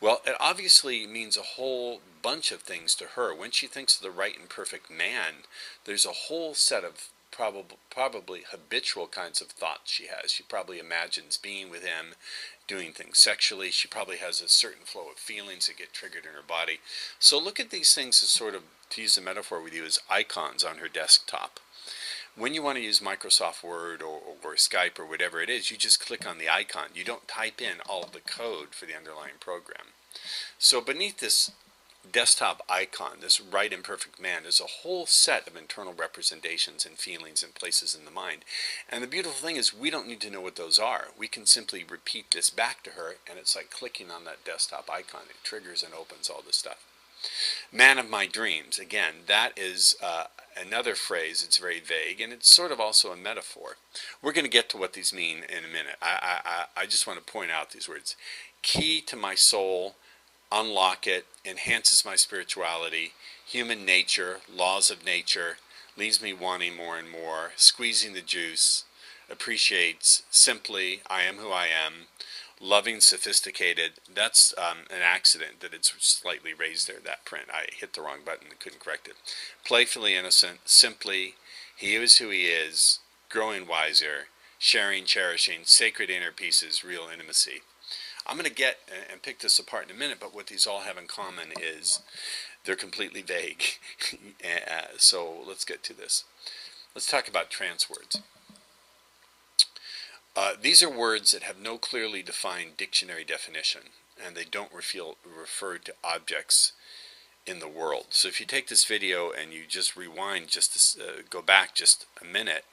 Well, it obviously means a whole bunch of things to her. When she thinks of the right and perfect man, there's a whole set of probably habitual kinds of thoughts she has. She probably imagines being with him, doing things sexually. She probably has a certain flow of feelings that get triggered in her body. So look at these things as sort of, to use a metaphor with you, as icons on her desktop. When you want to use Microsoft Word or Skype or whatever it is, you just click on the icon. You don't type in all of the code for the underlying program. So beneath this desktop icon, this right and perfect man, is a whole set of internal representations and feelings and places in the mind. And the beautiful thing is, we don't need to know what those are. We can simply repeat this back to her, and it's like clicking on that desktop icon. It triggers and opens all this stuff. Man of my dreams, again, that is another phrase. It's very vague, and it's sort of also a metaphor. We're going to get to what these mean in a minute. I just want to point out these words. Key to my soul, unlock it, enhances my spirituality, human nature, laws of nature, leaves me wanting more and more, squeezing the juice, appreciates, simply, I am who I am, loving, sophisticated. That's an accident that it's slightly raised there, that print. I hit the wrong button and couldn't correct it. Playfully innocent, simply, he is who he is, growing wiser, sharing, cherishing, sacred inner pieces, real intimacy. I'm going to get and pick this apart in a minute, but what these all have in common is they're completely vague. So let's get to this. Let's talk about trance words. These are words that have no clearly defined dictionary definition, and they don't refer to objects in the world. So if you take this video and you just rewind, just to, go back just a minute,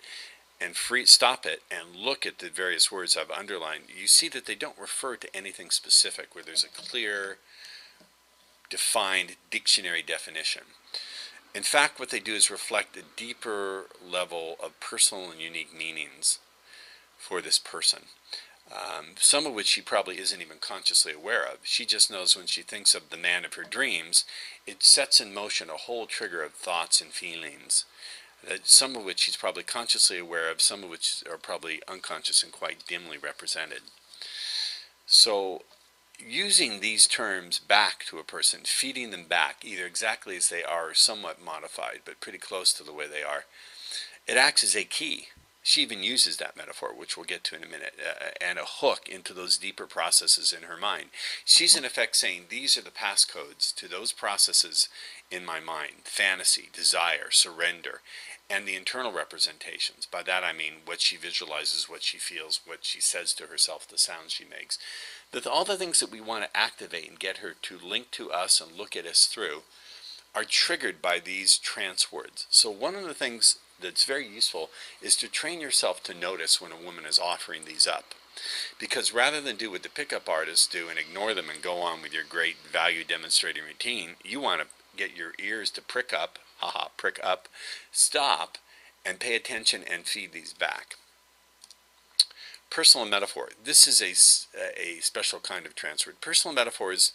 and stop it and look at the various words I've underlined, you see that they don't refer to anything specific where there's a clear, defined dictionary definition. In fact, what they do is reflect a deeper level of personal and unique meanings for this person, some of which she probably isn't even consciously aware of. She just knows when she thinks of the man of her dreams, it sets in motion a whole trigger of thoughts and feelings, some of which she's probably consciously aware of, some of which are probably unconscious and quite dimly represented. So using these terms back to a person, feeding them back, either exactly as they are or somewhat modified, but pretty close to the way they are, it acts as a key. She even uses that metaphor, which we'll get to in a minute, and a hook into those deeper processes in her mind. She's in effect saying, these are the passcodes to those processes in my mind: fantasy, desire, surrender, and the internal representations. By that I mean what she visualizes, what she feels, what she says to herself, the sounds she makes. All the things that we want to activate and get her to link to us and look at us through are triggered by these trance words. So one of the things that's very useful is to train yourself to notice when a woman is offering these up. Because rather than do what the pickup artists do and ignore them and go on with your great value demonstrating routine, you want to get your ears to prick up, stop, and pay attention and feed these back. Personal metaphor. This is a special kind of trance word. Personal metaphors,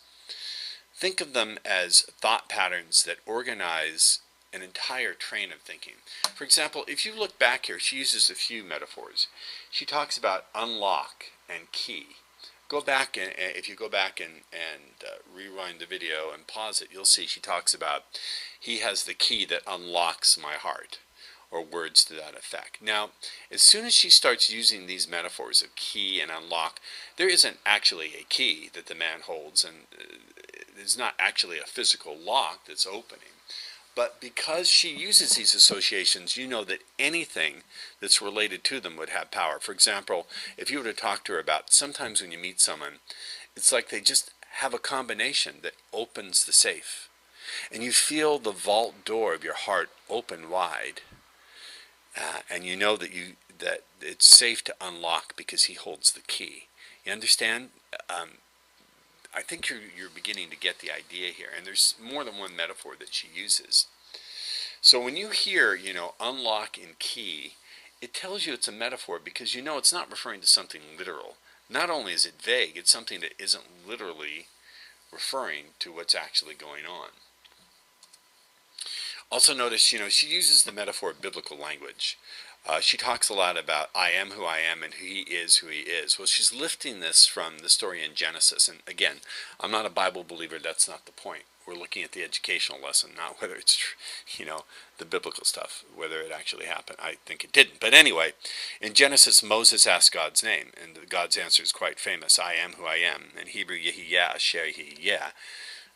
think of them as thought patterns that organize an entire train of thinking. For example, if you look back here, she uses a few metaphors. She talks about unlock and key. Go back, and if you go back and rewind the video and pause it, you'll see she talks about he has the key that unlocks my heart, or words to that effect. Now, as soon as she starts using these metaphors of key and unlock, there isn't actually a key that the man holds, and there's not actually a physical lock that's opening. But because she uses these associations, you know that anything that's related to them would have power. For example, if you were to talk to her about, sometimes when you meet someone, it's like they just have a combination that opens the safe. And you feel the vault door of your heart open wide. And you know that it's safe to unlock because he holds the key. You understand? I think you're beginning to get the idea here, and there's more than one metaphor that she uses. So when you hear, unlock and key, it tells you it's a metaphor because you know it's not referring to something literal. Not only is it vague, it's something that isn't literally referring to what's actually going on. Also notice, she uses the metaphor of biblical language. She talks a lot about I am who I am and he is who he is. Well, she's lifting this from the story in Genesis. And again, I'm not a Bible believer. That's not the point. We're looking at the educational lesson, not whether it's, the biblical stuff, whether it actually happened. I think it didn't. But anyway, in Genesis, Moses asked God's name, and God's answer is quite famous. I am who I am. In Hebrew, Yehi Yah, Asher Yehi Yah.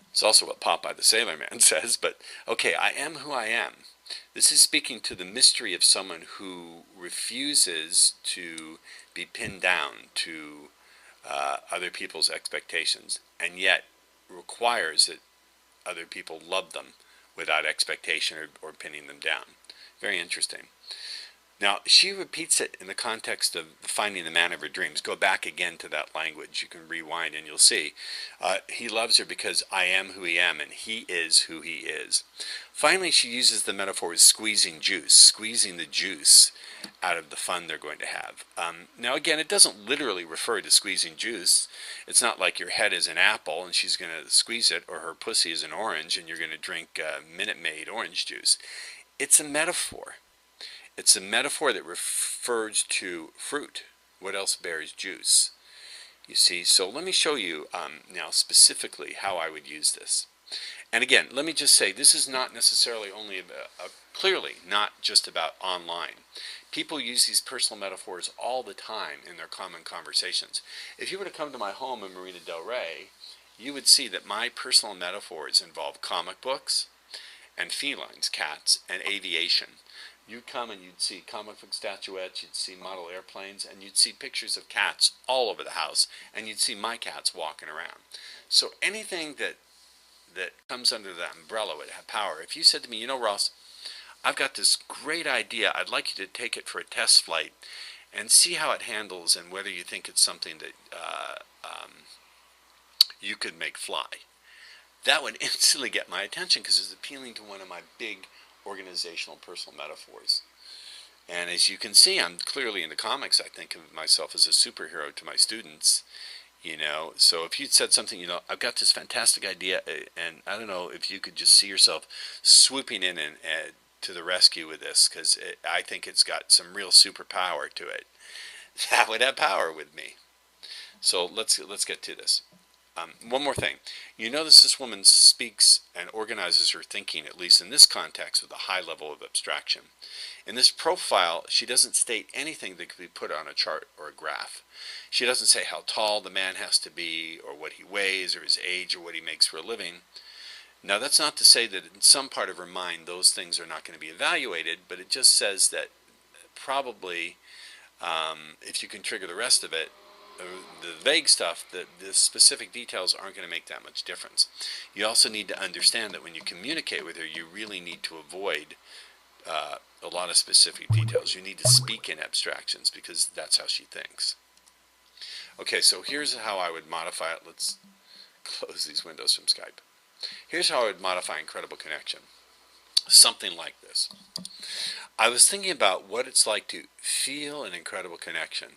It's also what Popeye the Sailor Man says. But, okay, I am who I am. This is speaking to the mystery of someone who refuses to be pinned down to other people's expectations, and yet requires that other people love them without expectation or pinning them down. Very interesting. Now, she repeats it in the context of finding the man of her dreams. Go back again to that language. You can rewind and you'll see. He loves her because I am who he am, and he is who he is. Finally, she uses the metaphor of squeezing juice, squeezing the juice out of the fun they're going to have. Now, again, it doesn't literally refer to squeezing juice. It's not like your head is an apple and she's going to squeeze it, or her pussy is an orange and you're going to drink Minute Maid orange juice. It's a metaphor. It's a metaphor that refers to fruit. What else bears juice? You see, so let me show you now specifically how I would use this. And again, let me just say, this is not necessarily only clearly not just about online. People use these personal metaphors all the time in their common conversations. If you were to come to my home in Marina Del Rey, you would see that my personal metaphors involve comic books and felines, cats, and aviation. You'd come and you'd see comic book statuettes, you'd see model airplanes, and you'd see pictures of cats all over the house, and you'd see my cats walking around. So anything that comes under that umbrella would have power. If you said to me, Ross, I've got this great idea, I'd like you to take it for a test flight and see how it handles and whether you think it's something that you could make fly. That would instantly get my attention because it's appealing to one of my big organizational personal metaphors. And as you can see, I'm clearly into comics. I think of myself as a superhero to my students, So if you'd said something, I've got this fantastic idea, and I don't know if you could just see yourself swooping in and to the rescue with this, because I think it's got some real superpower to it. That would have power with me. So let's get to this. One more thing. You notice this woman speaks and organizes her thinking, at least in this context, with a high level of abstraction. In this profile, she doesn't state anything that could be put on a chart or a graph. She doesn't say how tall the man has to be, or what he weighs, or his age, or what he makes for a living. Now, that's not to say that in some part of her mind those things are not going to be evaluated, but it just says that probably, if you can trigger the rest of it, the vague stuff, the specific details aren't going to make that much difference. You also need to understand that when you communicate with her, you really need to avoid a lot of specific details. You need to speak in abstractions because that's how she thinks. Okay, so here's how I would modify it. Let's close these windows from Skype. Here's how I would modify incredible connection. Something like this. I was thinking about what it's like to feel an incredible connection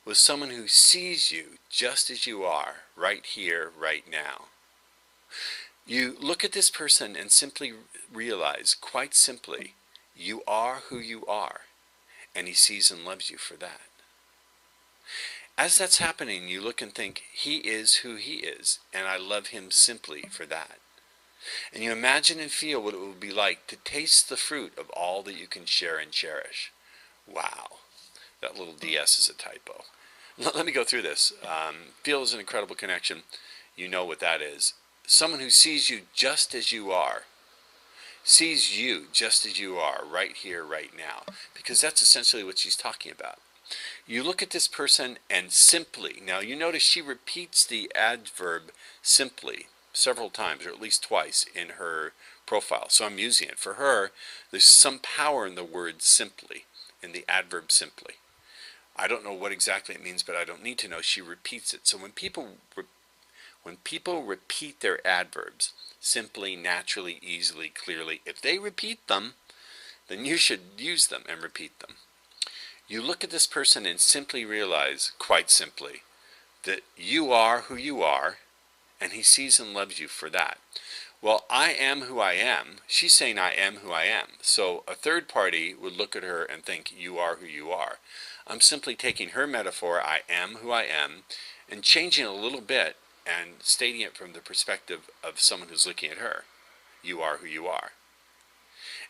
with someone who sees you just as you are, right here, right now. You look at this person and simply realize, quite simply, you are who you are, and he sees and loves you for that. As that's happening, you look and think, he is who he is, and I love him simply for that. And you imagine and feel what it would be like to taste the fruit of all that you can share and cherish. Wow. That little DS is a typo. Let me go through this. Feel is an incredible connection. You know what that is. Someone who sees you just as you are. Sees you just as you are, right here, right now. Because that's essentially what she's talking about. You look at this person and simply, now you notice she repeats the adverb simply several times, or at least twice, in her profile. So I'm using it. For her, there's some power in the word simply, in the adverb simply. I don't know what exactly it means, but I don't need to know. She repeats it. So when people repeat their adverbs, simply, naturally, easily, clearly, if they repeat them, then you should use them and repeat them. You look at this person and simply realize, quite simply, that you are who you are, and he sees and loves you for that. Well, I am who I am. She's saying I am who I am. So a third party would look at her and think you are who you are. I'm simply taking her metaphor, I am who I am, and changing it a little bit and stating it from the perspective of someone who's looking at her. You are who you are.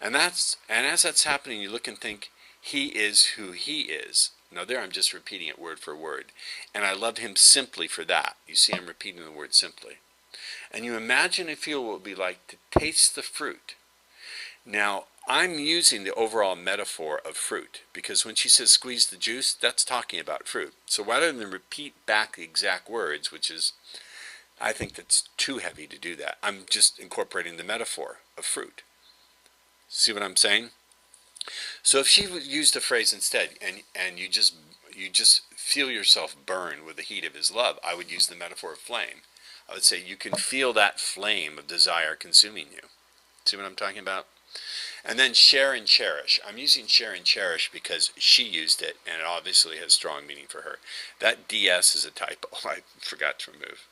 And as that's happening, you look and think, he is who he is. Now there I'm just repeating it word for word. And I love him simply for that. You see I'm repeating the word simply. And you imagine and feel what it would be like to taste the fruit. Now I'm using the overall metaphor of fruit because when she says squeeze the juice, that's talking about fruit. So rather than repeat back the exact words, which is, I think that's too heavy to do that, I'm just incorporating the metaphor of fruit. See what I'm saying? So if she used a phrase instead, and you just feel yourself burn with the heat of his love, I would use the metaphor of flame. I would say you can feel that flame of desire consuming you. See what I'm talking about? And then share and cherish. I'm using share and cherish because she used it, and it obviously has strong meaning for her. That DS is a typo. I forgot to remove.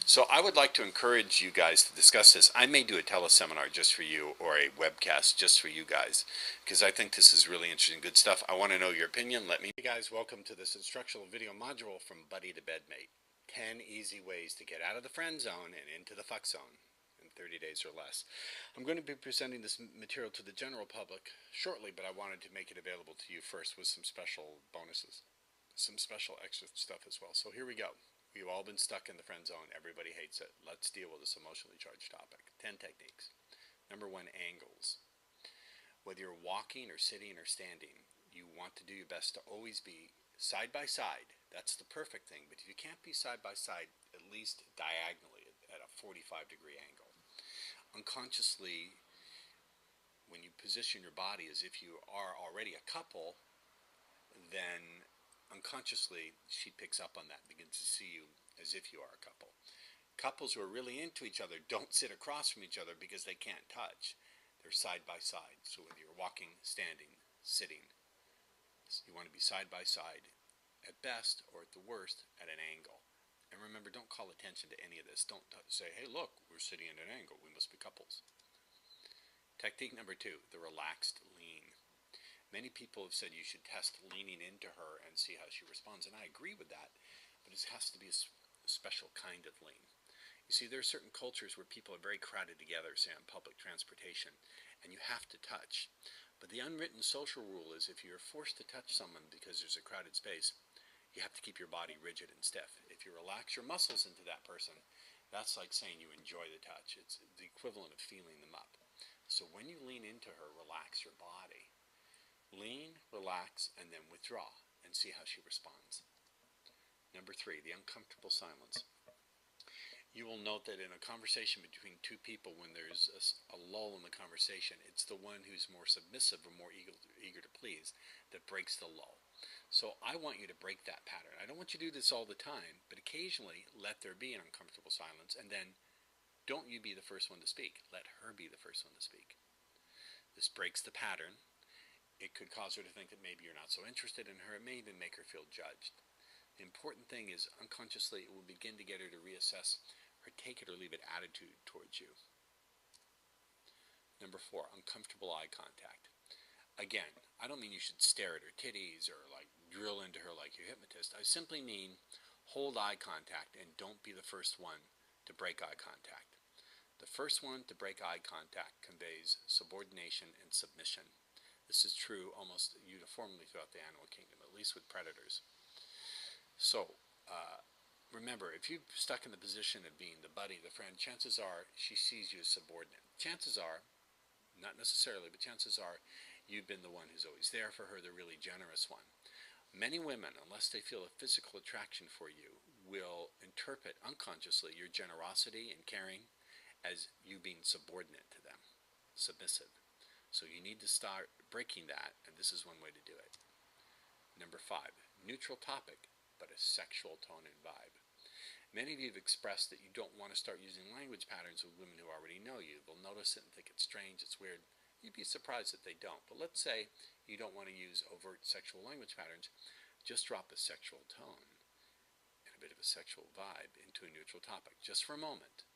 So I would like to encourage you guys to discuss this. I may do a teleseminar just for you or a webcast just for you guys because I think this is really interesting, good stuff. I want to know your opinion. Let me. Hey guys, welcome to this instructional video module from Buddy to Bedmate. 10 easy ways to get out of the friend zone and into the fuck zone in 30 days or less. I'm going to be presenting this material to the general public shortly, but I wanted to make it available to you first with some special bonuses, some special extra stuff as well. So here we go. We've all been stuck in the friend zone. Everybody hates it. Let's deal with this emotionally charged topic. 10 techniques. Number 1, angles. Whether you're walking or sitting or standing, you want to do your best to always be side by side. That's the perfect thing. But if you can't be side by side, at least diagonally at a 45-degree angle. Unconsciously, when you position your body as if you are already a couple, then unconsciously she picks up on that, begins to see you as if you are a couple. Couples who are really into each other don't sit across from each other because they can't touch. They're side by side. So whether you're walking, standing, sitting, you want to be side by side at best, or at the worst at an angle. And remember, don't call attention to any of this. Don't say, hey look, we're sitting at an angle, we must be couples. Technique number 2, the relaxed lean. Many people have said you should test leaning into her and see how she responds, and I agree with that, but it has to be a special kind of lean. You see, there are certain cultures where people are very crowded together, say on public transportation, and you have to touch. But the unwritten social rule is if you're forced to touch someone because there's a crowded space, you have to keep your body rigid and stiff. If you relax your muscles into that person, that's like saying you enjoy the touch. It's the equivalent of feeling them up. So when you lean into her, relax your body. Lean, relax, and then withdraw and see how she responds. Number 3, the uncomfortable silence. You will note that in a conversation between two people, when there's a lull in the conversation, it's the one who's more submissive or more eager to please that breaks the lull. So I want you to break that pattern. I don't want you to do this all the time, but occasionally let there be an uncomfortable silence, and then don't you be the first one to speak. Let her be the first one to speak. This breaks the pattern. It could cause her to think that maybe you're not so interested in her. It may even make her feel judged. The important thing is unconsciously it will begin to get her to reassess her take it or leave it attitude towards you. Number 4, uncomfortable eye contact. Again, I don't mean you should stare at her titties or like drill into her like your hypnotist. I simply mean hold eye contact and don't be the first one to break eye contact. The first one to break eye contact conveys subordination and submission. This is true almost uniformly throughout the animal kingdom, at least with predators. So, remember, if you're stuck in the position of being the buddy, the friend, chances are she sees you as subordinate. Chances are, not necessarily, but chances are you've been the one who's always there for her, the really generous one. Many women, unless they feel a physical attraction for you, will interpret unconsciously your generosity and caring as you being subordinate to them, submissive. So you need to start breaking that, and this is one way to do it. Number 5, neutral topic, but a sexual tone and vibe. Many of you have expressed that you don't want to start using language patterns with women who already know you. They'll notice it and think it's strange, it's weird. You'd be surprised if they don't. But let's say you don't want to use overt sexual language patterns. Just drop a sexual tone and a bit of a sexual vibe into a neutral topic, just for a moment.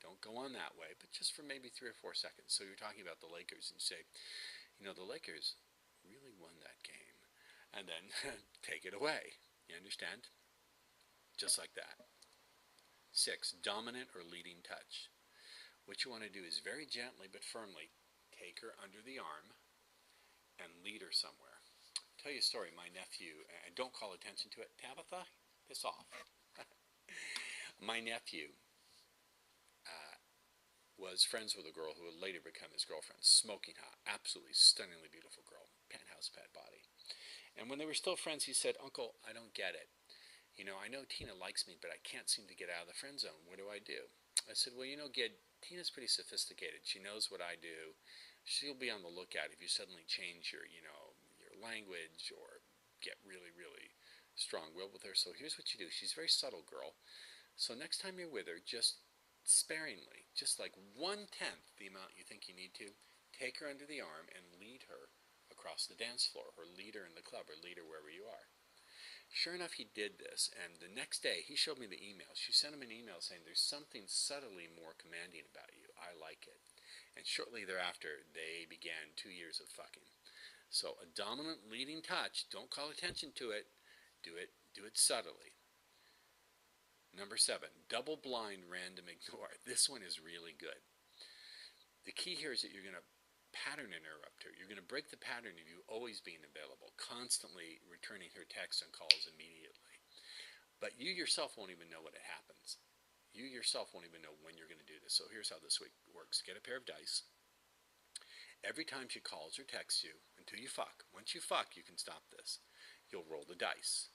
Don't go on that way, but just for maybe 3 or 4 seconds. So you're talking about the Lakers and you say, you know, the Lakers really won that game. And then take it away. You understand? Just like that. 6, dominant or leading touch. What you want to do is very gently but firmly take her under the arm and lead her somewhere. I'll tell you a story. My nephew, and don't call attention to it. Tabitha, piss off. My nephew was friends with a girl who would later become his girlfriend. Smoking hot, absolutely stunningly beautiful girl, penthouse pet body. And when they were still friends, he said, "Uncle, I don't get it. You know, I know Tina likes me, but I can't seem to get out of the friend zone. What do I do?" I said, "Well, you know, Gid, Tina's pretty sophisticated. She knows what I do. She'll be on the lookout if you suddenly change your, you know, your language or get really, really strong-willed with her. So here's what you do. She's a very subtle girl. So next time you're with her, just sparingly, just like 1/10 the amount you think you need to, take her under the arm and lead her across the dance floor, or lead her in the club, or lead her wherever you are." Sure enough, he did this, and the next day, he showed me the email. She sent him an email saying, "There's something subtly more commanding about you. I like it." And shortly thereafter, they began 2 years of fucking. So a dominant leading touch, don't call attention to it, do it subtly. Number 7, double-blind random ignore. This one is really good. The key here is that you're going to pattern interrupt her. You're going to break the pattern of you always being available, constantly returning her texts and calls immediately. But you yourself won't even know when it happens. You yourself won't even know when you're going to do this. So here's how this week works. Get a pair of dice. Every time she calls or texts you, until you fuck. Once you fuck, you can stop this. You'll roll the dice.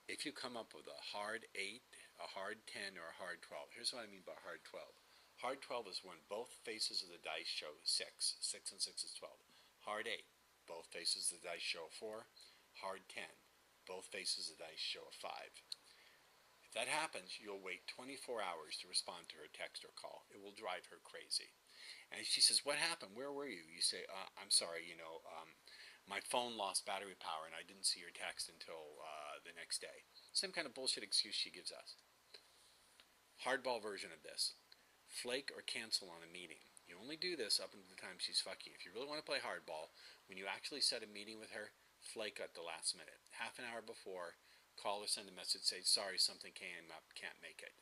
If you come up with a hard 8, a hard 10, or a hard 12, here's what I mean by hard 12. Hard 12 is when both faces of the dice show 6. 6 and 6 is 12. Hard 8, both faces of the dice show a 4. Hard 10, both faces of the dice show a 5. If that happens, you'll wait 24 hours to respond to her text or call. It will drive her crazy. And she says, "What happened? Where were you?" You say, "I'm sorry, you know, my phone lost battery power and I didn't see your text until the next day." Same kind of bullshit excuse she gives us. Hardball version of this. Flake or cancel on a meeting. You only do this up until the time she's fucking. If you really want to play hardball, when you actually set a meeting with her, flake at the last minute. Half an hour before, call or send a message, say, "Sorry, something came up, can't make it."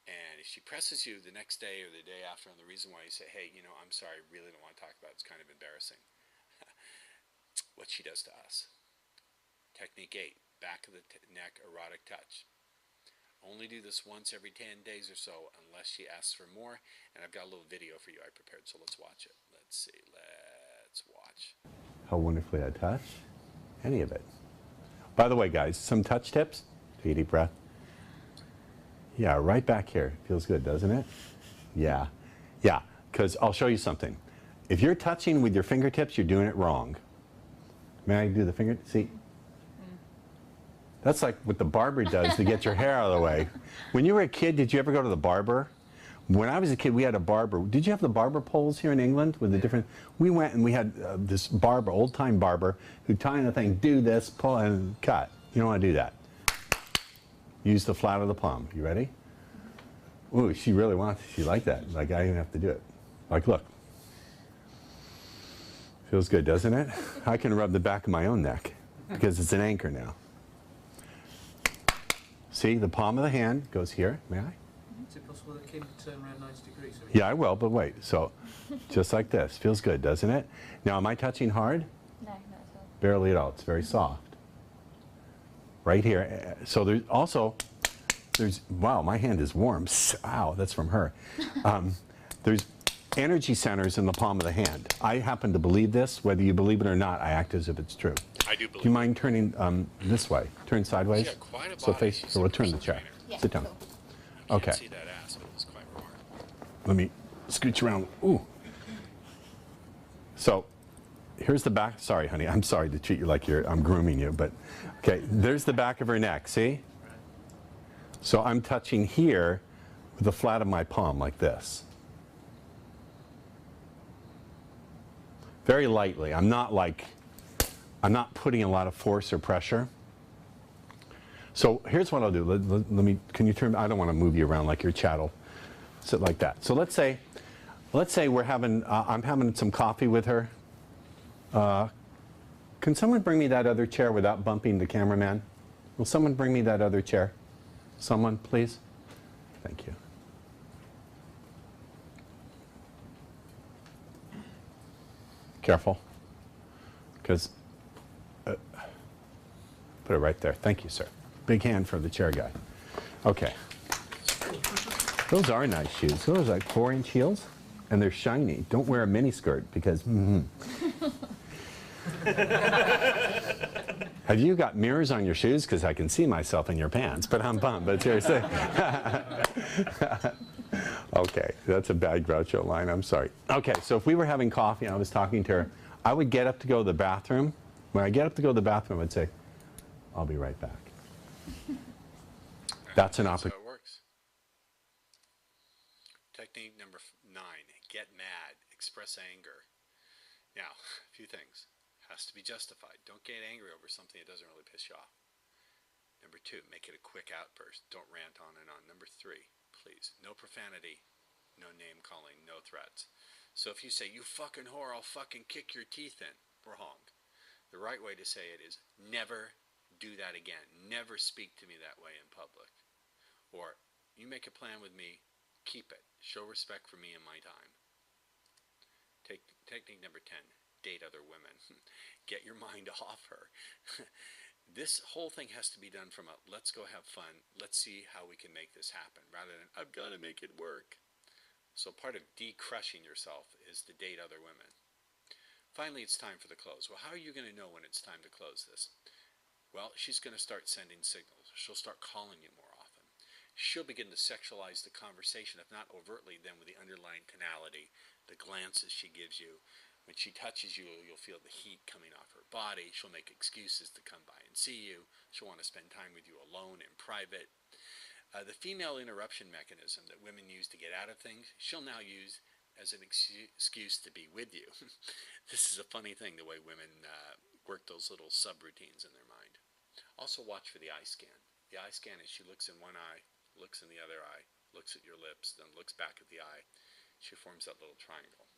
And if she presses you the next day or the day after on the reason why, you say, "Hey, you know, I'm sorry, I really don't want to talk about it. It's kind of embarrassing." What she does to us. Technique 8, back of the neck erotic touch. Only do this once every 10 days or so unless she asks for more. And I've got a little video for you I prepared, so let's watch it. Let's see. Let's watch. How wonderfully I touch. Any of it. By the way, guys, some touch tips. Take a deep breath. Yeah, right back here. Feels good, doesn't it? Yeah. Yeah, because I'll show you something. If you're touching with your fingertips, you're doing it wrong. May I do the finger? See? That's like what the barber does to get your hair out of the way. When you were a kid, did you ever go to the barber? When I was a kid, we had a barber. Did you have the barber poles here in England with the different? We went and we had this barber, old-time barber, who'd tie in the thing, do this, pull, and cut. You don't want to do that. Use the flat of the palm. You ready? Ooh, she really wants. She liked that. Like I didn't have to do it. Like, look. Feels good, doesn't it? I can rub the back of my own neck because it's an anchor now. See, the palm of the hand goes here. May I? Is it possible that Kim could turn around 90 degrees? Yeah, I will, but wait. So, just like this. Feels good, doesn't it? Now, am I touching hard? No, not at all. Barely at all. It's very soft. Right here. So there's also, wow, my hand is warm. Ow, that's from her. There's energy centers in the palm of the hand. I happen to believe this. Whether you believe it or not, I act as if it's true. I do believe. Do you mind turning this way? Turn sideways. She's got quite a So body. face. So we'll turn the chair. Yeah, Sit down. cool. Okay. See that ass, but it was quite remarkable. Let me scooch around. Ooh. So here's the back. Sorry, honey. I'm sorry to treat you like I'm grooming you, but okay. There's the back of her neck. See? So I'm touching here with the flat of my palm like this. Very lightly. I'm not putting a lot of force or pressure. So here's what I'll do. Let me, can you turn, I don't want to move you around like your chattel. Sit like that. So let's say we're having, I'm having some coffee with her. Can someone bring me that other chair without bumping the cameraman? Will someone bring me that other chair? Someone, please? Thank you. Careful, because put it right there. Thank you, sir. Big hand for the chair guy. Okay. Those are nice shoes. Those are like 4-inch heels, and they're shiny. Don't wear a mini skirt because. Have you got mirrors on your shoes? Because I can see myself in your pants, but I'm bummed. But seriously. Okay, that's a bad Groucho line. I'm sorry. Okay, so if we were having coffee and I was talking to her, I would get up to go to the bathroom. When I get up to go to the bathroom, I'd say, I'll be right back. That's an opportunity. That's how it works. Technique number 9, get mad, express anger. Now, a few things. Has to be justified. Don't get angry over something that doesn't really piss you off. Number 2, make it a quick outburst. Don't rant on and on. Number 3, please, no profanity, no name calling, no threats. So if you say, you fucking whore, I'll fucking kick your teeth in, wrong. The right way to say it is, never do that again. Never speak to me that way in public. Or, you make a plan with me, keep it. Show respect for me and my time. Technique number 10, date other women. Get your mind off her. This whole thing has to be done from a, let's go have fun, let's see how we can make this happen, rather than, I've got to make it work. So part of de-crushing yourself is to date other women. Finally, it's time for the close. Well, how are you going to know when it's time to close this? Well, she's going to start sending signals. She'll start calling you more often. She'll begin to sexualize the conversation, if not overtly, then with the underlying tonality, the glances she gives you. When she touches you, you'll feel the heat coming off her body. She'll make excuses to come by and see you. She'll want to spend time with you alone in private. The female interruption mechanism that women use to get out of things, she'll now use as an excuse to be with you. This is a funny thing, the way women work those little subroutines in their mind. Also watch for the eye scan. The eye scan is she looks in one eye, looks in the other eye, looks at your lips, then looks back at the eye. She forms that little triangle.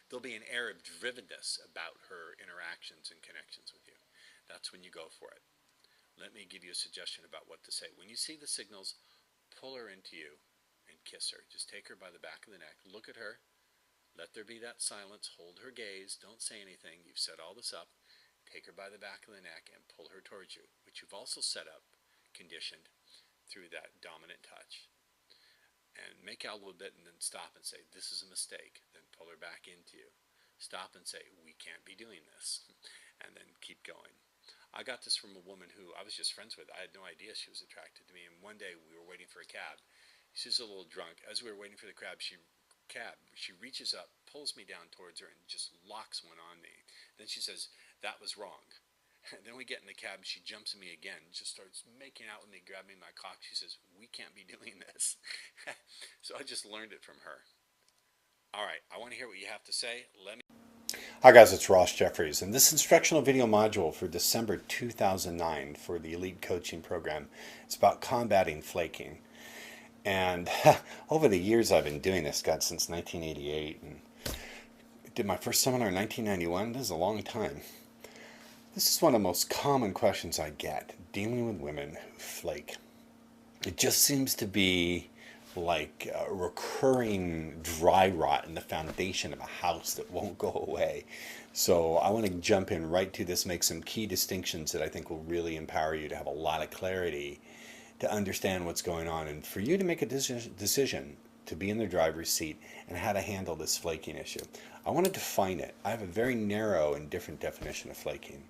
There'll be an air of drivenness about her interactions and connections with you. That's when you go for it. Let me give you a suggestion about what to say. When you see the signals, pull her into you and kiss her. Just take her by the back of the neck, look at her, let there be that silence, hold her gaze, don't say anything. You've set all this up. Take her by the back of the neck and pull her towards you, which you've also set up, conditioned through that dominant touch. And make out a little bit and then stop and say, this is a mistake. Then pull her back into you. Stop and say, we can't be doing this. And then keep going. I got this from a woman who I was just friends with. I had no idea she was attracted to me. And one day we were waiting for a cab. She's a little drunk. As we were waiting for the cab, she reaches up, pulls me down towards her, and just locks one on me. Then she says, "That was wrong." And then we get in the cab, and she jumps at me again, just starts making out with me, grabbing my cock. She says, "We can't be doing this." So I just learned it from her. All right, I want to hear what you have to say. Let me. Hi guys, it's Ross Jeffries, and this instructional video module for December 2009 for the Elite Coaching Program is about combating flaking. And over the years I've been doing this, God, since 1988, and did my first seminar in 1991. This is a long time. This is one of the most common questions I get, dealing with women who flake. It just seems to be like a recurring dry rot in the foundation of a house that won't go away. So I want to jump in right to this, make some key distinctions that I think will really empower you to have a lot of clarity to understand what's going on, and for you to make a decision to be in the driver's seat and how to handle this flaking issue. I want to define it. I have a very narrow and different definition of flaking.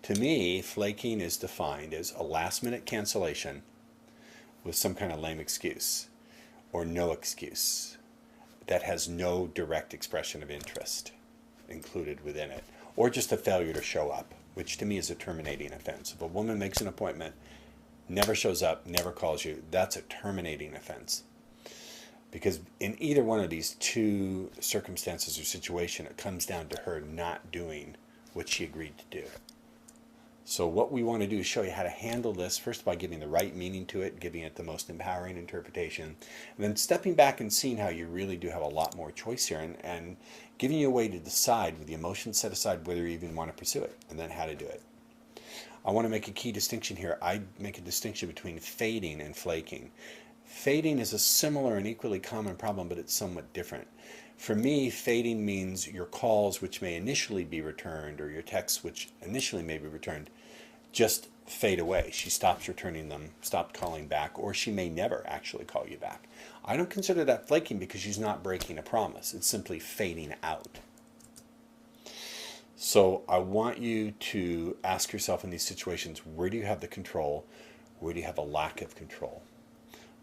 To me, flaking is defined as a last-minute cancellation with some kind of lame excuse or no excuse that has no direct expression of interest included within it, or just a failure to show up, which to me is a terminating offense. If a woman makes an appointment, never shows up, never calls you, that's a terminating offense. Because in either one of these two circumstances or situation, it comes down to her not doing what she agreed to do. So what we want to do is show you how to handle this, first by giving the right meaning to it, giving it the most empowering interpretation, and then stepping back and seeing how you really do have a lot more choice here, and giving you a way to decide with the emotions set aside whether you even want to pursue it, and then how to do it. I want to make a key distinction here. I make a distinction between fading and flaking. Fading is a similar and equally common problem, but it's somewhat different. For me, fading means your calls, which may initially be returned, or your texts, which initially may be returned, just fade away. She stops returning them, stopped calling back, or she may never actually call you back. I don't consider that flaking because she's not breaking a promise. It's simply fading out. So I want you to ask yourself in these situations, where do you have the control? Where do you have a lack of control?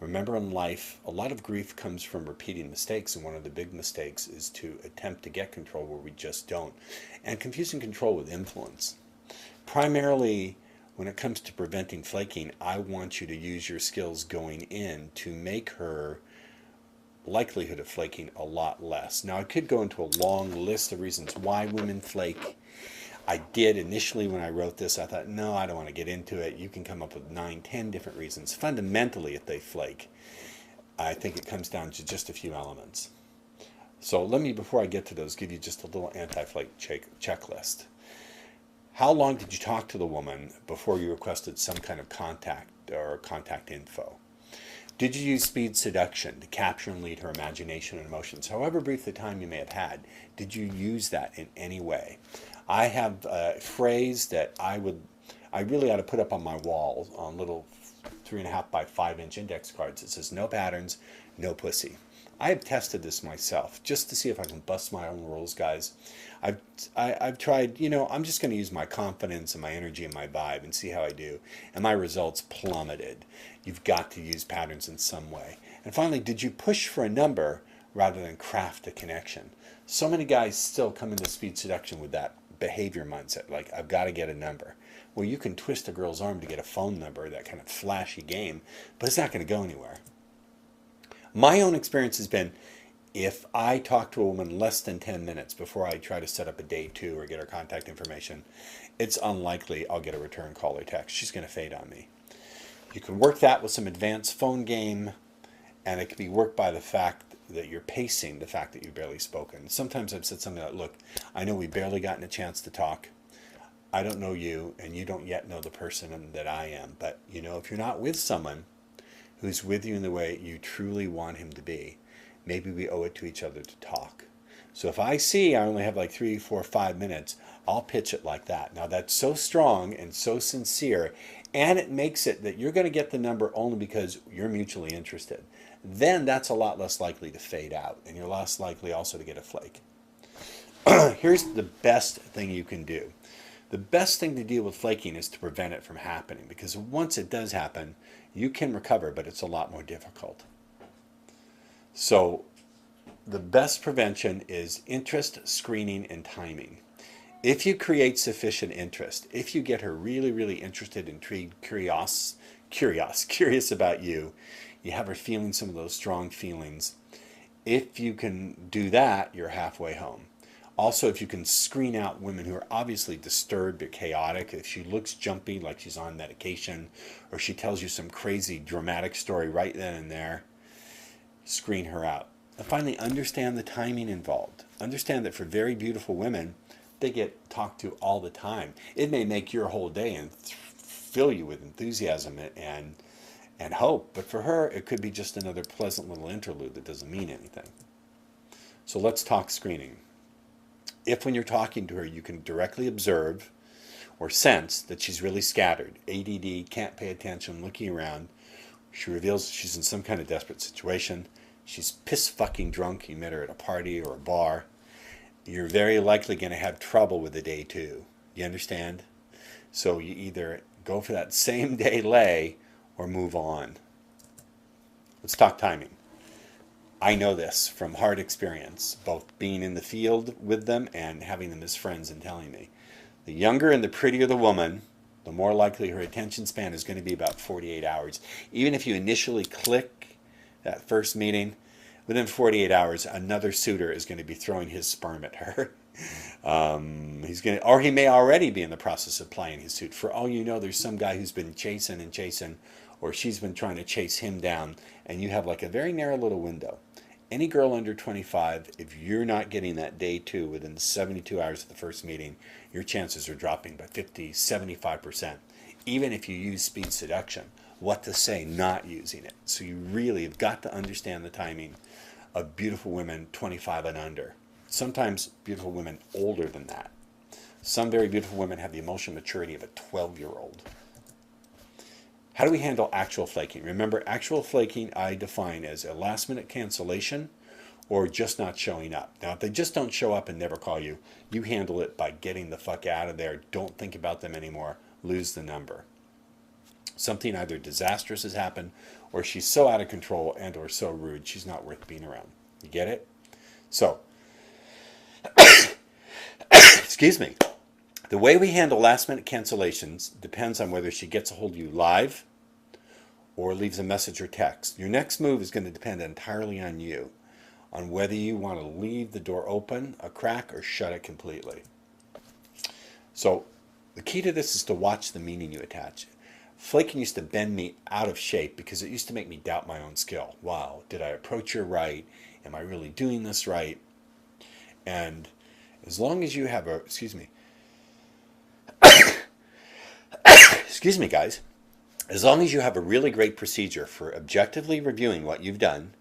Remember, in life, a lot of grief comes from repeating mistakes, and one of the big mistakes is to attempt to get control where we just don't, and confusing control with influence. Primarily, when it comes to preventing flaking, I want you to use your skills going in to make her likelihood of flaking a lot less. Now, I could go into a long list of reasons why women flake. I did initially when I wrote this. I thought, no, I don't want to get into it. You can come up with 9, 10 different reasons. Fundamentally, if they flake, I think it comes down to just a few elements. So let me, before I get to those, give you just a little anti-flake checklist. How long did you talk to the woman before you requested some kind of contact or contact info? Did you use speed seduction to capture and lead her imagination and emotions? However brief the time you may have had, did you use that in any way? I have a phrase that I really ought to put up on my wall on little 3.5 by 5 inch index cards. It says, "No patterns, no pussy." I have tested this myself just to see if I can bust my own rules, guys. I've tried, I'm just going to use my confidence and my energy and my vibe and see how I do. And my results plummeted. You've got to use patterns in some way. And finally, did you push for a number rather than craft a connection? So many guys still come into speed seduction with that behavior mindset, like, I've got to get a number. Well, you can twist a girl's arm to get a phone number, that kind of flashy game, but it's not going to go anywhere. My own experience has been, if I talk to a woman less than 10 minutes before I try to set up a date too or get her contact information, it's unlikely I'll get a return call or text. She's going to fade on me. You can work that with some advanced phone game, and it can be worked by the fact that you're pacing the fact that you've barely spoken. Sometimes I've said something like, look, I know we've barely gotten a chance to talk. I don't know you, and you don't yet know the person that I am. But, if you're not with someone who's with you in the way you truly want him to be, maybe we owe it to each other to talk. So if I see I only have like 3, 4, 5 minutes, I'll pitch it like that. Now that's so strong and so sincere, and it makes it that you're going to get the number only because you're mutually interested. Then that's a lot less likely to fade out, and you're less likely also to get a flake. Here's the best thing you can do. The best thing to deal with flaking is to prevent it from happening, because once it does happen, you can recover, but it's a lot more difficult. So the best prevention is interest, screening, and timing. If you create sufficient interest, if you get her really, really interested, intrigued, curious about you, you have her feeling some of those strong feelings. If you can do that, you're halfway home. Also, if you can screen out women who are obviously disturbed or chaotic, if she looks jumpy like she's on medication, or she tells you some crazy dramatic story right then and there, screen her out. And finally, understand the timing involved. Understand that for very beautiful women, they get talked to all the time. It may make your whole day and fill you with enthusiasm and hope, but for her, it could be just another pleasant little interlude that doesn't mean anything. So let's talk screening. If when you're talking to her, you can directly observe or sense that she's really scattered, ADD, can't pay attention, looking around, she reveals she's in some kind of desperate situation, she's piss-fucking drunk, you met her at a party or a bar, you're very likely going to have trouble with the day too. You understand? So you either go for that same day lay or move on. Let's talk timing. I know this from hard experience, both being in the field with them and having them as friends and telling me. The younger and the prettier the woman, the more likely her attention span is going to be about 48 hours. Even if you initially click that first meeting, within 48 hours, another suitor is going to be throwing his sperm at her. Or he may already be in the process of plying his suit. For all you know, there's some guy who's been chasing and chasing, or she's been trying to chase him down, and you have like a very narrow little window. Any girl under 25, if you're not getting that day two within 72 hours of the first meeting, your chances are dropping by 50, 75%. Even if you use speed seduction, what to say not using it. So you really have got to understand the timing of beautiful women 25 and under. Sometimes beautiful women older than that. Some very beautiful women have the emotional maturity of a 12-year-old. How do we handle actual flaking? Remember, actual flaking I define as a last-minute cancellation or just not showing up. Now, if they just don't show up and never call you, you handle it by getting the fuck out of there. Don't think about them anymore. Lose the number. Something either disastrous has happened or she's so out of control and or so rude she's not worth being around. You get it? So, excuse me. The way we handle last-minute cancellations depends on whether she gets a hold of you live or leaves a message or text. Your next move is going to depend entirely on you, on whether you want to leave the door open, a crack, or shut it completely. So the key to this is to watch the meaning you attach. Flaking used to bend me out of shape because it used to make me doubt my own skill. Wow, did I approach her right? Am I really doing this right? And as long as you have a, excuse me, guys, as long as you have a really great procedure for objectively reviewing what you've done,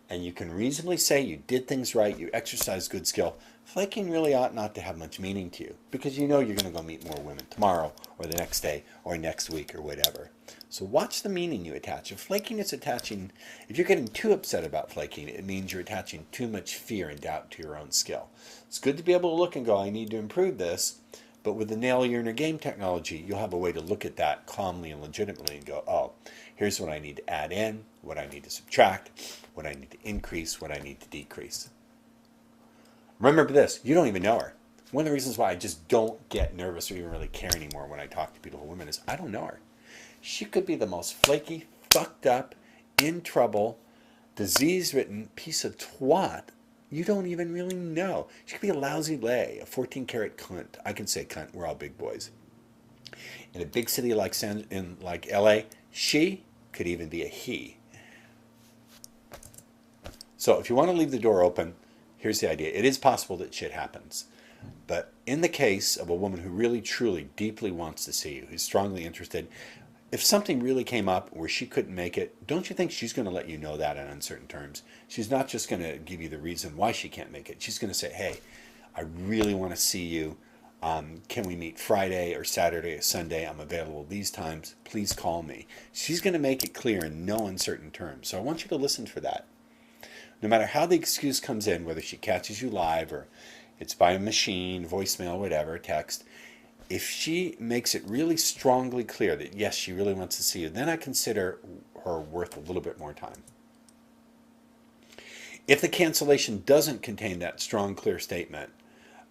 and you can reasonably say you did things right, you exercised good skill, flaking really ought not to have much meaning to you, because you know you're going to go meet more women tomorrow, or the next day, or next week, or whatever. So watch the meaning you attach. If flaking is attaching, if you're getting too upset about flaking, it means you're attaching too much fear and doubt to your own skill. It's good to be able to look and go, I need to improve this. But with the nail your inner game technology, you'll have a way to look at that calmly and legitimately and go, oh, here's what I need to add in, what I need to subtract, what I need to increase, what I need to decrease. Remember this, you don't even know her. One of the reasons why I just don't get nervous or even really care anymore when I talk to beautiful women is I don't know her. She could be the most flaky, fucked up, in trouble, disease-ridden piece of twat you don't even really know. She could be a lousy lay, a 14-karat cunt. I can say cunt. We're all big boys. In a big city like LA, she could even be a he. So if you want to leave the door open, here's the idea. It is possible that shit happens. But in the case of a woman who really, truly, deeply wants to see you, who's strongly interested, if something really came up where she couldn't make it, don't you think she's going to let you know that in uncertain terms? She's not just going to give you the reason why she can't make it. She's going to say, hey, I really want to see you. Can we meet Friday or Saturday or Sunday? I'm available these times. Please call me. She's going to make it clear in no uncertain terms. So I want you to listen for that. No matter how the excuse comes in, whether she catches you live or it's by a machine, voicemail, whatever, text, If she makes it really strongly clear that yes, she really wants to see you, then I consider her worth a little bit more time. If the cancellation doesn't contain that strong, clear statement,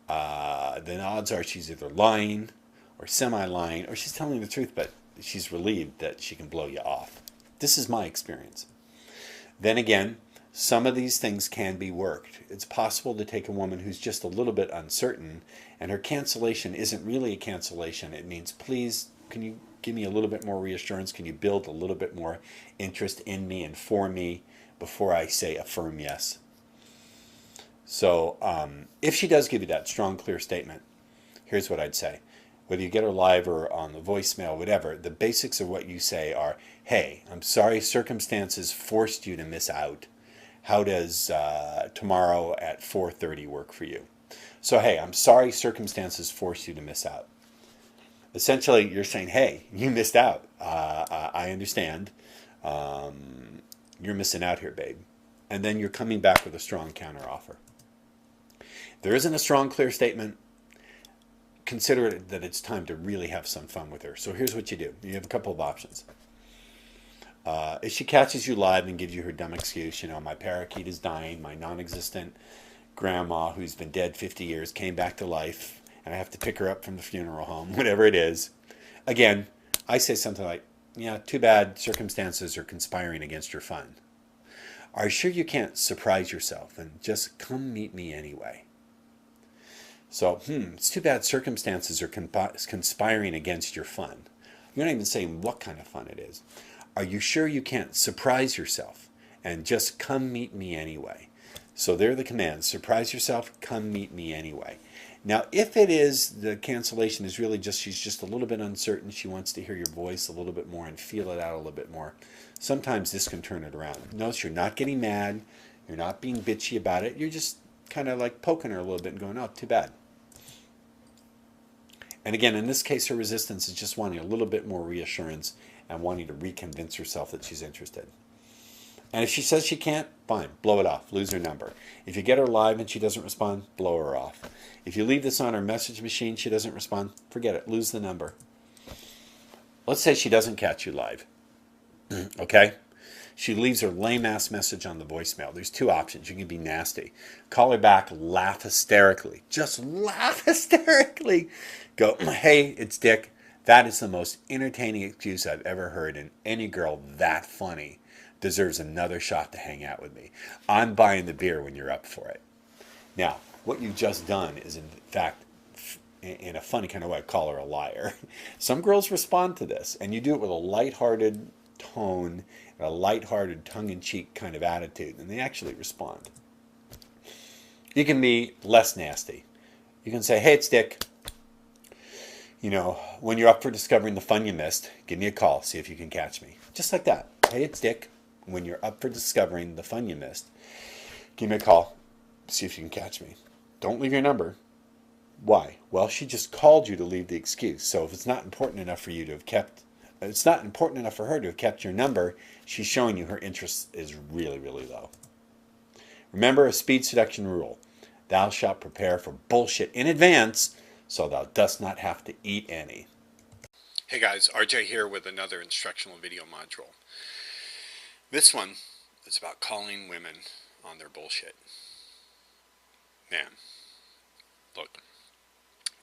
then odds are she's either lying or semi-lying, or she's telling the truth, but she's relieved that she can blow you off. This is my experience. Then again, some of these things can be worked. It's possible to take a woman who's just a little bit uncertain, and her cancellation isn't really a cancellation. It means, please, can you give me a little bit more reassurance? Can you build a little bit more interest in me and for me before I say a firm yes? So if she does give you that strong, clear statement, here's what I'd say. Whether you get her live or on the voicemail, whatever, the basics of what you say are, hey, I'm sorry circumstances forced you to miss out. How does tomorrow at 4:30 work for you? So, hey, I'm sorry circumstances forced you to miss out. Essentially, you're saying, hey, you missed out. I understand. You're missing out here, babe. And then you're coming back with a strong counteroffer. If there isn't a strong, clear statement, consider it that it's time to really have some fun with her. So here's what you do. You have a couple of options. If she catches you live and gives you her dumb excuse, my parakeet is dying, my non-existent grandma who's been dead 50 years came back to life, and I have to pick her up from the funeral home, whatever it is. Again, I say something like, yeah, too bad circumstances are conspiring against your fun. Are you sure you can't surprise yourself and just come meet me anyway? So, it's too bad circumstances are conspiring against your fun. You're not even saying what kind of fun it is. Are you sure you can't surprise yourself and just come meet me anyway? So there are the commands. Surprise yourself, come meet me anyway. Now, if it is, the cancellation is really just, she's just a little bit uncertain, she wants to hear your voice a little bit more and feel it out a little bit more, sometimes this can turn it around. Notice you're not getting mad, you're not being bitchy about it, you're just kind of like poking her a little bit and going, oh, too bad. And again, in this case, her resistance is just wanting a little bit more reassurance and wanting to reconvince herself that she's interested. And if she says she can't, fine, blow it off, lose her number. If you get her live and she doesn't respond, blow her off. If you leave this on her message machine, she doesn't respond, forget it, lose the number. Let's say she doesn't catch you live, okay? She leaves her lame-ass message on the voicemail. There's two options. You can be nasty. Call her back, laugh hysterically. Just laugh hysterically. Go, hey, it's Dick. That is the most entertaining excuse I've ever heard, and any girl that funny deserves another shot to hang out with me. I'm buying the beer when you're up for it. Now, what you've just done is, in fact, in a funny kind of way, call her a liar. Some girls respond to this, and you do it with a lighthearted tone, and a lighthearted, tongue-in-cheek kind of attitude, and they actually respond. You can be less nasty. You can say, hey, it's Dick. When you're up for discovering the fun you missed, give me a call, see if you can catch me. Just like that. Hey, it's Dick. When you're up for discovering the fun you missed, give me a call, see if you can catch me. Don't leave your number. Why? Well, she just called you to leave the excuse. So if it's not important enough for you to have kept, it's not important enough for her to have kept your number, she's showing you her interest is really, really low. Remember a speed seduction rule. Thou shalt prepare for bullshit in advance, so thou dost not have to eat any. Hey guys, RJ here with another instructional video module. This one is about calling women on their bullshit. Man, look,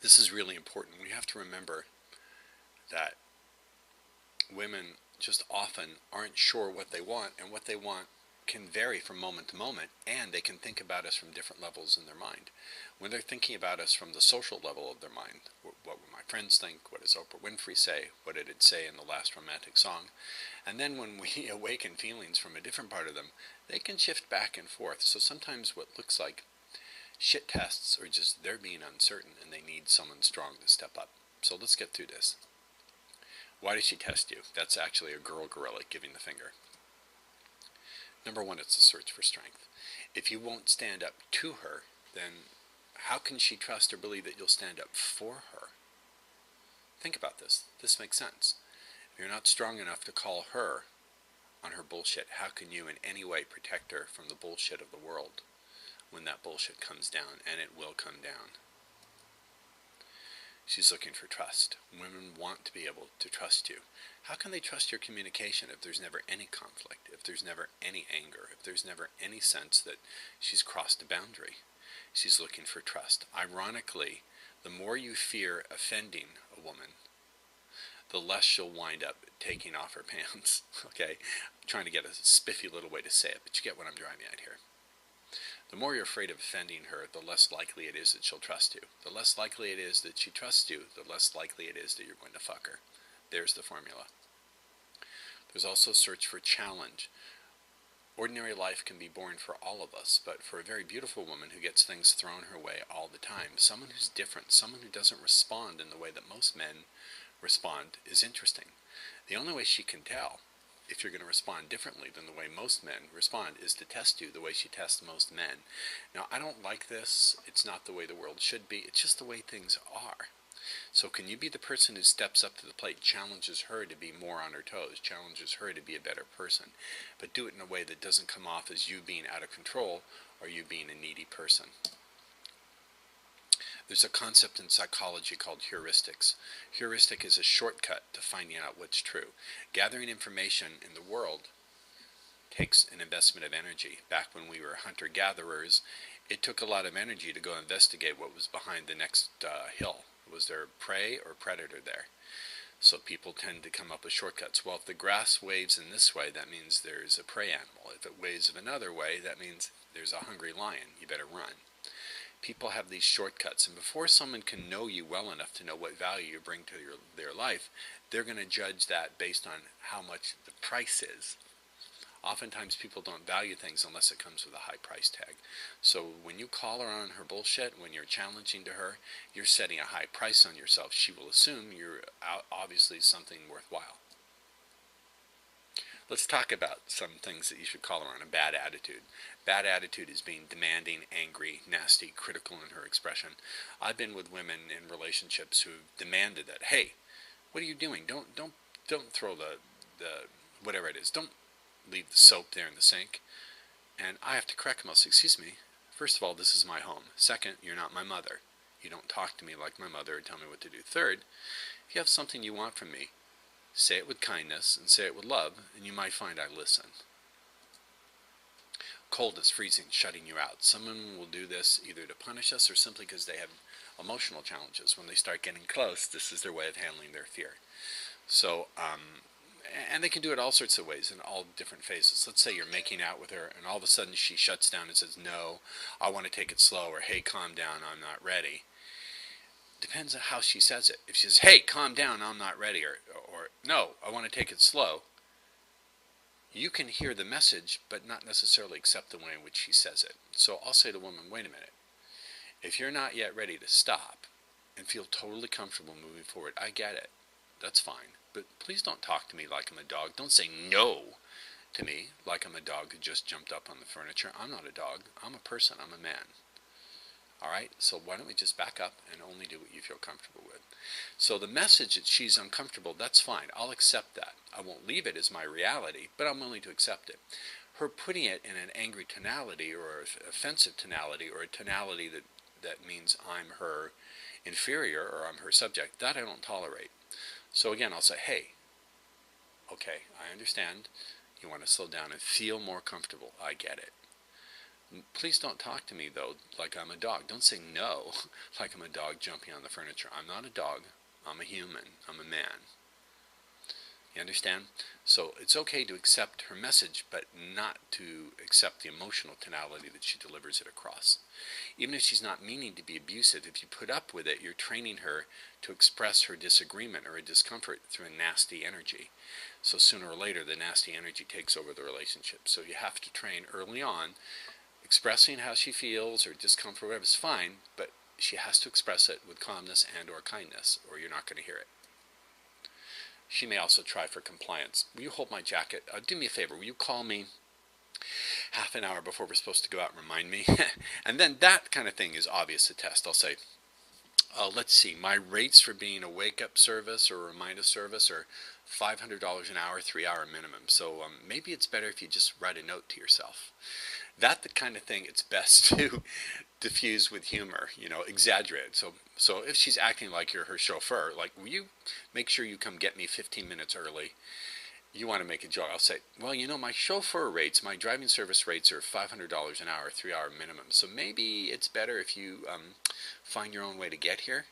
this is really important. We have to remember that women just often aren't sure what they want, and what they want can vary from moment to moment, and they can think about us from different levels in their mind. When they're thinking about us from the social level of their mind, what would my friends think, what does Oprah Winfrey say, what did it say in the last romantic song, and then when we awaken feelings from a different part of them, they can shift back and forth. So sometimes what looks like shit tests are just they're being uncertain and they need someone strong to step up. So let's get through this. Why does she test you? That's actually a girl gorilla giving the finger. Number one, it's a search for strength. If you won't stand up to her, then how can she trust or believe that you'll stand up for her? Think about this. This makes sense. If you're not strong enough to call her on her bullshit, how can you in any way protect her from the bullshit of the world when that bullshit comes down? And it will come down. She's looking for trust. Women want to be able to trust you. How can they trust your communication if there's never any conflict, if there's never any anger, if there's never any sense that she's crossed a boundary? She's looking for trust. Ironically, the more you fear offending a woman, the less she'll wind up taking off her pants. Okay? I'm trying to get a spiffy little way to say it, but you get what I'm driving at here. The more you're afraid of offending her, the less likely it is that she'll trust you. The less likely it is that she trusts you, the less likely it is that you're going to fuck her. There's the formula. There's also search for challenge. Ordinary life can be boring for all of us, but for a very beautiful woman who gets things thrown her way all the time, someone who's different, someone who doesn't respond in the way that most men respond, is interesting. The only way she can tell if you're going to respond differently than the way most men respond is to test you the way she tests most men. Now, I don't like this. It's not the way the world should be. It's just the way things are. So can you be the person who steps up to the plate, challenges her to be more on her toes, challenges her to be a better person, but do it in a way that doesn't come off as you being out of control or you being a needy person? There's a concept in psychology called heuristics. Heuristic is a shortcut to finding out what's true. Gathering information in the world takes an investment of energy. Back when we were hunter-gatherers, it took a lot of energy to go investigate what was behind the next hill. Was there prey or predator there? So people tend to come up with shortcuts. Well, if the grass waves in this way, that means there's a prey animal. If it waves in another way, that means there's a hungry lion. You better run. People have these shortcuts, and before someone can know you well enough to know what value you bring to their life, they're going to judge that based on how much the price is. Oftentimes people don't value things unless it comes with a high price tag. So when you call her on her bullshit, when you're challenging to her, you're setting a high price on yourself. She will assume you're obviously something worthwhile. Let's talk about some things that you should call her on. A bad attitude. Bad attitude is being demanding, angry, nasty, critical in her expression. I've been with women in relationships who demanded that. Hey, what are you doing? Don't throw the whatever it is. Don't leave the soap there in the sink. And I have to correct them. I'll say, excuse me. First of all, this is my home. Second, you're not my mother. You don't talk to me like my mother or tell me what to do. Third, if you have something you want from me, say it with kindness and say it with love, and you might find I listen. Coldness, freezing, shutting you out. Someone will do this either to punish us or simply because they have emotional challenges. When they start getting close, this is their way of handling their fear. So, and they can do it all sorts of ways in all different phases. Let's say you're making out with her, and all of a sudden she shuts down and says, no, I want to take it slow, or hey, calm down, I'm not ready. Depends on how she says it. If she says, hey, calm down, I'm not ready, or no, I want to take it slow, you can hear the message, but not necessarily accept the way in which she says it. So I'll say to the woman, wait a minute. If you're not yet ready to stop and feel totally comfortable moving forward, I get it. That's fine. But please don't talk to me like I'm a dog. Don't say no to me like I'm a dog who just jumped up on the furniture. I'm not a dog. I'm a person. I'm a man. All right? So why don't we just back up and only do what you feel comfortable with? So the message that she's uncomfortable, that's fine. I'll accept that. I won't leave it as my reality, but I'm willing to accept it. Her putting it in an angry tonality or an offensive tonality or a tonality that means I'm her inferior or I'm her subject, that I don't tolerate. So again, I'll say, hey, okay, I understand. You want to slow down and feel more comfortable. I get it. Please don't talk to me, though, like I'm a dog. Don't say no like I'm a dog jumping on the furniture. I'm not a dog. I'm a human. I'm a man. You understand? So it's okay to accept her message, but not to accept the emotional tonality that she delivers it across. Even if she's not meaning to be abusive, if you put up with it, you're training her to express her disagreement or a discomfort through a nasty energy. So sooner or later, the nasty energy takes over the relationship. So you have to train early on. Expressing how she feels or discomfort, whatever, is fine, but she has to express it with calmness and or kindness, or you're not going to hear it. She may also try for compliance. Will you hold my jacket? Do me a favor. Will you call me half an hour before we're supposed to go out and remind me? And then that kind of thing is obvious to test. I'll say, Let's see, my rates for being a wake-up service or a reminder service are $500 an hour, 3-hour minimum. So maybe it's better if you just write a note to yourself. That's the kind of thing it's best to diffuse with humor, you know, exaggerate it. So if she's acting like you're her chauffeur, like, will you make sure you come get me 15 minutes early? You want to make a joke. I'll say, well, you know, my chauffeur rates, my driving service rates are $500 an hour, 3-hour minimum. So maybe it's better if you find your own way to get here.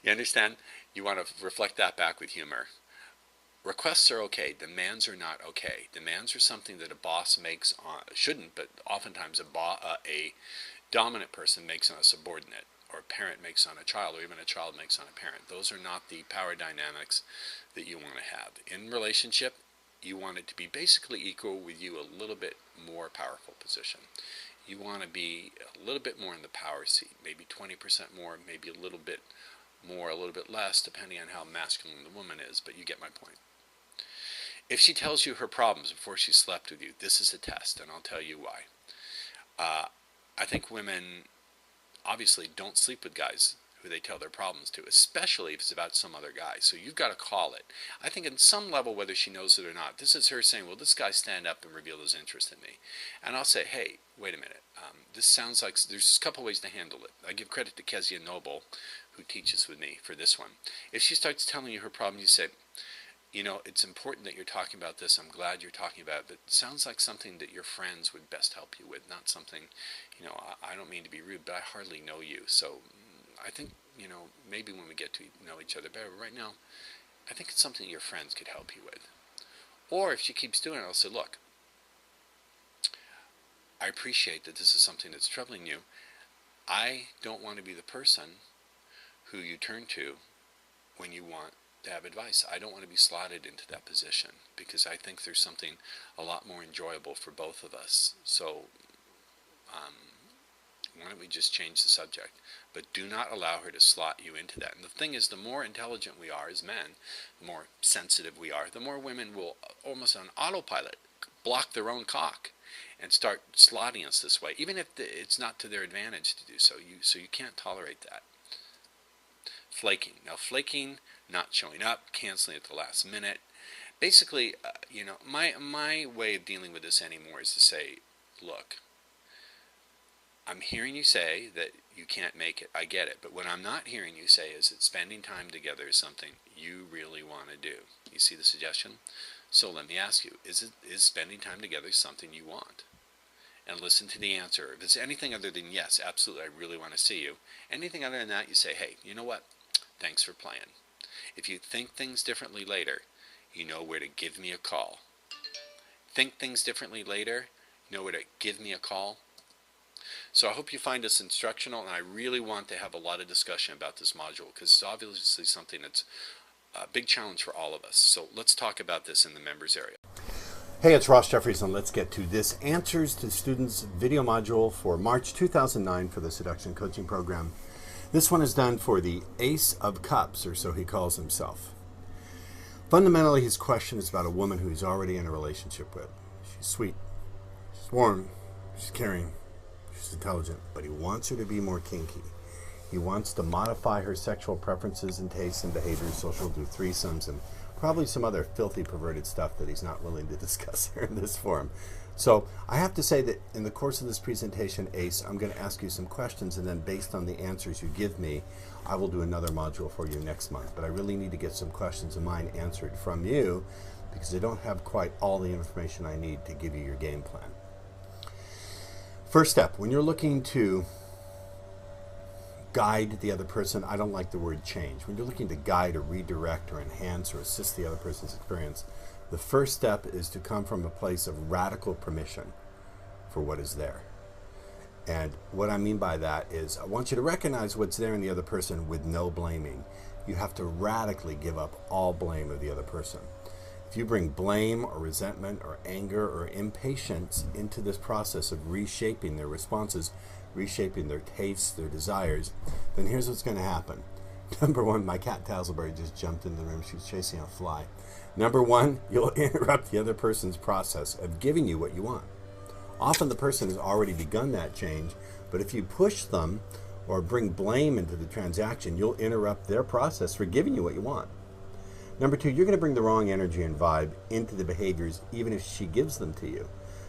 You understand? You want to reflect that back with humor. Requests are okay. Demands are not okay. Demands are something that a boss makes on, shouldn't, but oftentimes a dominant person makes on a subordinate, or a parent makes on a child, or even a child makes on a parent. Those are not the power dynamics that you want to have. In relationship, you want it to be basically equal with you, a little bit more powerful position. You want to be a little bit more in the power seat, maybe 20% more, maybe a little bit more, a little bit less, depending on how masculine the woman is, but you get my point. If she tells you her problems before she slept with you, this is a test, and I'll tell you why. I think women obviously don't sleep with guys who they tell their problems to, especially if it's about some other guy. So you've got to call it. I think at some level, whether she knows it or not, this is her saying, well, this guy stand up and reveal his interest in me. And I'll say, hey, wait a minute. This sounds like there's a couple ways to handle it. I give credit to Kezia Noble, who teaches with me for this one. If she starts telling you her problem, you say, you know, it's important that you're talking about this. I'm glad you're talking about it, but it sounds like something that your friends would best help you with, not something, you know, I don't mean to be rude, but I hardly know you. So I think, you know, maybe when we get to know each other better, but right now, I think it's something your friends could help you with. Or if she keeps doing it, I'll say, look, I appreciate that this is something that's troubling you. I don't want to be the person who you turn to when you want to have advice. I don't want to be slotted into that position, because I think there's something a lot more enjoyable for both of us. So why don't we just change the subject? But do not allow her to slot you into that. And the thing is, the more intelligent we are as men, the more sensitive we are, the more women will almost on autopilot block their own cock and start slotting us this way, even if it's not to their advantage to do so. So you can't tolerate that. Flaking. Now, flaking, not showing up, canceling at the last minute. Basically, you know, my way of dealing with this anymore is to say, look, I'm hearing you say that you can't make it. I get it. But what I'm not hearing you say is that spending time together is something you really want to do. You see the suggestion? So let me ask you, is spending time together something you want? And listen to the answer. If it's anything other than yes, absolutely, I really want to see you. Anything other than that, you say, hey, you know what? Thanks for playing. If you think things differently later, you know where to give me a call. Think things differently later, you know where to give me a call. So I hope you find this instructional, and I really want to have a lot of discussion about this module, because it's obviously something that's a big challenge for all of us. So let's talk about this in the members area. Hey, it's Ross Jeffries, and let's get to this Answers to Students video module for March 2009 for the Seduction Coaching Program. This one is done for the Ace of Cups, or so he calls himself. Fundamentally, his question is about a woman who he's already in a relationship with. She's sweet, she's warm, she's caring, she's intelligent, but he wants her to be more kinky. He wants to modify her sexual preferences and tastes and behaviors, so she'll do threesomes and probably some other filthy, perverted stuff that he's not willing to discuss here in this forum. So I have to say that in the course of this presentation, Ace, I'm going to ask you some questions, and then based on the answers you give me, I will do another module for you next month. But I really need to get some questions of mine answered from you, because I don't have quite all the information I need to give you your game plan. First step, when you're looking to guide the other person, I don't like the word change. When you're looking to guide or redirect or enhance or assist the other person's experience, the first step is to come from a place of radical permission for what is there. And what I mean by that is I want you to recognize what's there in the other person with no blaming. You have to radically give up all blame of the other person. If you bring blame or resentment or anger or impatience into this process of reshaping their responses, reshaping their tastes, their desires, then here's what's going to happen. Number one, my cat Tazzleberry just jumped into the room. She was chasing a fly. Number one, you'll interrupt the other person's process of giving you what you want. Often the person has already begun that change, but if you push them or bring blame into the transaction, you'll interrupt their process for giving you what you want. Number two, you're going to bring the wrong energy and vibe into the behaviors, even if she gives them to you.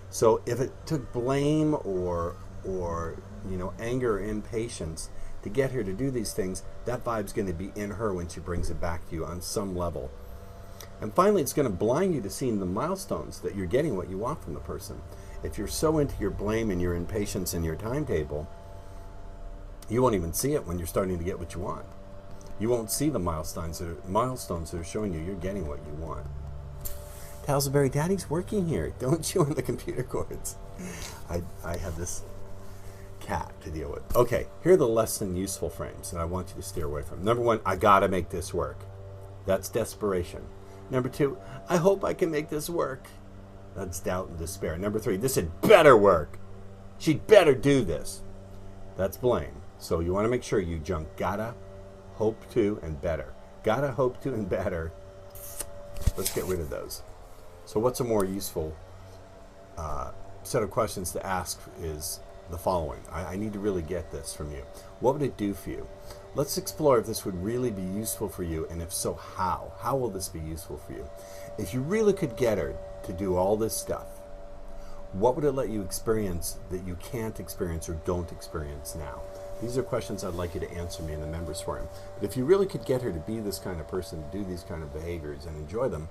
So if it took blame or anger or impatience to get her to do these things, that vibe's going to be in her when she brings it back to you on some level. And finally, it's going to blind you to seeing the milestones that you're getting what you want from the person. If you're so into your blame and your impatience and your timetable, you won't even see it when you're starting to get what you want. You won't see the milestones that are showing you're getting what you want. Talsberry, Daddy's working here. Don't chew on the computer cords. I have this cat to deal with. Okay, here are the less than useful frames that I want you to steer away from. Number one, I gotta make this work. That's desperation. Number two, I hope I can make this work. That's doubt and despair. Number three, this had better work. She'd better do this. That's blame. So you want to make sure you junk gotta, hope to, and better. Gotta, hope to, and better. Let's get rid of those. So what's a more useful set of questions to ask is the following. I need to really get this from you. What would it do for you? Let's explore if this would really be useful for you, and if so, how? How will this be useful for you? If you really could get her to do all this stuff, what would it let you experience that you can't experience or don't experience now? These are questions I'd like you to answer me in the members forum. But if you really could get her to be this kind of person, do these kind of behaviors and enjoy them,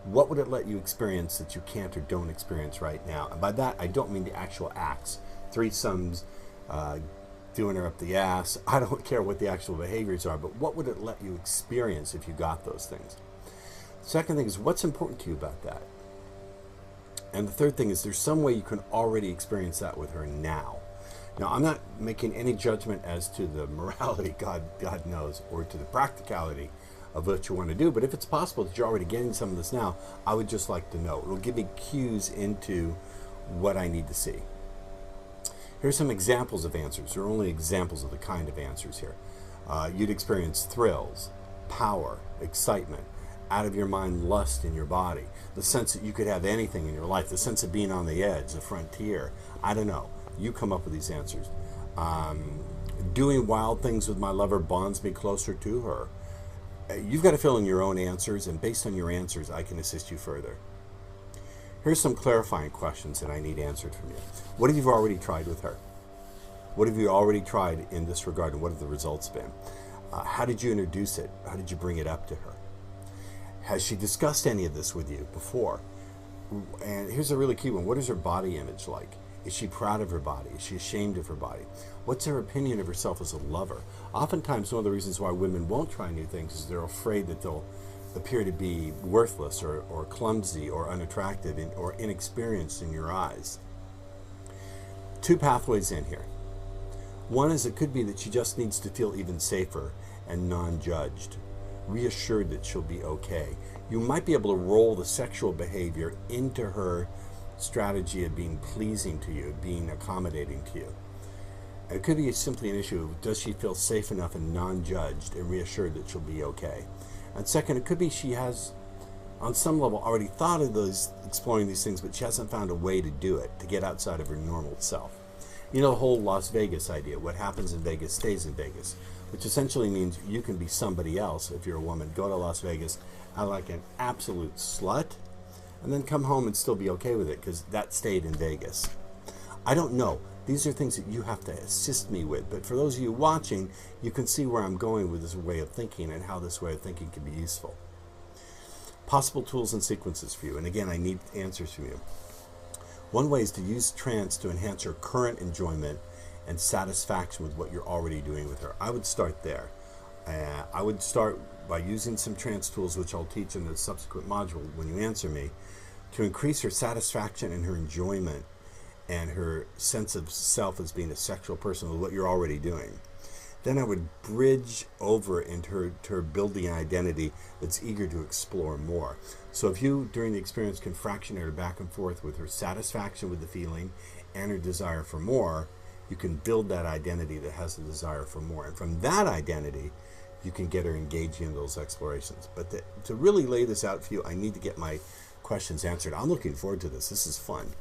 what would it let you experience that you can't or don't experience right now? And by that, I don't mean the actual acts, threesomes, doing her up the ass. I don't care what the actual behaviors are, but what would it let you experience if you got those things? Second thing is, what's important to you about that? And the third thing is, there's some way you can already experience that with her now. Now, I'm not making any judgment as to the morality, God knows, or to the practicality of what you want to do, but if it's possible that you're already getting some of this now, I would just like to know. It'll give me cues into what I need to see. Here's some examples of answers. There are only examples of the kind of answers here. You'd experience thrills, power, excitement, out of your mind lust in your body, the sense that you could have anything in your life, the sense of being on the edge, the frontier. I don't know. You come up with these answers. Doing wild things with my lover bonds me closer to her. You've got to fill in your own answers, and based on your answers, I can assist you further. Here's some clarifying questions that I need answered from you. What have you already tried with her? What have you already tried in this regard, and what have the results been? How did you introduce it? How did you bring it up to her? Has she discussed any of this with you before? And here's a really key one. What is her body image like? Is she proud of her body? Is she ashamed of her body? What's her opinion of herself as a lover? Oftentimes, one of the reasons why women won't try new things is they're afraid that they'll appear to be worthless or clumsy or unattractive or inexperienced in your eyes. Two pathways in here. One is, it could be that she just needs to feel even safer and non-judged, reassured that she'll be okay. You might be able to roll the sexual behavior into her strategy of being pleasing to you, being accommodating to you. And it could be simply an issue of, does she feel safe enough and non-judged and reassured that she'll be okay? And second, it could be she has, on some level, already thought of exploring these things, but she hasn't found a way to do it, to get outside of her normal self. You know the whole Las Vegas idea, what happens in Vegas stays in Vegas, which essentially means you can be somebody else if you're a woman, go to Las Vegas, act like an absolute slut, and then come home and still be okay with it, because that stayed in Vegas. I don't know. These are things that you have to assist me with, but for those of you watching, you can see where I'm going with this way of thinking and how this way of thinking can be useful. Possible tools and sequences for you, and again, I need answers from you. One way is to use trance to enhance your current enjoyment and satisfaction with what you're already doing with her. I would start there. I would start by using some trance tools, which I'll teach in the subsequent module when you answer me, to increase her satisfaction and her enjoyment and her sense of self as being a sexual person with what you're already doing. Then I would bridge over into her building an identity that's eager to explore more. So if you, during the experience, can fractionate her back and forth with her satisfaction with the feeling and her desire for more, you can build that identity that has the desire for more. And from that identity, you can get her engaged in those explorations. But to really lay this out for you, I need to get my questions answered. I'm looking forward to this. This is fun.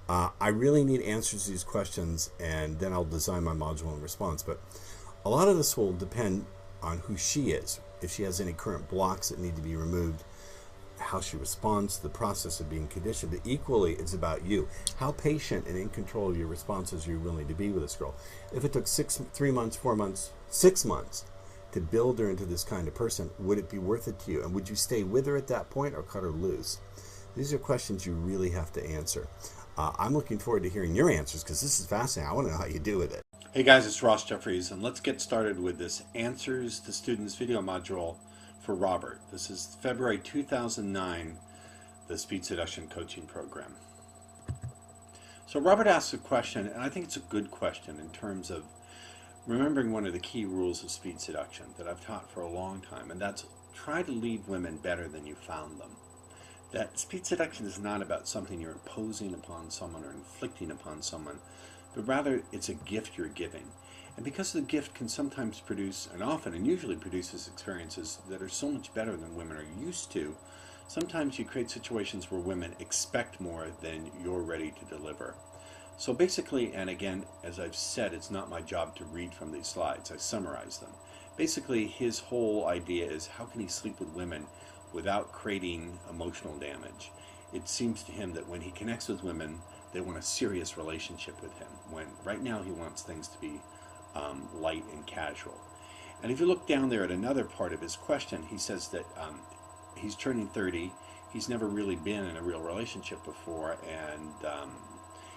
I really need answers to these questions, and then I'll design my module in response. But a lot of this will depend on who she is, if she has any current blocks that need to be removed, how she responds to the process of being conditioned. But equally, it's about you. How patient and in control of your responses are you willing to be with this girl? If it took 3 months, 4 months, 6 months to build her into this kind of person, would it be worth it to you? And would you stay with her at that point or cut her loose? These are questions you really have to answer. I'm looking forward to hearing your answers because this is fascinating. I want to know how you do with it. Hey guys, it's Ross Jeffries, and let's get started with this Answers to Students video module for Robert. This is February 2009, the Speed Seduction Coaching Program. So Robert asks a question, and I think it's a good question in terms of remembering one of the key rules of speed seduction that I've taught for a long time, and that's try to leave women better than you found them. That speed seduction is not about something you're imposing upon someone or inflicting upon someone, but rather it's a gift you're giving. And because the gift can sometimes produce, and often and usually produces experiences that are so much better than women are used to, sometimes you create situations where women expect more than you're ready to deliver. So basically, and again, as I've said, it's not my job to read from these slides, I summarize them. Basically, his whole idea is how can he sleep with women without creating emotional damage. It seems to him that when he connects with women, they want a serious relationship with him, when right now he wants things to be light and casual. And if you look down there at another part of his question, he says that he's turning 30, he's never really been in a real relationship before, and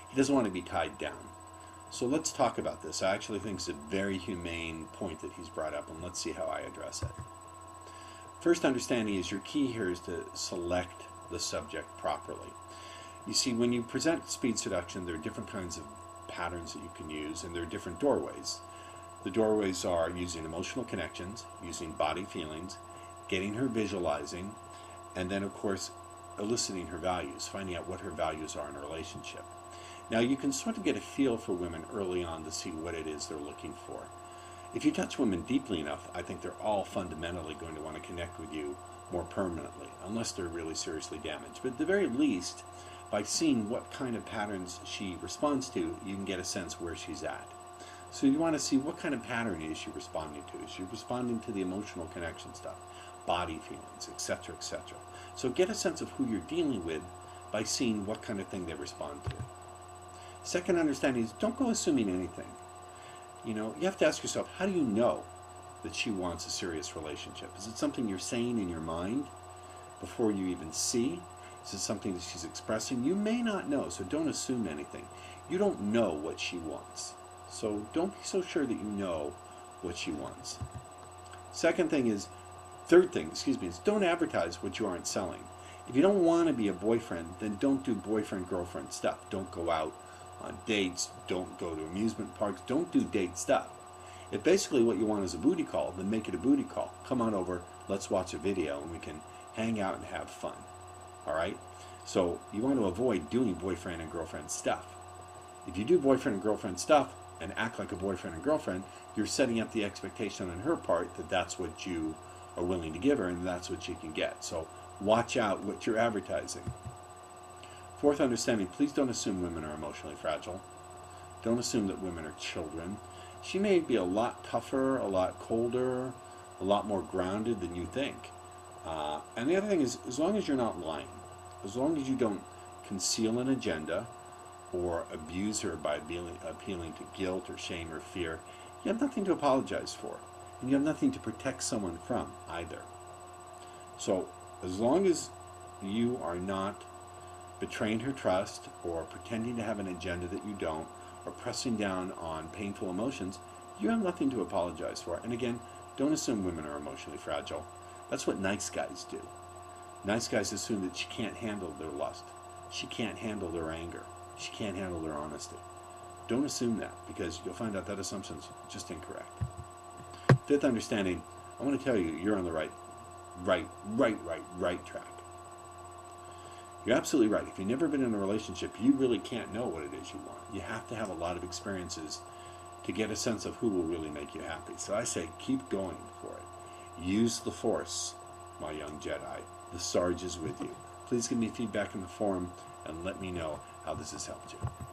he doesn't want to be tied down. So let's talk about this. I actually think it's a very humane point that he's brought up, and let's see how I address it. First understanding is your key here is to select the subject properly. You see, when you present speed seduction, there are different kinds of patterns that you can use, and there are different doorways. The doorways are using emotional connections, using body feelings, getting her visualizing, and then, of course, eliciting her values, finding out what her values are in a relationship. Now, you can sort of get a feel for women early on to see what it is they're looking for. If you touch women deeply enough, I think they're all fundamentally going to want to connect with you more permanently, unless they're really seriously damaged. But at the very least, by seeing what kind of patterns she responds to, you can get a sense where she's at. So you want to see what kind of pattern is she responding to. Is she responding to the emotional connection stuff, body feelings, etc., etc.? So get a sense of who you're dealing with by seeing what kind of thing they respond to. Second understanding is don't go assuming anything. You know, you have to ask yourself, how do you know that she wants a serious relationship? Is it something you're saying in your mind before you even see? Is it something that she's expressing? You may not know, so don't assume anything. You don't know what she wants. So don't be so sure that you know what she wants. Third thing, is don't advertise what you aren't selling. If you don't want to be a boyfriend, then don't do boyfriend-girlfriend stuff. Don't go out on dates, don't go to amusement parks, don't do date stuff. If basically what you want is a booty call, then make it a booty call. Come on over, let's watch a video, and we can hang out and have fun. Alright? So you want to avoid doing boyfriend and girlfriend stuff. If you do boyfriend and girlfriend stuff and act like a boyfriend and girlfriend, you're setting up the expectation on her part that that's what you are willing to give her and that's what she can get. So watch out what you're advertising. Fourth understanding, please don't assume women are emotionally fragile. Don't assume that women are children. She may be a lot tougher, a lot colder, a lot more grounded than you think. And the other thing is, as long as you're not lying, as long as you don't conceal an agenda or abuse her by appealing to guilt or shame or fear, you have nothing to apologize for. And you have nothing to protect someone from either. So as long as you are not betraying her trust or pretending to have an agenda that you don't, or pressing down on painful emotions, you have nothing to apologize for. And again, don't assume women are emotionally fragile. That's what nice guys do. Nice guys assume that she can't handle their lust. She can't handle their anger. She can't handle their honesty. Don't assume that, because you'll find out that assumption's just incorrect. Fifth understanding, I want to tell you, you're on the right track. You're absolutely right. If you've never been in a relationship, you really can't know what it is you want. You have to have a lot of experiences to get a sense of who will really make you happy. So I say keep going for it. Use the Force, my young Jedi. The Sarge is with you. Please give me feedback in the forum and let me know how this has helped you.